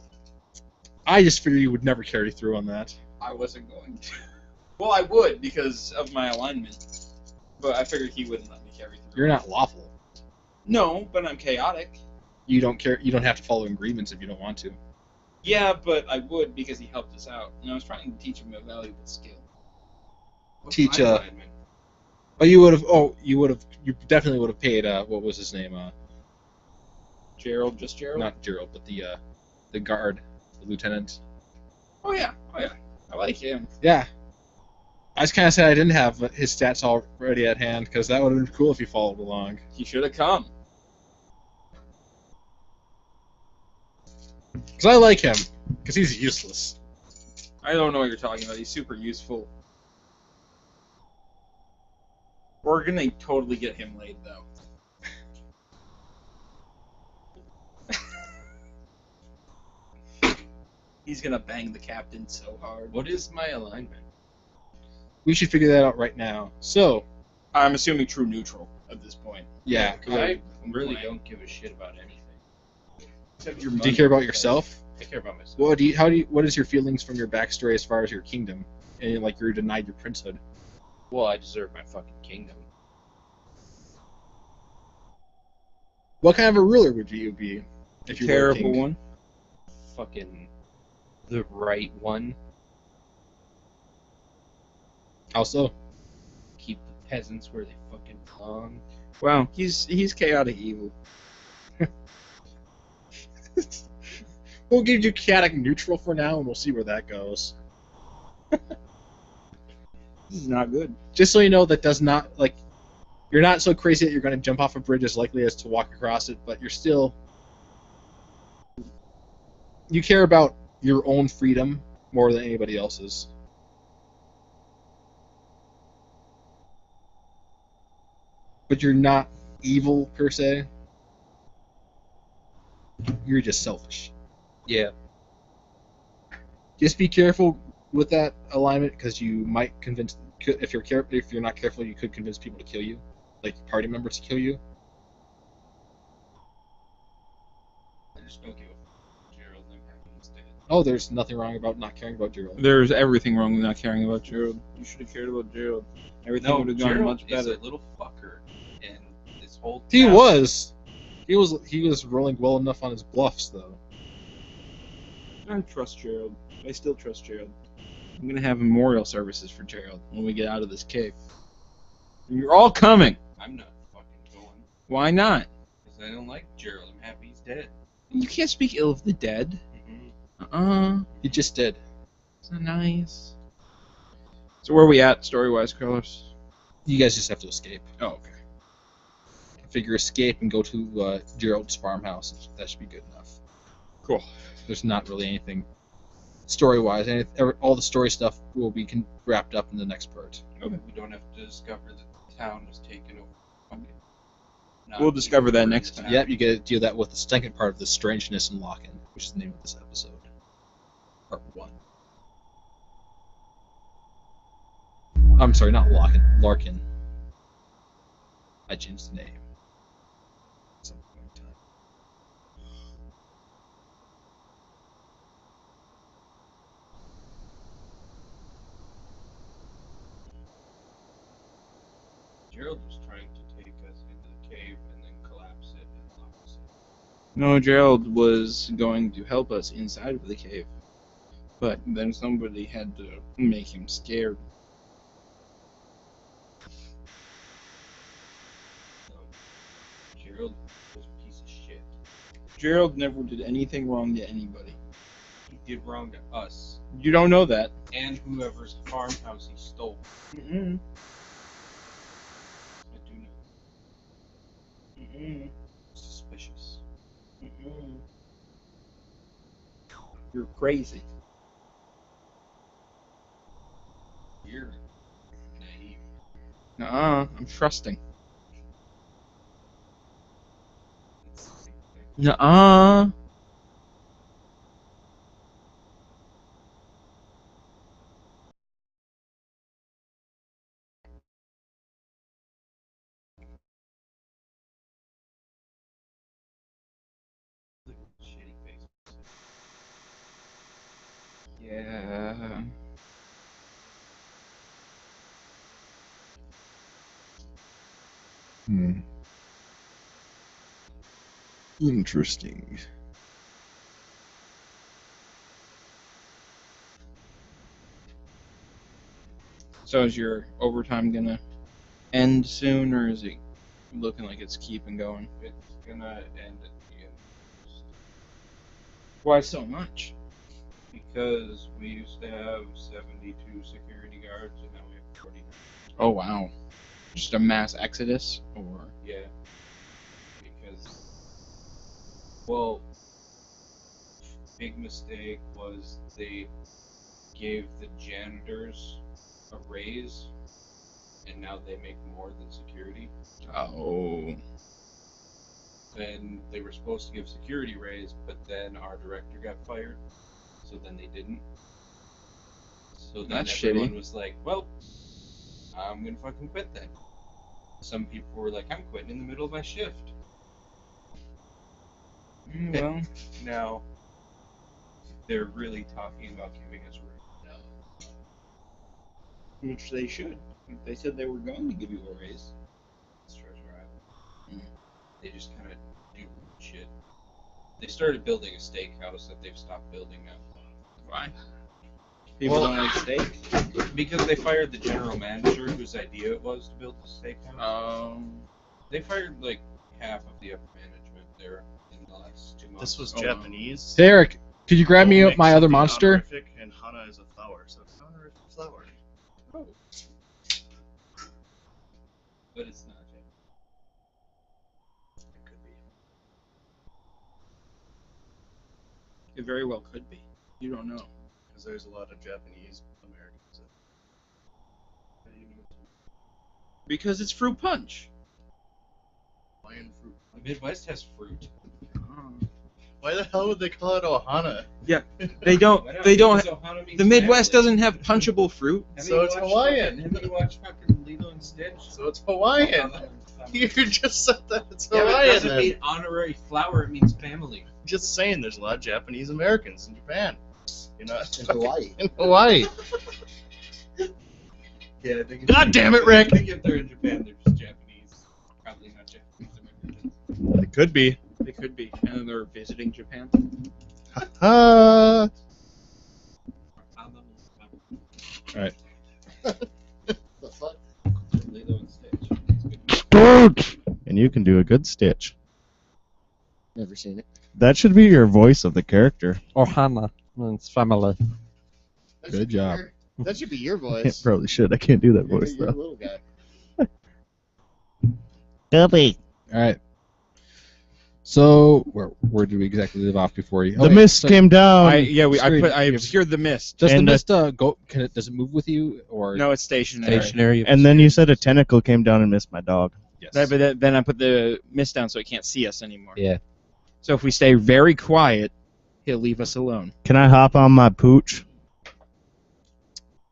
I just figured you would never carry through on that. I wasn't going to. Well, I would because of my alignment, but I figured he wouldn't let me carry through. You're not lawful. No, but I'm chaotic. You don't care. You don't have to follow agreements if you don't want to. Yeah, but I would because he helped us out, and I was trying to teach him a valuable skill. What's Teach, my alignment? But you would have. Oh, you would have. You definitely would have paid. What was his name? Gerald, Just Gerald? Not Gerald, but the guard, the lieutenant. Oh yeah. I like him. Yeah. I just kind of said I didn't have his stats already at hand because that would have been cool if he followed along. He should have come. Because I like him. Because he's useless. I don't know what you're talking about. He's super useful. We're gonna totally get him laid, though. He's gonna bang the captain so hard. What is my alignment? We should figure that out right now. So, I'm assuming true neutral at this point. yeah. I really don't give a shit about anything. Except your Do money. you care about yourself? I care about myself. What is your feelings from your backstory as far as your kingdom? And like you're denied your princehood. Well, I deserve my fucking kingdom. What kind of a ruler would you be if you were a Terrible king? one. Fucking the right one. How so? Keep the peasants where they fucking belong. Wow, he's chaotic evil. We'll give you chaotic neutral for now, and we'll see where that goes. This is not good. Just so you know, that does not like. You're not so crazy that you're going to jump off a bridge as likely as to walk across it, but you're still. You care about your own freedom more than anybody else's. But you're not evil per se. You're just selfish. Yeah. Just be careful with that alignment because you might convince. If you're not careful, you could convince people to kill you, like party members to kill you. I just don't give a fuck. Gerald and everyone's dead. Oh, there's nothing wrong about not caring about Gerald. There's everything wrong with not caring about Gerald. You should have cared about Gerald. Everything No, would have gone Gerald much is better. a little fucker, and this whole He town- was. He was rolling well enough on his bluffs, though. I trust Gerald. I still trust Gerald. I'm gonna have memorial services for Gerald when we get out of this cave. And you're all coming. I'm not fucking going Why not? because I don't like Gerald. I'm happy he's dead. You can't speak ill of the dead. Mm-hmm. He just did. It's not nice. So where are we at story-wise, Carlos? You guys just have to escape. Oh, okay. Figure escape and go to Gerald's farmhouse. That should be good enough. Cool. There's not really anything story-wise. All the story stuff will be wrapped up in the next part. We don't have to discover that the town was taken over. Fuck it. Not We'll discover that even next the time. Yep, you get to deal that with the second part of the strangeness and lock-in, which is the name of this episode. Part 1. I'm sorry, not lock-in, Larkin. I changed the name. At some point in time. Gerald was trying to take us into the cave and then collapse it and lock us in. No, Gerald was going to help us inside of the cave. But then somebody had to make him scared. Gerald was a piece of shit. Gerald never did anything wrong to anybody. He did wrong to us You don't know that. and whoever's farmhouse he stole. Mm-mm. I do know. Mm-mm. Suspicious. Mm-mm. You're crazy. You're naive. I'm trusting. That's the same thing. Nuh-uh. Look at the shitty face. Yeah. Interesting. So is your overtime gonna end soon, or is it looking like it's keeping going? It's gonna end at the end. Why so much? Because we used to have 72 security guards and now we have 40. Oh wow. Just a mass exodus, or Yeah. Because, well, big mistake was they gave the janitors a raise and now they make more than security. oh. Then they were supposed to give security raise, but then our director got fired, so then they didn't. So then That's everyone shitty. was like, well, I'm gonna fucking quit then. Some people were like, I'm quitting in the middle of my shift. Well, Now, they're really talking about giving us raise. which they should. They said they were going to give you a raise. It's Treasure Island. Mm. They just kind of do shit. They started building a steakhouse that they've stopped building now. Why? People Well- don't like steak. Because they fired the general manager whose idea it was to build the steakhouse. They fired like half of the upper management there in the last 2 months. This was Oh, Japanese. Derek, could you grab me Mix my other something monster? honorific, and Hana is a flower, so it's an honorific flower. But it's not yet. It could be. It very well could be. You don't know. Because there's a lot of Japanese Americans. How do you know it's Because it's fruit punch. Hawaiian fruit. The Midwest has fruit. Why the hell would they call it Ohana? They don't. Why not? They don't. Because Ohana means The Midwest family. doesn't have punchable fruit. Have So you it's watched Hawaiian. Have you watched fucking Lilo and Stitch? So it's Hawaiian. You just said that it's Yeah, but it Hawaiian. doesn't then. mean honorary flower, it means family. Just saying, there's a lot of Japanese Americans in Japan. You know, In Hawaii. in Hawaii. Yeah, I think God damn it, Rick! I think if they're in Japan, they're just Japanese. Probably not Japanese Americans. It could be. They could be, and they're visiting Japan. Ha! The fuck? Lilo and Stitch. It's good. And you can do a good stitch. Never seen it. That should be your voice of the character. Or Hana. It's family. That Good should be job. that should be your I voice. probably should. I can't do that You're voice a though. little guy. Guppy. All right. So where did we exactly leave off before you? The Okay, mist so came down. I obscured the mist. Does the and, mist go? Does it move with you or? No, it's stationary. Stationary. And then you said a tentacle came down and missed my dog. Yes. But then I put the mist down so it can't see us anymore. Yeah. So if we stay very quiet, he'll leave us alone. Can I hop on my pooch?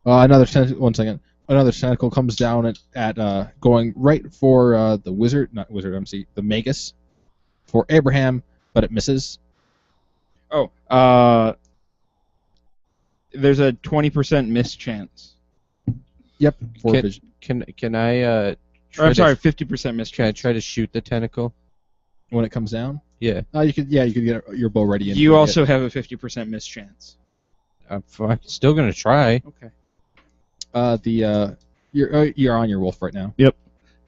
Another tentacle. One second. Another tentacle comes down at going right for the wizard, not wizard. MC the Magus, for Abraham, but it misses. Oh, there's a 20% miss chance. Yep. For Can- vision. Can I Or, I'm sorry, 50% miss Can I chance. try to shoot the tentacle? When it comes down, Yeah. you could get your bow ready. And You bring also it. have a 50% miss chance. I'm still gonna try. Okay. You're on your wolf right now.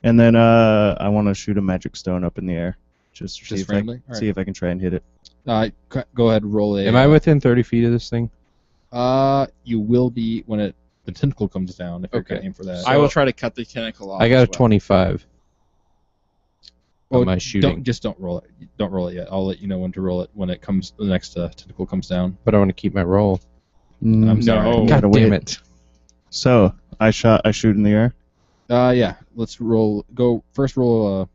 And then I want to shoot a magic stone up in the air, just to Just randomly. see if I can try and hit it. Go ahead and roll a. Am I within 30 feet of this thing? You will be when the tentacle comes down. If you're Okay. gonna aim for that. I will try to cut the tentacle off. I got a as well. 25. Oh, On my shooting. Don't roll it. Don't roll it yet. I'll let you know when to roll it when it comes. The next tentacle comes down. But I want to keep my roll. I'm sorry. No. Gotta God damn wait. it. So I shoot in the air. Yeah. Let's roll. Go first. Roll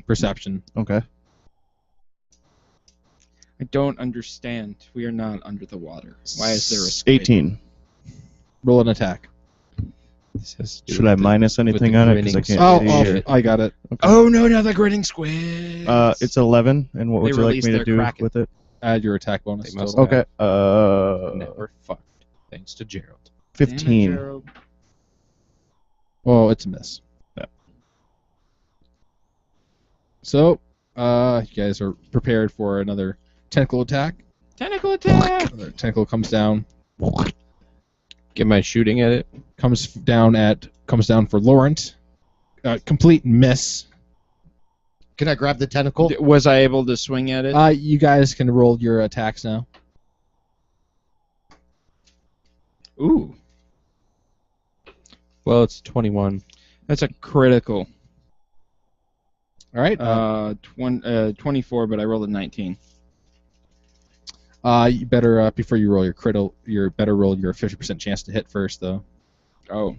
perception. Okay. I don't understand. We are not under the water. Why is there a squid? 18. Roll an attack. This has to do Should with I the- minus with anything the on it? Because I grinning can't shit. see. I got it. Oh no, not the grinning squid. It's 11. And what They would you like released me to their do kraken. with it? Add your attack bonus. They must total. Okay. Never fucked. Thanks to Gerald. Damn it, 15. Gerald. Oh, it's a miss. Yeah. So, you guys are prepared for another tentacle attack. Tentacle attack. Another tentacle comes down. Get my shooting at it. Comes down for Laurent. Complete miss. Can I grab the tentacle? Was I able to swing at it? You guys can roll your attacks now. Ooh, Well, it's 21. that's a critical. All right. 24, but I rolled a 19. You better before you roll your critical, you better roll your 50% chance to hit first, though. Oh,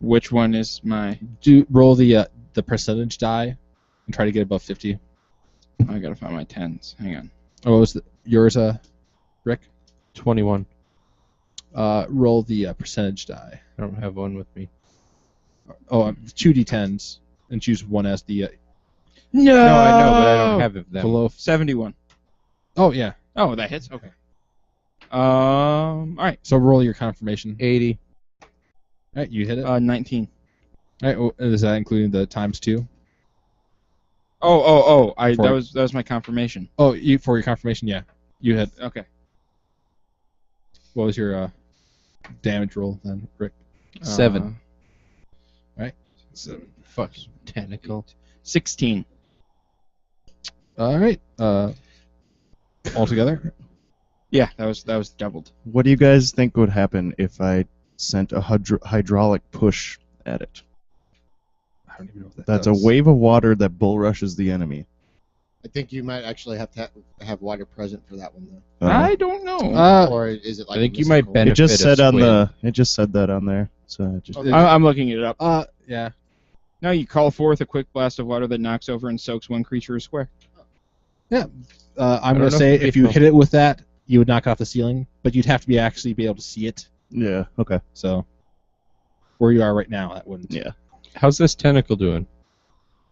which one is my? Roll the percentage die and try to get above 50. I gotta find my tens. Hang on. Oh, what was yours, Rick? 21. Roll the percentage die. I don't have one with me. Oh, 2d10s and choose one as the No, No, I know, but I don't have them. below. 71. Oh yeah. Oh, that hits. Okay. All right. So roll your confirmation. 80. All right, you hit it. All 19. right. Well, is that including the times 2? Oh. For- That was my confirmation. Oh, you for your confirmation, yeah. You hit. Okay. What was your damage roll then, Rick? 7. So, Fucking tentacle. 16. all right. All together. Yeah, that was doubled. What do you guys think would happen if I sent a hydraulic push at it? I don't even know what that That's does. a wave of water that bull rushes the enemy. I think you might actually have to have water present for that one, though. I don't know. Or is it like I think a you might mystical- benefit. It just said a on squid. it just said that on there. So I just Okay. I'm looking it up. Yeah. Now you call forth a quick blast of water that knocks over and soaks one creature a square. I'm don't gonna know say if if you people- hit it with that, you would knock it off the ceiling, but you'd have to be actually be able to see it. yeah, okay. So where you are right now, that wouldn't. Yeah. How's this tentacle doing?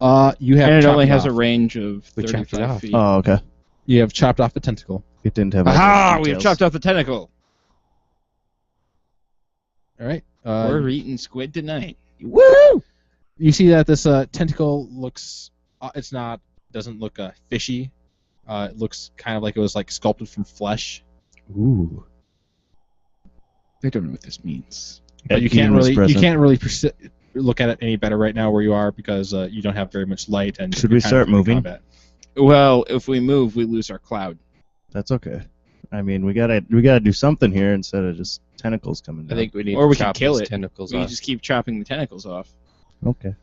You have. And it chopped only has off. a range of We chopped it 35 off. feet. Oh, okay. You have chopped off the tentacle. It didn't have Aha! any We have details. chopped off the tentacle. All right. We're eating squid tonight. Woo! You see that this tentacle looks. Doesn't look fishy. It looks kind of like it was like sculpted from flesh. Ooh. They don't know what this means. But Ed you can't Gein was really present. look at it any better right now where you are because you don't have very much light and Should you're we kind start of in moving? combat. Well, if we move, we lose our cloud. That's okay. I mean, we gotta do something here instead of just tentacles coming I down. think we need Or to we could chop kill these it. tentacles We off. just keep chopping the tentacles off. Okay.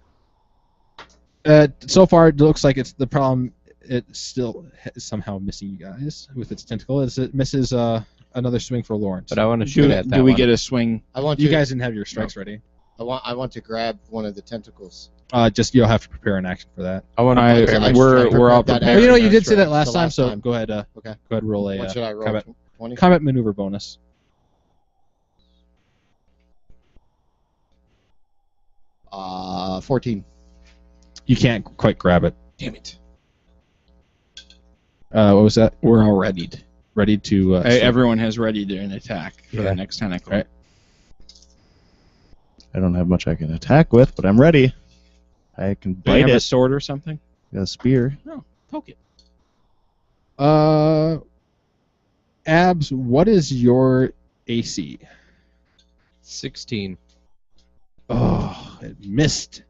So far, it looks like it's the problem. It still is somehow missing you guys with its tentacle. Is it misses another swing for Lawrence? But I want to shoot at that Do we one. get a swing? I want You to. guys didn't have your strikes ready. I want to grab one of the tentacles. Just you'll have to prepare an action for that. I want to I- prepare my I- we're I all prepared that prepared. Oh, action you know you did for say that last time, so time. go ahead. Okay. Go ahead and roll a What should I roll? combat, 20? combat maneuver bonus. Uh, 14. You can't quite grab it. Damn it. What was that? We're all readied. Ready to? Everyone has readied an attack for Yeah. the next tentacle. Right. I don't have much I can attack with, but I'm ready. I can Do you bite have a it. sword or something? Got a spear. No, poke it. Abs, what is your AC? 16. Oh, it missed.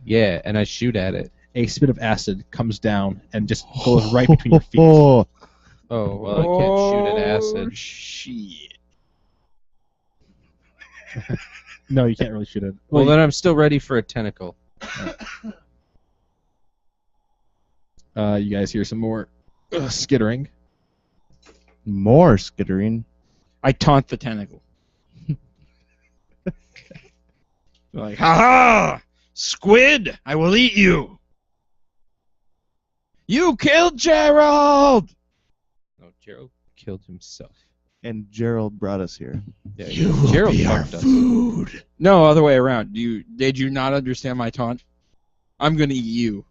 Yeah, and I shoot at it. A spit of acid comes down and just goes right between your feet. Oh, well, I can't shoot at acid. Shit. No, you can't really shoot it. Well, then I'm still ready for a tentacle. You guys hear some more skittering. More skittering. I taunt the tentacle. Like, ha ha! Squid, I will eat you! You killed Gerald! No, Gerald killed himself. And Gerald brought us here. Yeah, You will Gerald be our fucked us. food. No, other way around. Did you not understand my taunt? I'm gonna eat you.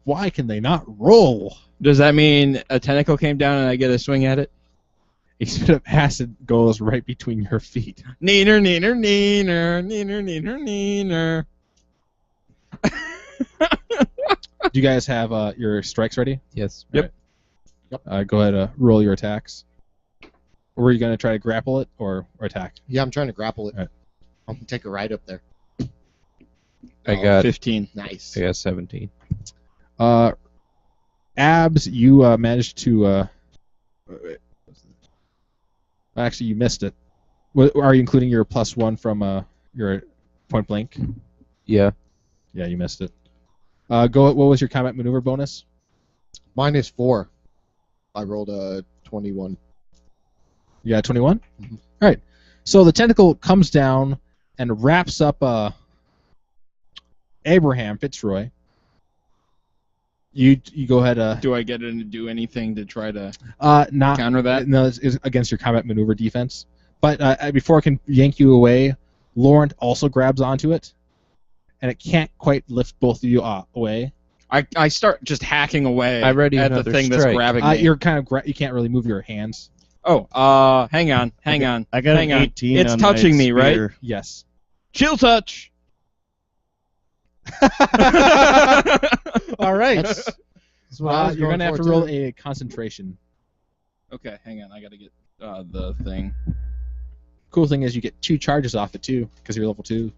Why can they not roll? Does that mean a tentacle came down and I get a swing at it? A spit of acid goes right between your feet. Neener, neener, neener, neener, neener, neener. Do you guys have your strikes ready? Yes. Yep. Go ahead, roll your attacks. Or were you going to try to grapple it or attack? Yeah, I'm trying to grapple it. Alright. I'm gonna take a ride up there. I got 15. Nice. 17. Abs, you managed to. Actually, you missed it. Are you including your +1 from your point blank? Yeah. Yeah, you missed it. What was your combat maneuver bonus? -4. I rolled a 21. You got 21? Mhm. All right. So the tentacle comes down and wraps up Abraham Fitzroy. You go ahead. Do I get it to do anything to try to Not counter that? No, it's against your combat maneuver defense. But before it can yank you away, Laurent also grabs onto it, and it can't quite lift both of you away. I start just hacking away I ready at the another thing that's strike. grabbing me. You're kind of you can't really move your hands. Oh, hang on. I got Hang an on. 18 It's on touching my me, right? spear. Yes. Chill touch. All right. That's what I was You're going gonna have for, to roll too. a concentration. Okay, hang on. I gotta get the thing. Cool thing is you get 2 charges off it too because you're level 2.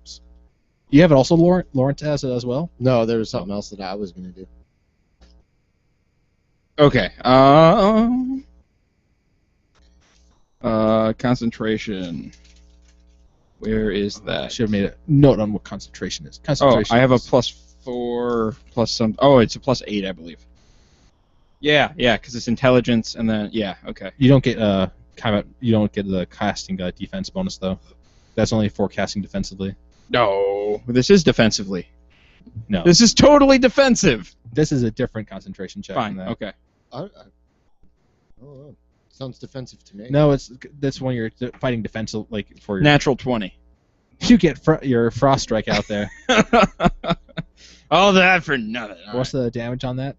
You have it also. Laurent has it as well. No, there was something else that I was gonna do. Okay. Concentration. Where is that? Should have made a note on what concentration is. Oh, Concentration. I have a is- +4 plus some. Oh, it's a +8, I believe. Yeah, because it's intelligence, and then okay. You don't get combat. You don't get the casting defense bonus though. That's only for casting defensively. No, this is defensively. No, This is totally defensive. this is a different concentration check. Fine. than that. Okay. I don't know. Sounds defensive to me. No, that's when you're fighting defensive, like for your. Natural 20. You get your frost strike out there. All that for nothing. All What's the damage on that?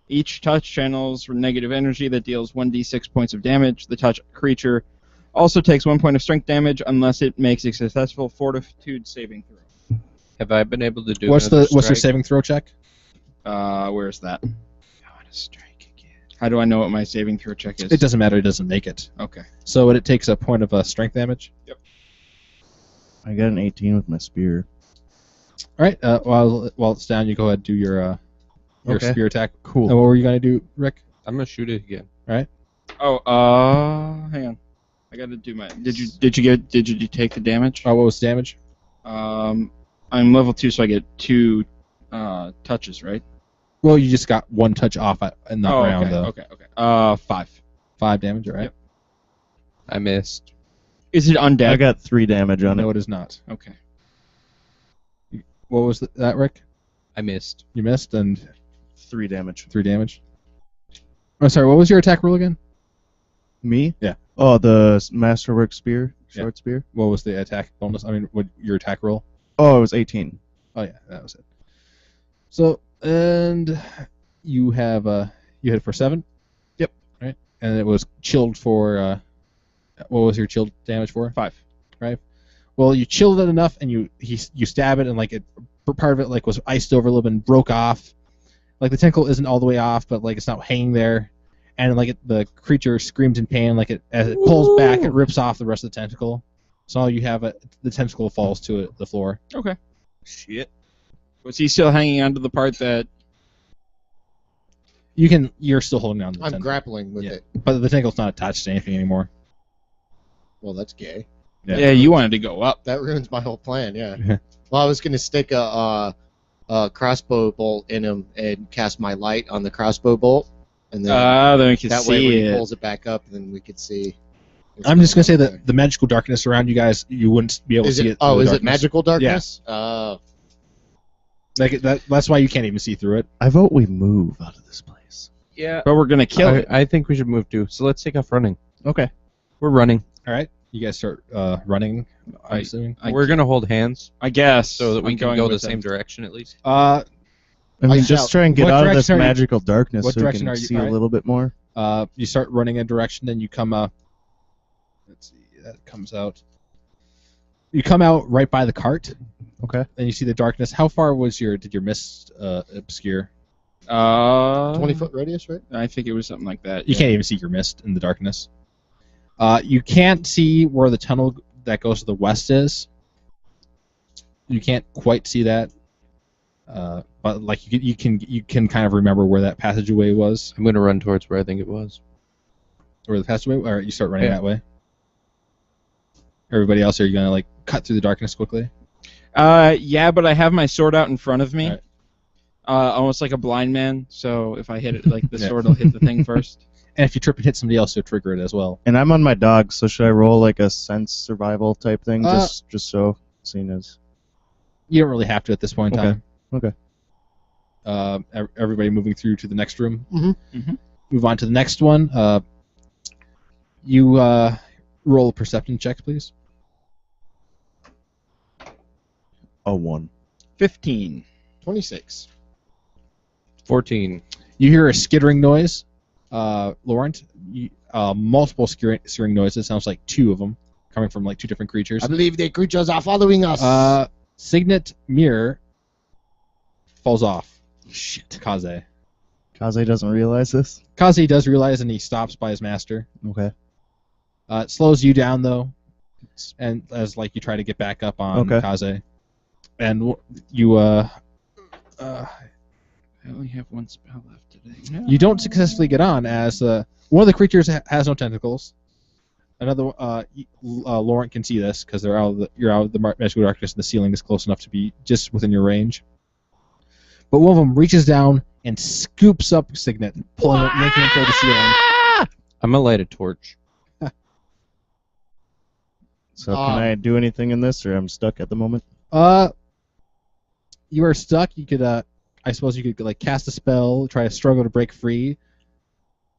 Each touch channels negative energy that deals 1d6 points of damage. The touch creature also takes 1 point of strength damage unless it makes a successful fortitude saving throw. Have I been able to do What's another your strike? saving throw check? Where's that? I want to strike again. How do I know what my saving throw check is? It doesn't matter. It doesn't make it. Okay. So it takes a point of strength damage. I got an 18 with my spear. All right. While it's down, you go ahead and do your Okay. spear attack. Cool. And what were you gonna do, Rick? I'm gonna shoot it again. Oh, hang on. I gotta do my. Did you take the damage? What was the damage? I'm level 2, so I get 2 touches, right? Well, you just got 1 touch off in that round, though. Okay. 5. 5 damage, all right? Yep. I missed. Is it undead? I got 3 damage on No, it. it is not. Okay. What was that, Rick? I missed. You missed, and 3 damage. 3 damage. Oh, sorry. What was your attack roll again? Me? Yeah. Oh, the masterwork spear, Yeah. short spear. What was the attack bonus? I mean, what your attack roll? Oh, it was 18. Oh yeah, that was it. So, and you have you hit for 7. Yep. Right, and it was chilled for What was your chill damage for? 5. Right. Well, you chilled it enough, and you stab it, and like part of it like was iced over a little bit and broke off. Like the tentacle isn't all the way off, but like it's not hanging there, and like the creature screams in pain. Like as it pulls back, it rips off the rest of the tentacle. So you have the tentacle falls to the floor. Okay. Shit. Was he still hanging onto the part that? You're still holding on to the I'm tentacle. grappling with it. But the tentacle's not attached to anything anymore. Well, that's gay. Yeah, you wanted to go up. That ruins my whole plan. Yeah. Well, I was gonna stick a crossbow bolt in him and cast my light on the crossbow bolt, and then Then we can that see way when he it. pulls it back up, then we could see. I'm just gonna say that the magical darkness around you guys, you wouldn't be able to see it. Oh, through the is it darkness. magical darkness? Like that's why you can't even see through it. I vote we move out of this place. Yeah. But we're gonna kill it. I think we should move too. So let's take off running. Okay. We're running. All right, you guys start running. I'm assuming. We're gonna hold hands I guess. so that we I'm can going go the with same them. direction at least. I mean, I just shout. try and get What out of this direction are you- magical darkness what so we direction can are you- see alright. a little bit more. You start running in a direction, then you come up. Let's see, that comes out. You come out right by the cart, Okay. and you see the darkness. How far did your mist obscure? 20-foot radius, right? I think it was something like that. You can't even see your mist in the darkness. You can't see where the tunnel that goes to the west is. You can't quite see that, but like you can kind of remember where that passageway was, I'm gonna run towards where I think it was. where the passageway. Or you start running Yeah. that way. Everybody else, are you gonna like cut through the darkness quickly? Yeah, but I have my sword out in front of me. Alright. Almost like a blind man. So if I hit it, like the Yeah. sword will hit the thing first. And if you trip and hit somebody else, you'll trigger it as well. And I'm on my dog, so should I roll like a sense survival type thing, just so seen as? You don't really have to at this point in Okay. time. Okay. Everybody moving through to the next room. Mhm. Mhm. Move on to the next one. You roll a perception check, please. A 1. 15. 26. 14. You hear a skittering noise, Laurent. Multiple skittering noises. Sounds like 2 of them coming from like 2 different creatures. I believe the creatures are following us. Signet Mirror falls off. Shit. Kaze. Kaze doesn't realize this? Kaze does realize, and he stops by his master. Okay. It slows you down though, and as like you try to get back up on Okay. Kaze, and you I only have one spell left today. No. you don't successfully get on as one of the creatures has no tentacles. Another Laurent can see this because you're out of the magical darkness, and the ceiling is close enough to be just within your range. But one of them reaches down and scoops up Signet, pulling it, making it toward the ceiling. I'm gonna light a torch. So can I do anything in this, or I'm stuck at the moment? You are stuck. You could, I suppose, you could like cast a spell, try to struggle to break free.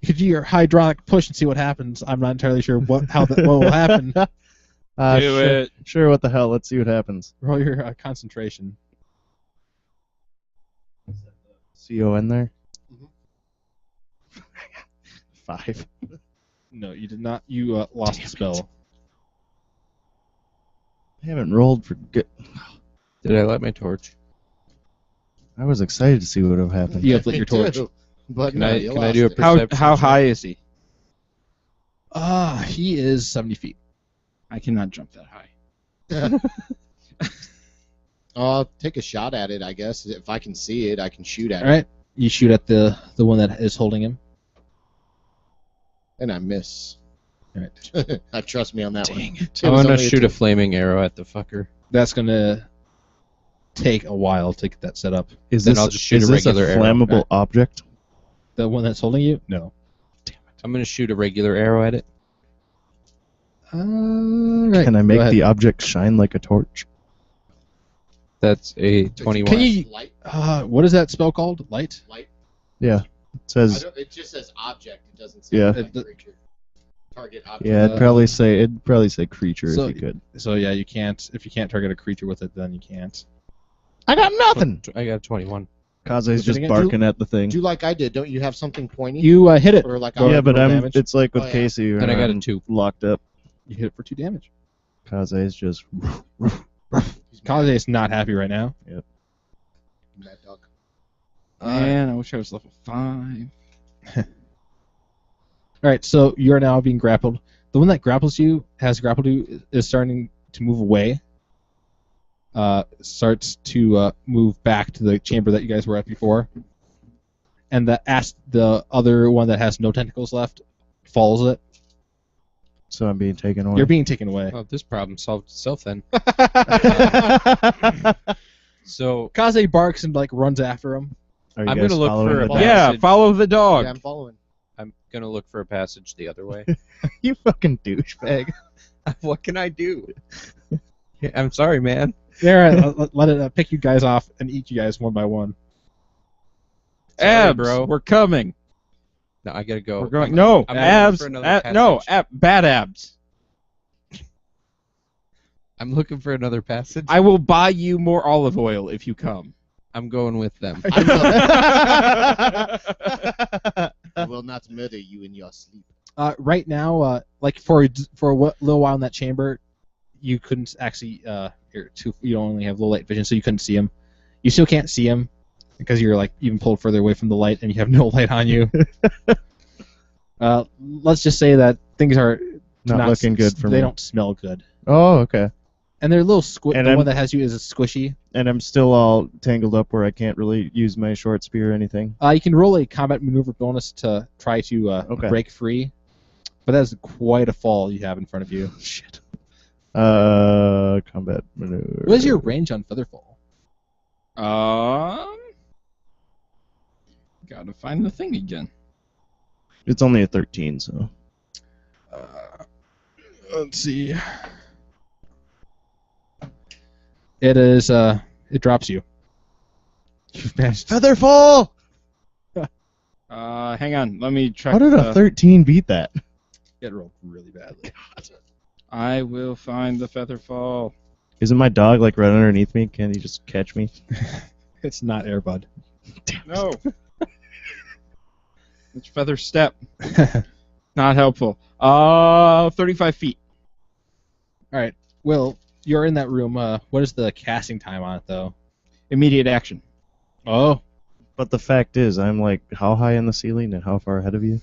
You could do your hydraulic push and see what happens. I'm not entirely sure what will happen. Do it. Sure, what the hell? Let's see what happens. Roll your concentration. CON there? Mhm. 5. No, you did not. You lost the spell. I haven't rolled for good. Did I light my torch? I was excited to see what would happen. You have lit your Me torch. too. But Can no, I- you can I lost do a it. perception? How high is he? He is 70 feet. I cannot jump that high. I'll take a shot at it, I guess. If I can see it, I can shoot at All right. You shoot at the one that is holding him. it, and I miss. All right. I trust me on that one. It I'm was gonna only shoot a 2. flaming arrow at the fucker. That's gonna take a while to get that set up. Is Then this, I'll just shoot is a this regular arrow. flammable Right. object? The one that's holding you? No. I'm gonna shoot a regular arrow at it. Right. Can I go make ahead. the object shine like a torch? That's a 21. Can you? Light, What is that spell called? Light. light. Yeah. It I says. don't, it just says object. It doesn't say Yeah. light creature. Target object. Yeah, it'd probably say creature So- if you could. So yeah, you can't. If you can't target a creature with it, then you can't. I got nothing. I got a 21. Kaze's What's it just again? barking at the thing. Do like I did. Don't you have something pointy? You hit it. Or like Go Yeah, ahead, but roll I'm. damage. It's like with Oh, yeah. Casey. Then I got a I'm 2. locked up. You hit it for 2 damage. Kaze is just. Kaze is not happy right now. Mad dog. Man, I wish I was level 5. All right, so you're now being grappled. The one that grappled you is starting to move away. Starts to move back to the chamber that you guys were at before. And the other one that has no tentacles left follows it. So I'm being taken away. You're being taken away. Well, this problem solved itself then. So Kaze barks and like runs after him. Are you I'm guys gonna look following for a the dog? Yeah, Passage. follow the dog. Yeah, I'm following. I'm gonna look for a passage the other way. You fucking douchebag. What can I do? I'm sorry, man. There, let it pick you guys off and eat you guys one by one. Sorry, Abs, bro. we're coming. No, I gotta go. We're going. No, I'm looking abs. for another No, passage. bad abs. I'm looking for another passage. I will buy you more olive oil if you come. I'm going with them. I will not murder you in your sleep. Right now, like for a little while in that chamber, you couldn't actually. You only have low light vision, so you couldn't see him. You still can't see him because you're like even pulled further away from the light, and you have no light on you. Let's just say that things are Not looking good for They me. don't smell good, Oh, okay. and they're a little And the I'm- one that has you is a squishy. And I'm still all tangled up where I can't really use my short spear or anything. You can roll a combat maneuver bonus to try to Okay. break free, but that's quite a fall you have in front of you. Shit. Combat maneuver. What is your range on Featherfall? Gotta find the thing again. It's only a 13, so. Let's see. It is. It drops you. You've managed. Featherfall! Hang on, let me check. How did a 13 beat that? Get rolled really badly. I will find the featherfall. Isn't my dog like right underneath me? Can't he just catch me? It's not Airbud. No. It's feather step. Not helpful. 35 feet. All right. Well, you're in that room. What is the casting time on it, though? Immediate action. Oh, But the fact is, I'm like how high in the ceiling and how far ahead of you?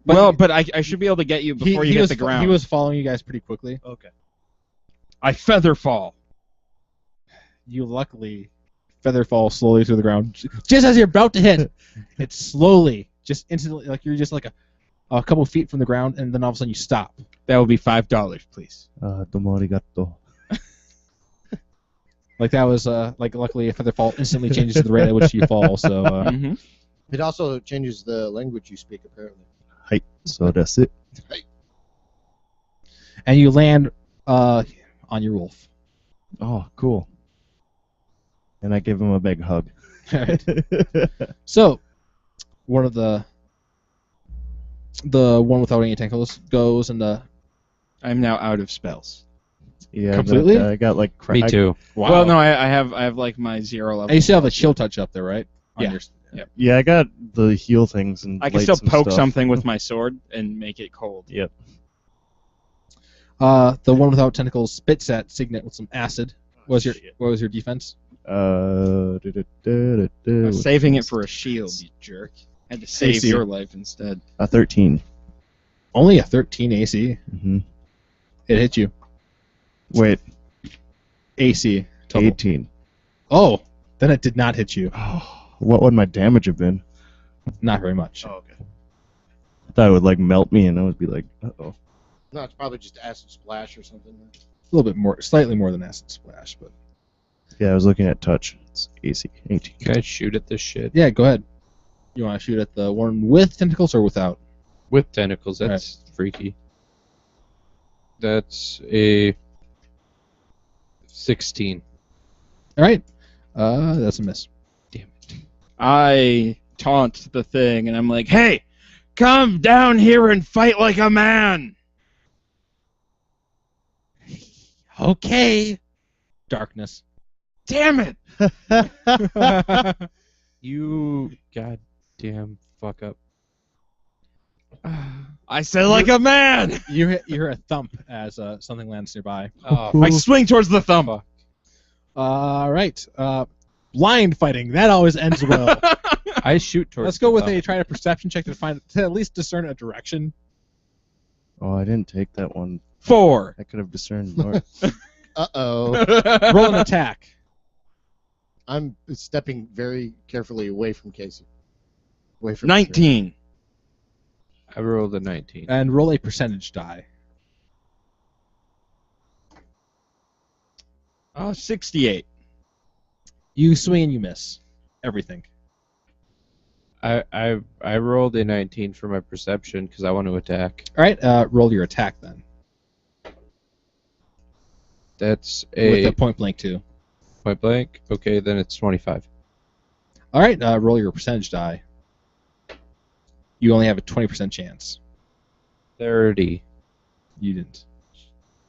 But I should be able to get you before you hit the ground. He was following you guys pretty quickly. Okay. I feather fall. You luckily feather fall slowly to the ground, just as you're about to hit. It's slowly, just instantly, like you're just like a couple feet from the ground, and then all of a sudden you stop. That will be $5, please. Domo arigato. Like that was like luckily a feather fall instantly changes the rate at which you fall. So Mm-hmm. It also changes the language you speak, apparently. Hi. So that's it. and you land on your wolf. Oh, cool. And I give him a big hug. So one of the one without any tentacles goes and I'm now out of spells. Yeah, Completely? I got like Me too. wow. Well, no, I have like my 0 level. And you still have a chill touch up there, right? On Yeah. your- Yeah, I got the heal things and I can lights still and poke stuff. something with my sword and make it cold. Yep. The one without tentacles spits at Signet with some acid. What was your defense? I was saving it for a shield, you jerk. I had to save AC. your life instead. a 13. Only a 13 AC. Mm-hmm. It hit you. Wait, AC total. 18. Oh, then it did not hit you. Oh, what would my damage have been? Not very much. Oh, okay. I thought it would like melt me, and I would be like, uh-oh. No, it's probably just acid splash or something. A little bit more, slightly more than acid splash, but Yeah, I was looking at touch. It's AC 18. Can I shoot at this shit? yeah, go ahead. You want to shoot at the one with tentacles or without? With tentacles, that's freaky. That's a 16. All right. That's a miss. I taunt the thing and I'm like, hey, come down here and fight like a man. Okay. Darkness. Damn it. You goddamn fuck up. I said like a man. You hear a thump as something lands nearby. Oh, I swing towards the thumb. All right. Blind fighting. That always ends well. I shoot towards. Let's go with the a try a perception check to at least discern a direction. Oh, I didn't take that one. 4. I could have discerned north. Uh-oh. Roll an attack. I'm stepping very carefully away from Casey. Away from 19. I rolled a 19. And roll a percentage die. 68. You swing and you miss. Everything. I rolled a 19 for my perception because I want to attack. All right. Roll your attack then. That's With a a point blank too. point blank. Okay, then it's 25. All right. Roll your percentage die. You only have a 20% chance. 30. You didn't.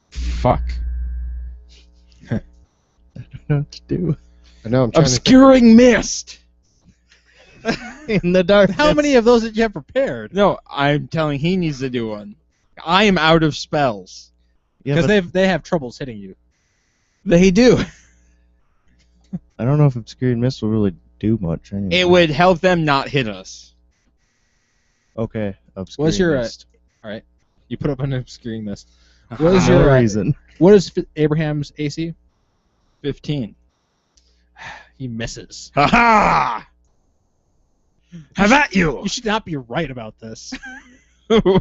Fuck. I don't know what to do. I know, I'm trying Obscuring mist. In the dark. How many of those did you have prepared? No, I'm telling he needs to do one. I am out of spells. Yeah, Because but they have troubles hitting you. They do. I don't know if Obscuring Mist will really do much. Anyway. It would help them not hit us. Okay. Obscuring What's your Mist. all right? You put up an obscuring mist. What For is no your reason. what is Abraham's AC? 15. He misses. Ha ha! Have at you! You should not be right about this.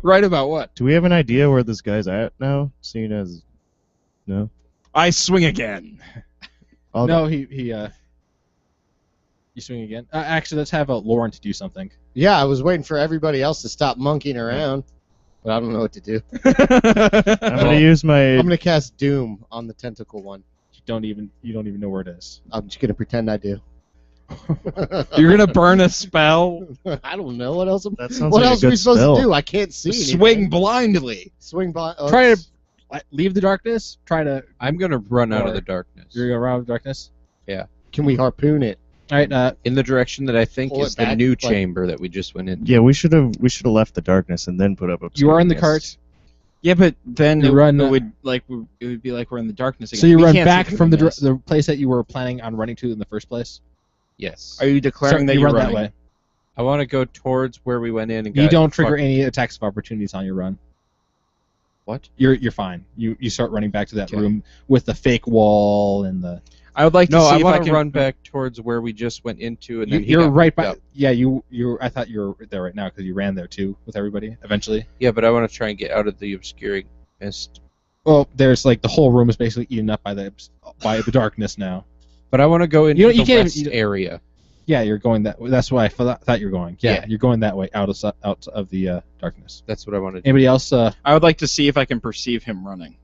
Right about what? Do we have an idea where this guy's at now? Seeing as, no. I swing again. I'll No, he You swing again. Actually, let's have Lauren to do something. Yeah, I was waiting for everybody else to stop monkeying around, but I don't know what to do. I'm gonna use my. I'm gonna cast Doom on the tentacle one. You don't even know where it is. I'm just gonna pretend I do. You're gonna burn a spell? I don't know what else. That sounds What like else a are we good supposed spell. to do? I can't see. anything. Swing blindly. Swing by. Try to leave the darkness. Try to. I'm gonna run out of Or- the darkness. You're gonna run out of the darkness. Can we harpoon it? All right. In the direction that I think Pull is it the back, new like- chamber that we just went in. Yeah, we should have left the darkness and then put up. You are in the Obscuring Mist. cart. Yeah, but then You it, run, it would it would be like we're in the darkness again. So you We run can't back see from through this. the place that you were planning on running to in the first place. Yes. Are you declaring So that you you're run running? that way. I want to go towards where we went in and You got don't trigger fucked. any attacks of opportunities on your run. What? You're fine. You start running back to that Okay. room with the fake wall and the. I would like to No, see I if want to can run back towards where we just went into, and then he You're got right picked by. up. Yeah, you. I thought you were there right now because you ran there too with everybody. Eventually. Yeah, but I want to try and get out of the obscuring mist. Well, there's like the whole room is basically eaten up by the darkness now. But I want to go into You the can't west even- area. Yeah, you're going that. That's why I thought you were going. Yeah, Yeah. you're going that way out of the darkness. That's what I want to do. Anybody else? I would like to see if I can perceive him running.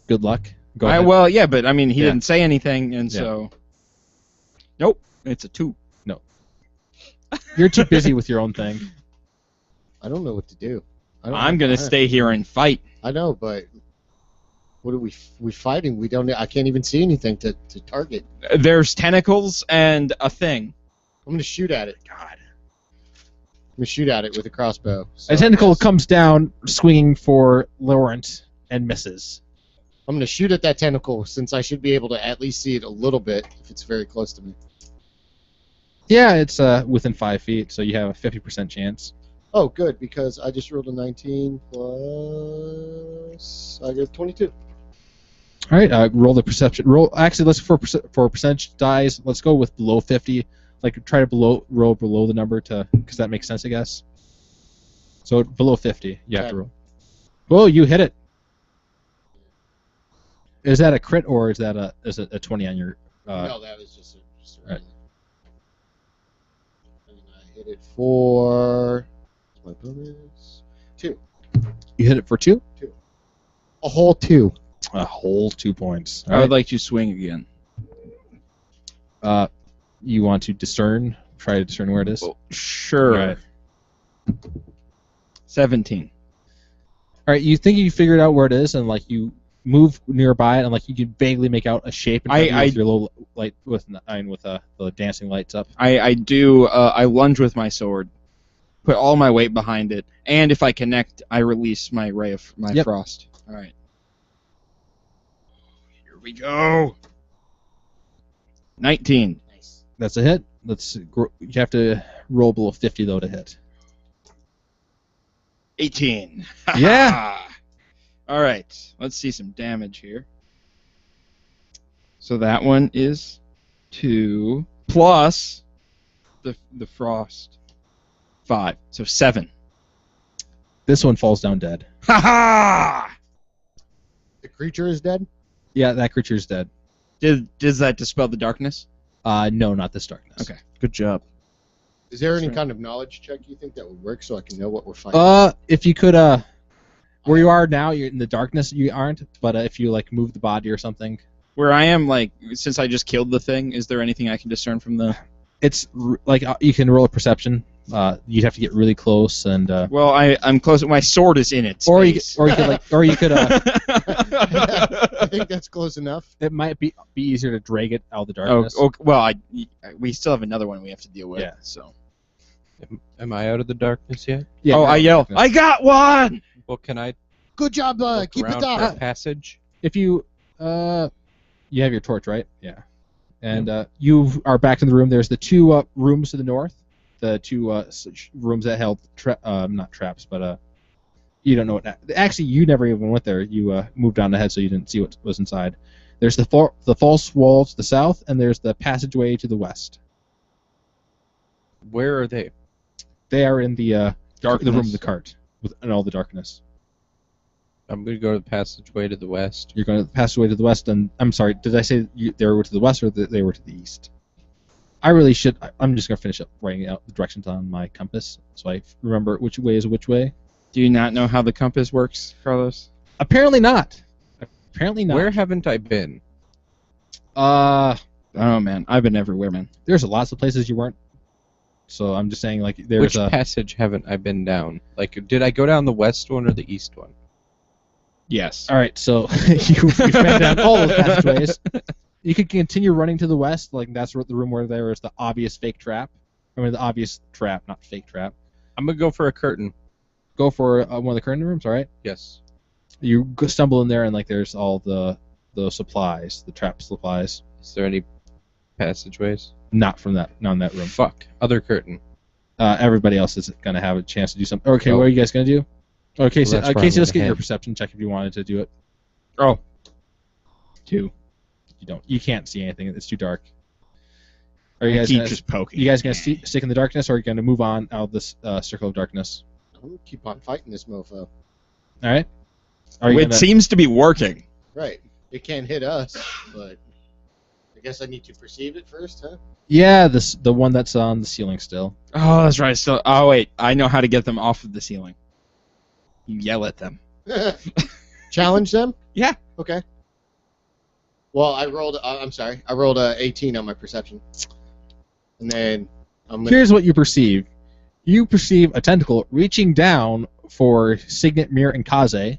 Good luck. Go ahead. Well, yeah, but I mean, he Yeah. didn't say anything, and Yeah. so. Nope, it's a 2. You're too busy with your own thing. I don't know what to do. I'm gonna stay here and fight. I know, but what are we fighting? We don't. I can't even see anything to target. There's tentacles and a thing. I'm gonna shoot at it. God. I'm gonna shoot at it with a crossbow. So A tentacle comes down, swinging for Laurent, and misses. I'm gonna shoot at that tentacle since I should be able to at least see it a little bit if it's very close to me. Yeah, it's within 5 feet, so you have a 50% chance. Oh, good, because I just rolled a 19 plus I get 22. All right, roll the perception. Roll. Actually, let's for percentage dice. Let's go with below 50. Like try to roll below the number because that makes sense, I guess. So below 50, you have to roll. Well, you hit it. Is that a crit or is that a 20 on your? No, that is just a right. And I hit it for my bonus 2. You hit it for 2. A whole 2. A whole 2 points. I would like to swing again. You want to discern? Try to discern where it is. Sure. Right. 17. All right, you think you figured out where it is, and like you move nearby it, and like you can vaguely make out a shape in front of you with your little light with the dancing lights up. I do. I lunge with my sword. put all my weight behind it, and if I connect, I release my ray of my Yep. frost. All right. Here we go. 19. That's a hit. You have to roll below 50 though to hit. 18. Yeah. All right. Let's see some damage here. So that one is 2 plus the frost 5. So 7. This one falls down dead. Ha ha! The creature is dead? Yeah, that creature's dead. Does that dispel the darkness? No, not this darkness. Okay. Good job. Is there any That's right. kind of knowledge check you think that would work so I can know what we're fighting? If you could, where you are now, you're in the darkness. You aren't, but if you like move the body or something, Where I am, like, since I just killed the thing, is there anything I can discern from the... it's like you can roll a perception. You'd have to get really close and. Well, I'm close. My sword is in its Or you face. could. I think that's close enough. It might be easier to drag it out of the darkness. Well, we still have another one we have to deal with. Yeah. So. Am I out of the darkness yet? Yeah, Oh, you're out I of yell, darkness. I got one! Well, can I Good job. look Keep it around for a up. passage? If you you have your torch, right? Yeah. And you are back in the room. There's the two rooms to the north, the two rooms that held not traps, but you don't know what. Actually, you never even went there. You moved on ahead, so you didn't see what was inside. There's the false walls to the south, and there's the passageway to the west. Where are they? They are in the room Darkness. of the cart in all the darkness. I'm going to go to the passageway to the west. You're going to pass away to the west, and I'm sorry, did I say they were to the west or they were to the east? I really should. I'm just going to finish up writing out the directions on my compass, so I remember which way is which way. Do you not know how the compass works, Carlos? Apparently not. Apparently not. Where haven't I been? Oh, man. I've been everywhere, man. There's lots of places you weren't. So I'm just saying, like, there's Which passage haven't I been down? Like, did I go down the west one or the east one? Yes. All right, so you've been down all those passageways. You could continue running to the west, like that's the room where there is the obvious fake trap. I mean, the obvious trap, not fake trap. I'm going to go for a curtain. Go for one of the curtain rooms, all right? Yes. You stumble in there, and like there's all the supplies, the trap supplies. Is there any passageways? Not in that room. Fuck. Other curtain. Everybody else is gonna have a chance to do something. Okay, Oh. what are you guys gonna do? Okay, Well, so that's where Casey, I'm let's get gonna your head. perception check if you wanted to do it. Oh. 2. You don't. You can't see anything. It's too dark. Are you I guys keep gonna, just poking. you guys gonna stick in the darkness, or are you gonna move on out of this circle of darkness? I'm gonna keep on fighting this mofo. All right. Are you It gonna, seems to be working. Right. It can't hit us, but I guess I need to perceive it first, huh? Yeah, the one that's on the ceiling still. Oh, that's right. Still. Oh, wait. I know how to get them off of the ceiling. You yell at them. Challenge them? Yeah. Okay. Well, I rolled. I'm sorry. I rolled a 18 on my perception, and then I'm gonna. Here's what you perceive. You perceive a tentacle reaching down for Signet, Mir, and Kaze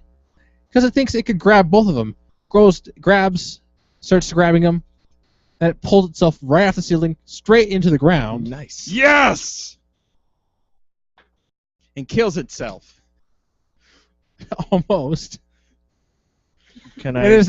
because it thinks it could grab both of them. Grabs, starts grabbing them, and it pulls itself right off the ceiling, straight into the ground. Nice. Yes! And kills itself. Almost. Can It I, is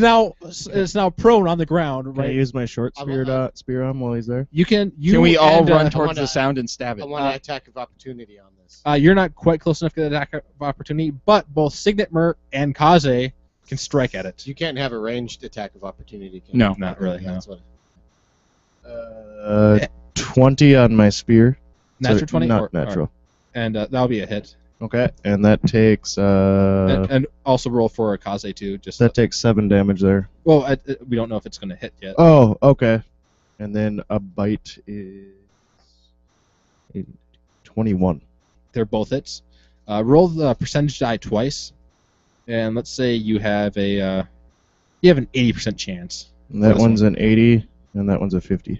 now prone on the ground. can I Right. use my short I'm- spear on while he's there? You can. Can we all and, run I towards wanna- the sound and stab I it? want an attack of opportunity on this. You're not quite close enough to get an attack of opportunity, but both Signet, Mir, and Kaze can strike at it. You can't have a ranged attack of opportunity. Can No. you? Not Okay, really, yeah, no. that's what- 20 on my spear. Natural So 20? Not Or- natural. And that'll be a hit. Okay, and that takes And also roll for a Kaze too. Just that takes 7 damage there. well, we don't know if it's going to hit yet. Oh, okay. And then a bite is 21. They're both hits. Roll the percentage die twice, and let's say you have an 80% chance. And that This one's an 80, and that one's a 50.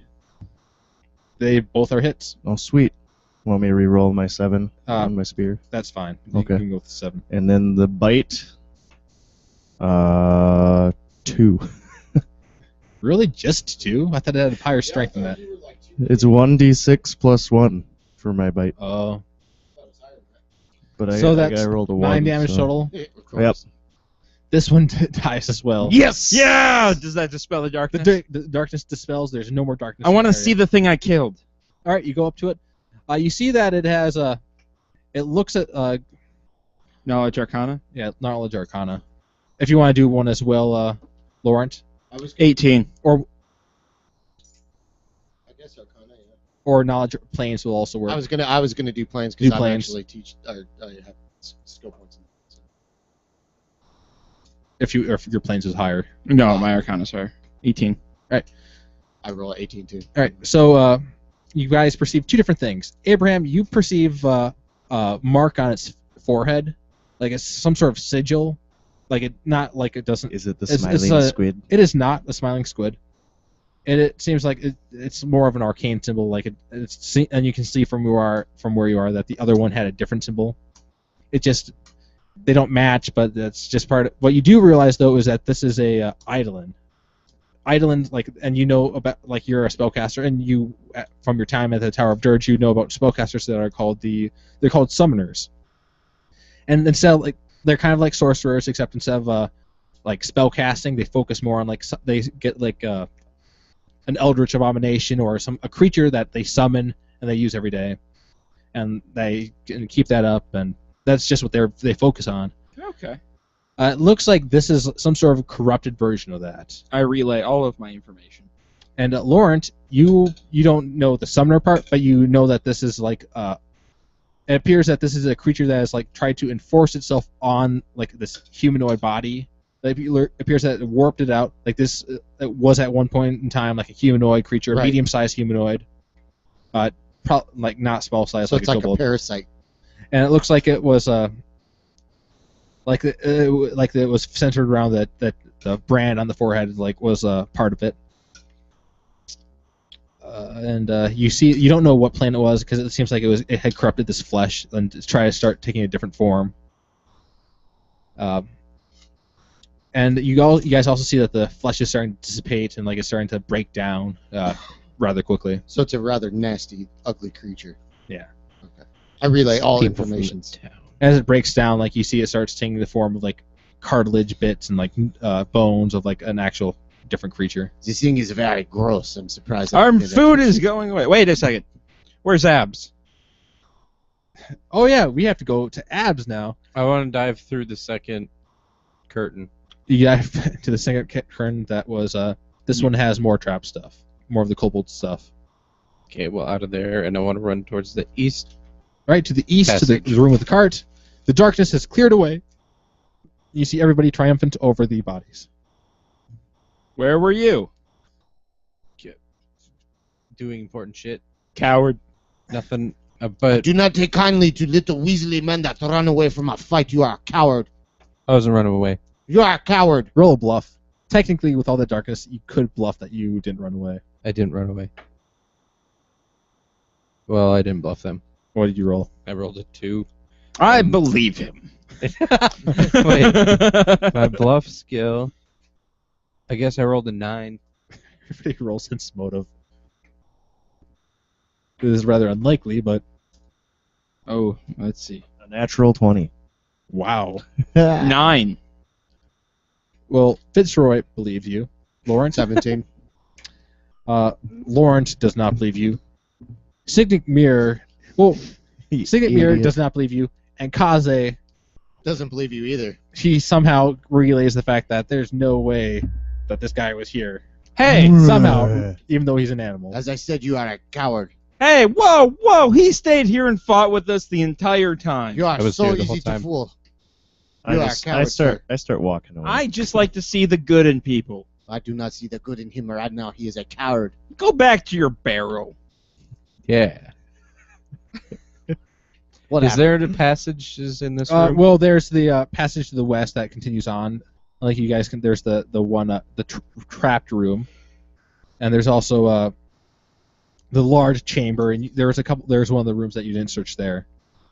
They both are hits. Oh, sweet. Want me to re-roll my 7 Uh, on my spear? That's fine. Okay. You can go with 7. And then the bite, 2. Really, just 2? I thought it had a higher strength than that. It's 1d6 plus 1 for my bite. Oh. But I, So I, that's I rolled a 9 1. damage so. total. Of Yep. course. This one dies as well. Yes! Yeah! Does that dispel the The, darkness? the darkness dispels. There's no more darkness. I want to in the see area. the thing I killed. All right, you go up to it. You see that it has a. It looks at Knowledge Arcana? knowledge arcana. If you want to do one as well, Laurent, I was. 18. or I guess Arcana. Yeah. or knowledge planes will also work. I was gonna do planes Do because I'm planes. actually I have skill points. In it, so. if your planes is higher. No, my Arcana, sorry. 18. I roll at 18 too. All right, so you guys perceive two different things. Abraham, you perceive mark on its forehead, like it's some sort of sigil, like it not like it doesn't. Is it the It's smiling a- squid? It is not a smiling squid. And it seems like it's more of an arcane symbol, like and you can see from where you are that the other one had a different symbol. It just they don't match, but that's just part of what you do realize though is that this is a eidolon. Eidolon, like, and you know about, like, you're a spellcaster, and you from your time at the Tower of Dirge, you know about spellcasters that are called they're called summoners. And instead of, like, they're kind of like sorcerers, except instead of like spell casting, they focus more on, like, they get like an eldritch abomination or a creature that they summon and they use every day, and they can keep that up, and that's just what they focus on. Okay. It looks like this is some sort of corrupted version of that. I relay all of my information. And Laurent, you don't know the summoner part, but you know that this is like it appears that this is a creature that has like tried to enforce itself on like this humanoid body. It appears that it warped it out. Like this, it was at one point in time like a humanoid creature, Right. medium-sized humanoid, like not small-sized So like it's a like a kobold. parasite. And it looks like it was like it was centered around that the brand on the forehead, like, was part of it. And you don't know what planet it was because it seems like it had corrupted this flesh and it's trying to start taking a different form. And you guys also see that the flesh is starting to dissipate and like it's starting to break down rather quickly. So it's a rather nasty, ugly creature. Yeah. Okay. I relay all People from the information. town. As it breaks down, like you see it starts taking the form of like cartilage bits and like bones of like an actual different creature. This thing is very gross. I'm surprised. Our I did that. food is going away. Wait a second. Where's Abs? Oh yeah, we have to go to Abs now. I want to dive through the second curtain. You dive to the second curtain that was this one has more trap stuff, more of the kobold stuff. Okay, well, out of there, and I want to run towards the east. Right to the east, to Passage. the room with the cart. The darkness has cleared away. You see everybody triumphant over the bodies. Where were you? Doing important shit. Coward. Nothing. I But do not take kindly to little Weasley men that run away from a fight. You are a coward. I wasn't running away. You are a coward. Roll a bluff. Technically, with all the darkness, you could bluff that you didn't run away. I didn't run away. Well, I didn't bluff them. What did you roll? I rolled a 2. I believe him. Wait, my bluff skill. I guess I rolled a 9. Everybody rolls sense motive. This is rather unlikely, but Oh, let's see. A natural 20. wow. 9. Well, Fitzroy believes you. Lawrence? 17. Lawrence does not believe you. Signet Mirror, Signet Mirror Idiot. does not believe you, and Kaze, Doesn't believe you either. she somehow relays the fact that there's no way that this guy was here. Hey, Somehow, even though he's an animal. As I said, you are a coward. hey, whoa! He stayed here and fought with us the entire time. You are I was so here the whole easy to time. fool. You are a I coward, start walking away. I just like to see the good in people. I do not see the good in him right now. He is a coward. Go back to your barrel. Yeah. What Is happened? there a passages in this room? Well, there's the passage to the west that continues on. Like you guys can, there's the one trapped room, and there's also the large chamber. And there's one of the rooms that you didn't search there.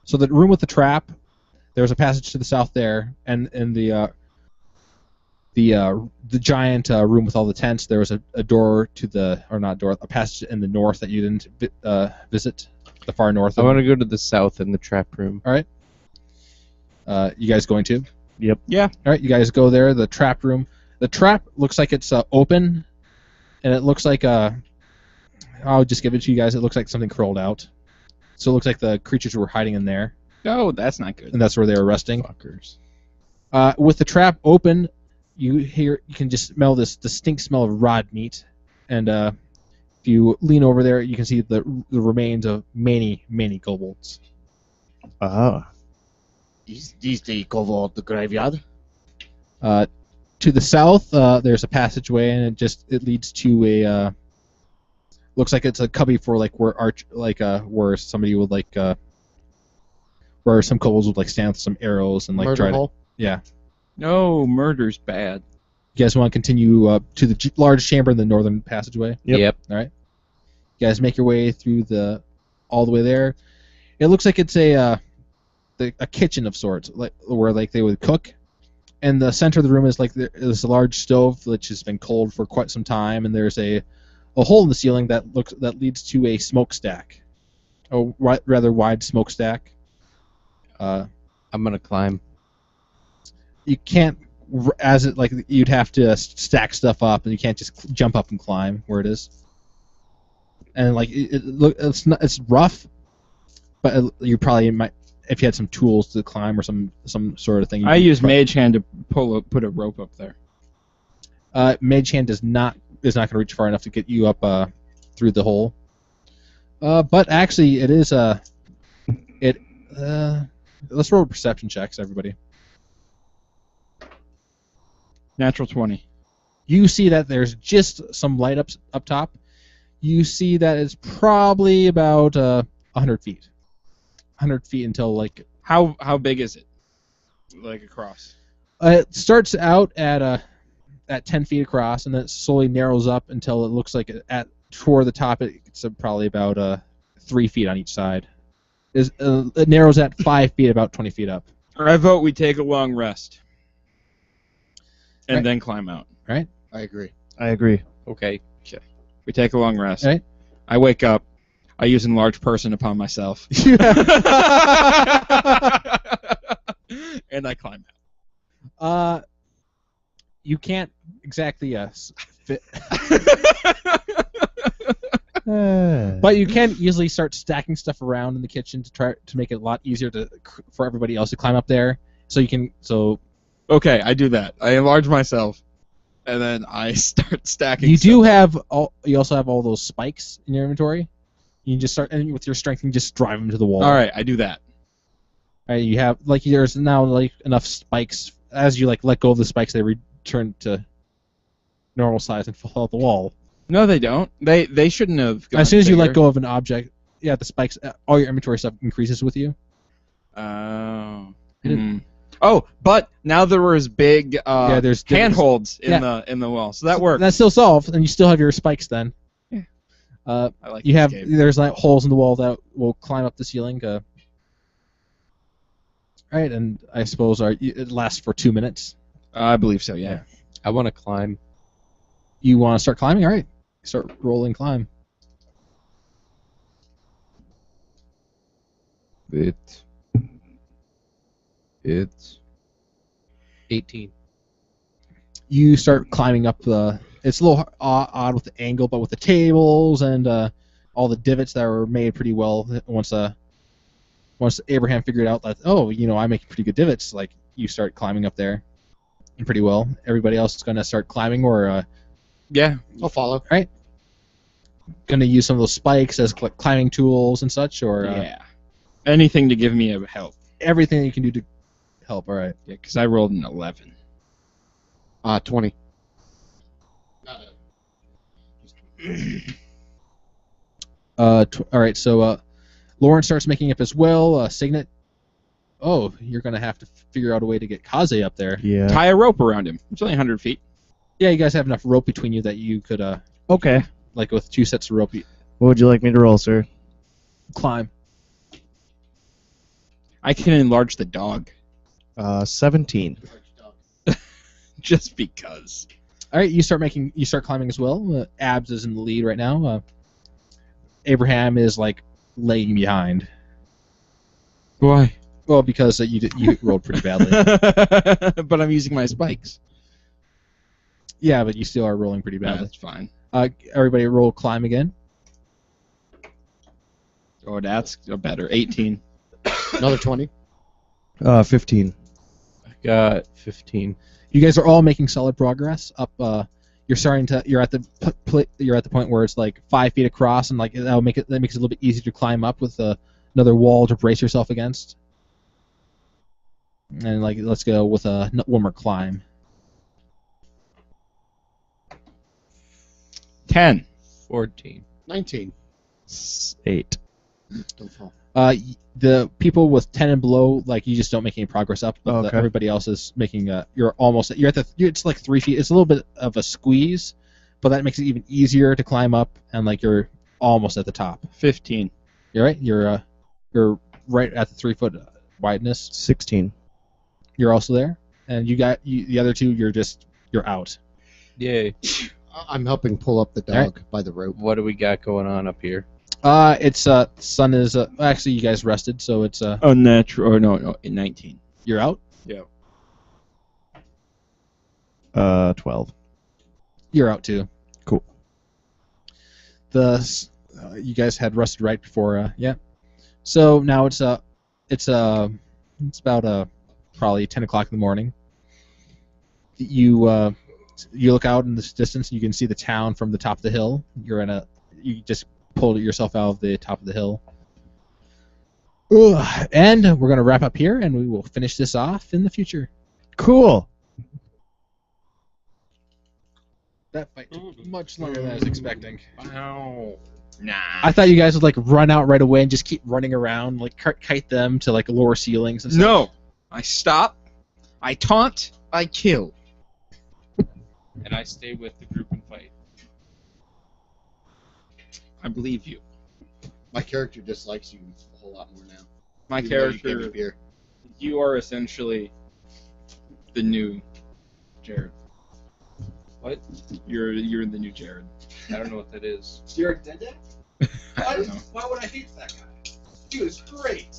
So the room with the trap, there's a passage to the south there, and in the giant room with all the tents, there was a door to a passage in the north that you didn't visit, the far north. I want to go to the south in the trap room. You guys going to? Yep. Yeah. All right, you guys go there. The trap room. The trap looks like it's open, and it looks like I'll just give it to you guys. It looks like something crawled out. So it looks like the creatures were hiding in there, Oh, that's not good. and that's where they were resting. Fuckers. With the trap open, you can just smell this distinct smell of rod meat, and if you lean over there, you can see the remains of many kobolds. Ah. Is the kobold the graveyard? To the south, there's a passageway, and it leads to a looks like it's a cubby for like where somebody would where some kobolds would like stand with some arrows and like Murder try hole? to. Yeah. No, murder's bad. You guys want to continue to the large chamber in the northern passageway? Yep. All right. You guys make your way through all the way there. It looks like it's a kitchen of sorts, where they would cook. And the center of the room is there's a large stove which has been cold for quite some time, and there's a hole in the ceiling that leads to a smokestack, a rather wide smokestack. I'm gonna climb. You can't, you'd have to stack stuff up, and you can't just jump up and climb where it is. And it's rough, but you probably might, if you had some tools to climb or some sort of thing. I use Mage Hand to put a rope up there. Mage Hand is not going to reach far enough to get you up through the hole. But actually, it is let's roll perception checks, everybody. Natural 20. You see that there's just some light up top. You see that it's probably about 100 feet. 100 feet until like. How big is it? Like across? It starts out at 10 feet across, and then it slowly narrows up until it looks like toward the top it's probably about 3 feet on each side. It narrows at 5 feet, about 20 feet up. I vote we take a long rest. And Right. then climb out. Right? I agree. I agree. Okay. We take a long rest. Right. I wake up. I use enlarge person upon myself. And I climb out. You can't exactly fit, but you can easily start stacking stuff around in the kitchen to try to make it a lot easier for everybody else to climb up there. So you can Okay, I do that. I enlarge myself, and then I start stacking. You do stuff. have you also have all those spikes in your inventory. You can just start, and with your strength, you can just drive them to the wall. All right, I do that. All right, you have there's now enough spikes. As you let go of the spikes, they return to normal size and fall out the wall. No, they don't. They shouldn't have. As soon as you let bigger. go of an object, the spikes, all your inventory stuff increases with you. Oh. didn't- Oh, but now there was big there's handholds in the wall, so that works. That's still solved, and you still have your spikes then. Yeah. I like you this have game. there's holes in the wall that will climb up the ceiling. Right, and I suppose it lasts for 2 minutes. I believe so. Yeah. I want to climb. You want to start climbing? All right, start rolling climb. It's 18. You start climbing up the. It's a little odd with the angle, but with the tables and all the divots that were made pretty well. Once Abraham figured out that I make pretty good divots, you start climbing up there, pretty well. Everybody else is gonna start climbing, or Yeah. I'll follow. gonna use some of those spikes as climbing tools and such, or Yeah. Anything to give me a help. everything that you can do to help. All right. Yeah, because I rolled an 11. 20. All right. So Lauren starts making up as well. Signet. Oh, you're gonna have to figure out a way to get Kaze up there. Yeah. Tie a rope around him. It's only 100 feet. Yeah, you guys have enough rope between you that you could Okay. with 2 sets of rope, you What would you like me to roll, sir? climb. I can enlarge the dog. 17. Just because. All right, you start climbing as well. Abs is in the lead right now. Abraham is lagging behind. Why? Well, because you rolled pretty badly. But I'm using my spikes. Yeah, but you still are rolling pretty Yeah, badly. that's fine. Everybody roll climb again. Oh, that's better. 18. Another 20. 15. I got 15. You guys are all making solid progress. Up, you're starting to. You're at the point where it's like 5 feet across, and like that makes it a little bit easier to climb up with another wall to brace yourself against. And like, let's go with one more climb. 10. 14. 19. 8. Don't fall. The people with 10 and below, like you just don't make any progress up. But Okay. everybody else is making. You're it's like 3 feet. It's a little bit of a squeeze, but that makes it even easier to climb up, and like you're almost at the top. 15. You're right. You're right at the 3 foot wideness. 16. You're also there, and the other two. You're out. Yay. I'm helping pull up the dog by the rope. What do we got going on up here? It's sun is actually you guys rested, so it's Unnatural. Or no, 19. you're out. 12. You're out too. Cool. You guys had rested right before, yeah. So now it's about probably 10 o'clock in the morning. You look out in this distance and you can see the town from the top of the hill. You just pulled yourself out of the top of the hill. Ugh. And we're gonna wrap up here, and we will finish this off in the future. Cool. That fight took much longer than I was expecting. Wow. Nah. I thought you guys would like run out right away and just keep running around, like kite them to like lower ceilings and stuff. No. I stop. I taunt. I kill. And I stay with the group and fight. I believe you. My character dislikes you a whole lot more now. My Even though you gave me character. beer. You are essentially the new Jared. What? You're the new Jared. I don't know what that is. You're a dead? I don't know. Why would I hate that guy? He was great.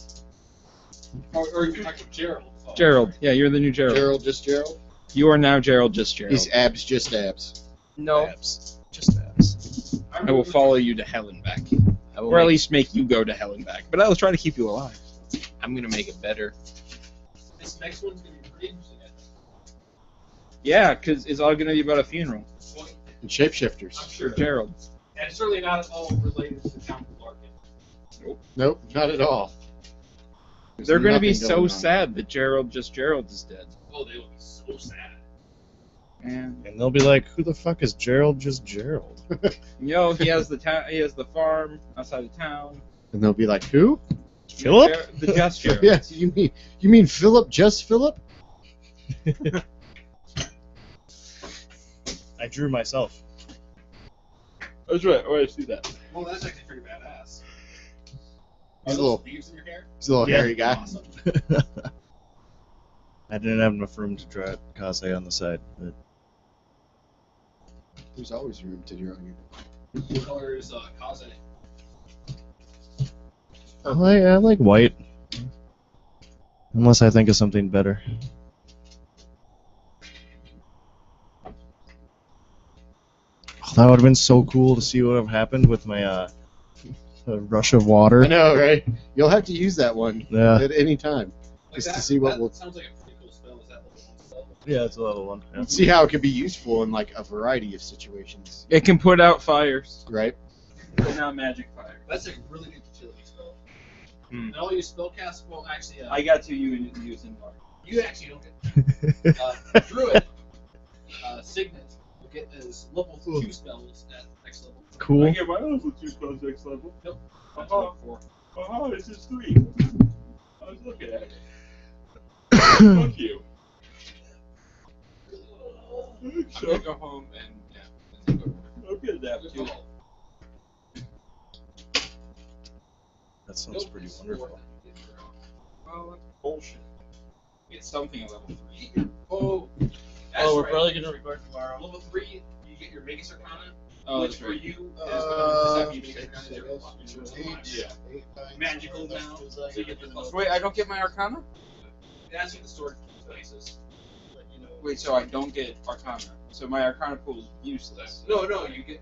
Or you're talking Gerald. Gerald. Yeah, you're the new Gerald. Gerald, just Gerald? You are now Gerald, just Gerald. Is abs just abs? No. Abs. Just abs. I will follow you to hell and back. I will Or at make- least make you go to hell and back. But I will try to keep you alive. I'm gonna make it better. This next one's gonna be pretty interesting, I think. Yeah, because it's all going to be about a funeral. And shapeshifters. I'm sure. For Gerald. And it's certainly not at all related to the town of Larkin. Nope, not at all. There's They're going to be nothing so going on. sad that Gerald, just Gerald, is dead. Oh, they will be so sad. And And they'll be like, who the fuck is Gerald? Just Gerald. he has the he has the farm outside of town. And they'll be like, who? Philip? The just Gerald. Yes, you mean Philip, just Philip? I drew myself. That's right. Oh, I see that. Well, that's actually pretty badass. He's a little, leaves in your hair? he's a little Yeah. hairy guy. Awesome. I didn't have enough room to draw Kaze on the side. But There's always room to draw you. What color is Kaze? I like white. Unless I think of something better. Oh, that would have been so cool to see what would have happened with my rush of water. I know, right? You'll have to use that one Yeah. at any time. Just to see what will Sounds like a pretty cool spell. Is that level 1 spell? Yeah, it's a level 1. Yeah. see how it could be useful in like a variety of situations, It can put out fires, right? but not magic fire. That's a really good utility spell. Hmm. And all you spellcast, well, actually, I got to use in part. you actually don't get Druid, Signet, will get his level 2 spells at next level. Cool. get my level 2 spells next level. Nope. That's Uh-huh. level 4. Oh, this is 3. I was looking at it. Fuck you. I'm gonna go home and, yeah. And go to work. I'm gonna nap Good too. call. That sounds Nope, pretty it's wonderful. 4. Well, that's bullshit. Get something at level 3. Oh, that's Oh, we're right. probably gonna record tomorrow. Level 3, you get your Vegas Arcana. Oh, which that's for right. you is Uh, going to be magical now. So you get the plus. Wait, I don't get my Arcana? That's what the sword basis. Wait, so I don't get Arcana. So my Arcana pool is useless. No, you get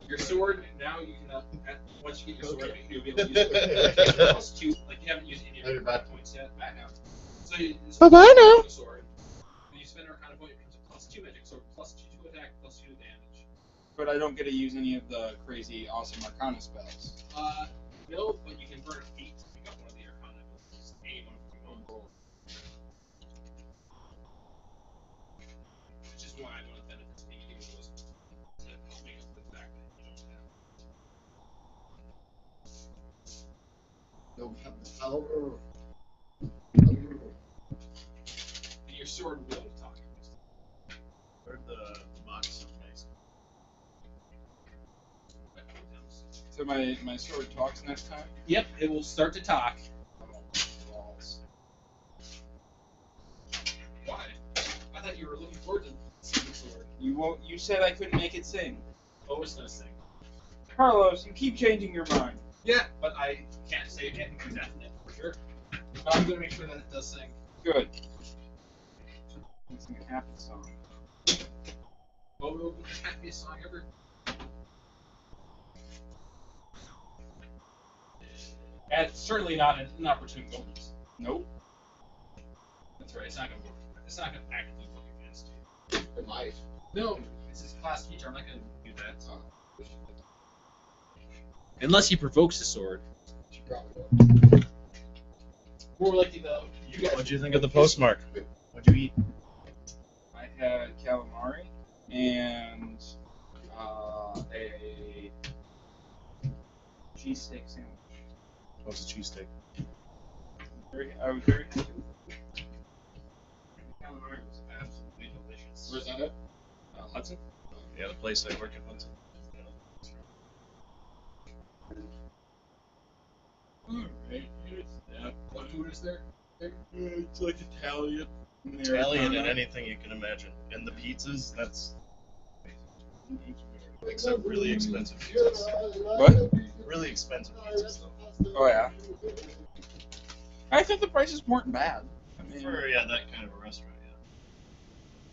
your sword. Now you can once you get your sword, you'll be able to use it plus 2. Like you haven't used any of your Arcana points yet. Back now. So Bye-bye now. Sword. When you spend an Arcana point, it becomes a plus 2 magic sword, plus 2 attack, plus 2 damage. But I don't get to use any of the crazy, awesome Arcana spells. No, but you can burn 8 to pick up one of the Arcana abilities. Any one from your own roll. Which is why one of the benefits of being able to help make up for the fact that you don't have. Don't have the power. And your sword will talk. Where'd the box of dice? So my sword talks next time? Yep, it will start to talk. Why? I thought you were looking forward to seeing the sword. You said I couldn't make it sing. Oh, it's gonna sing. Carlos, you keep changing your mind. Yeah, but I can't say anything definite for sure. But I'm gonna make sure that it does sing. Good. Sing a happy song. Oh, it'll be the happiest song ever. And it's certainly not an inopportune moment. Nope. That's right. It's not gonna work. It's not gonna actively work against you. It might. No, it's his class feature. I'm not gonna do that. Unless he provokes the sword. She probably will. More likely though, you guys. What'd you think of the postmark? What'd you eat? I had calamari and a cheesesteak sandwich. What's a cheesesteak? I was very happy. Calamari was absolutely delicious. Where's that at? Hudson? Yeah, the place I work at Hudson. Alright, here's that. What food is there? It's like Italian. Italian and anything you can imagine. And the pizzas, that's except really expensive pizzas. What? Really expensive pizzas though. Oh yeah. I thought the prices weren't bad. I mean, For that kind of a restaurant, yeah.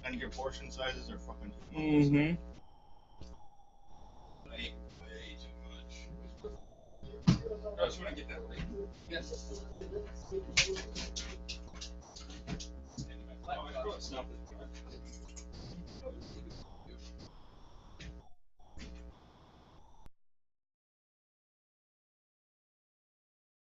And your portion sizes are fucking. mm-hmm. I ate way too much. I just want to get that right. Yes. And my flat, it's not the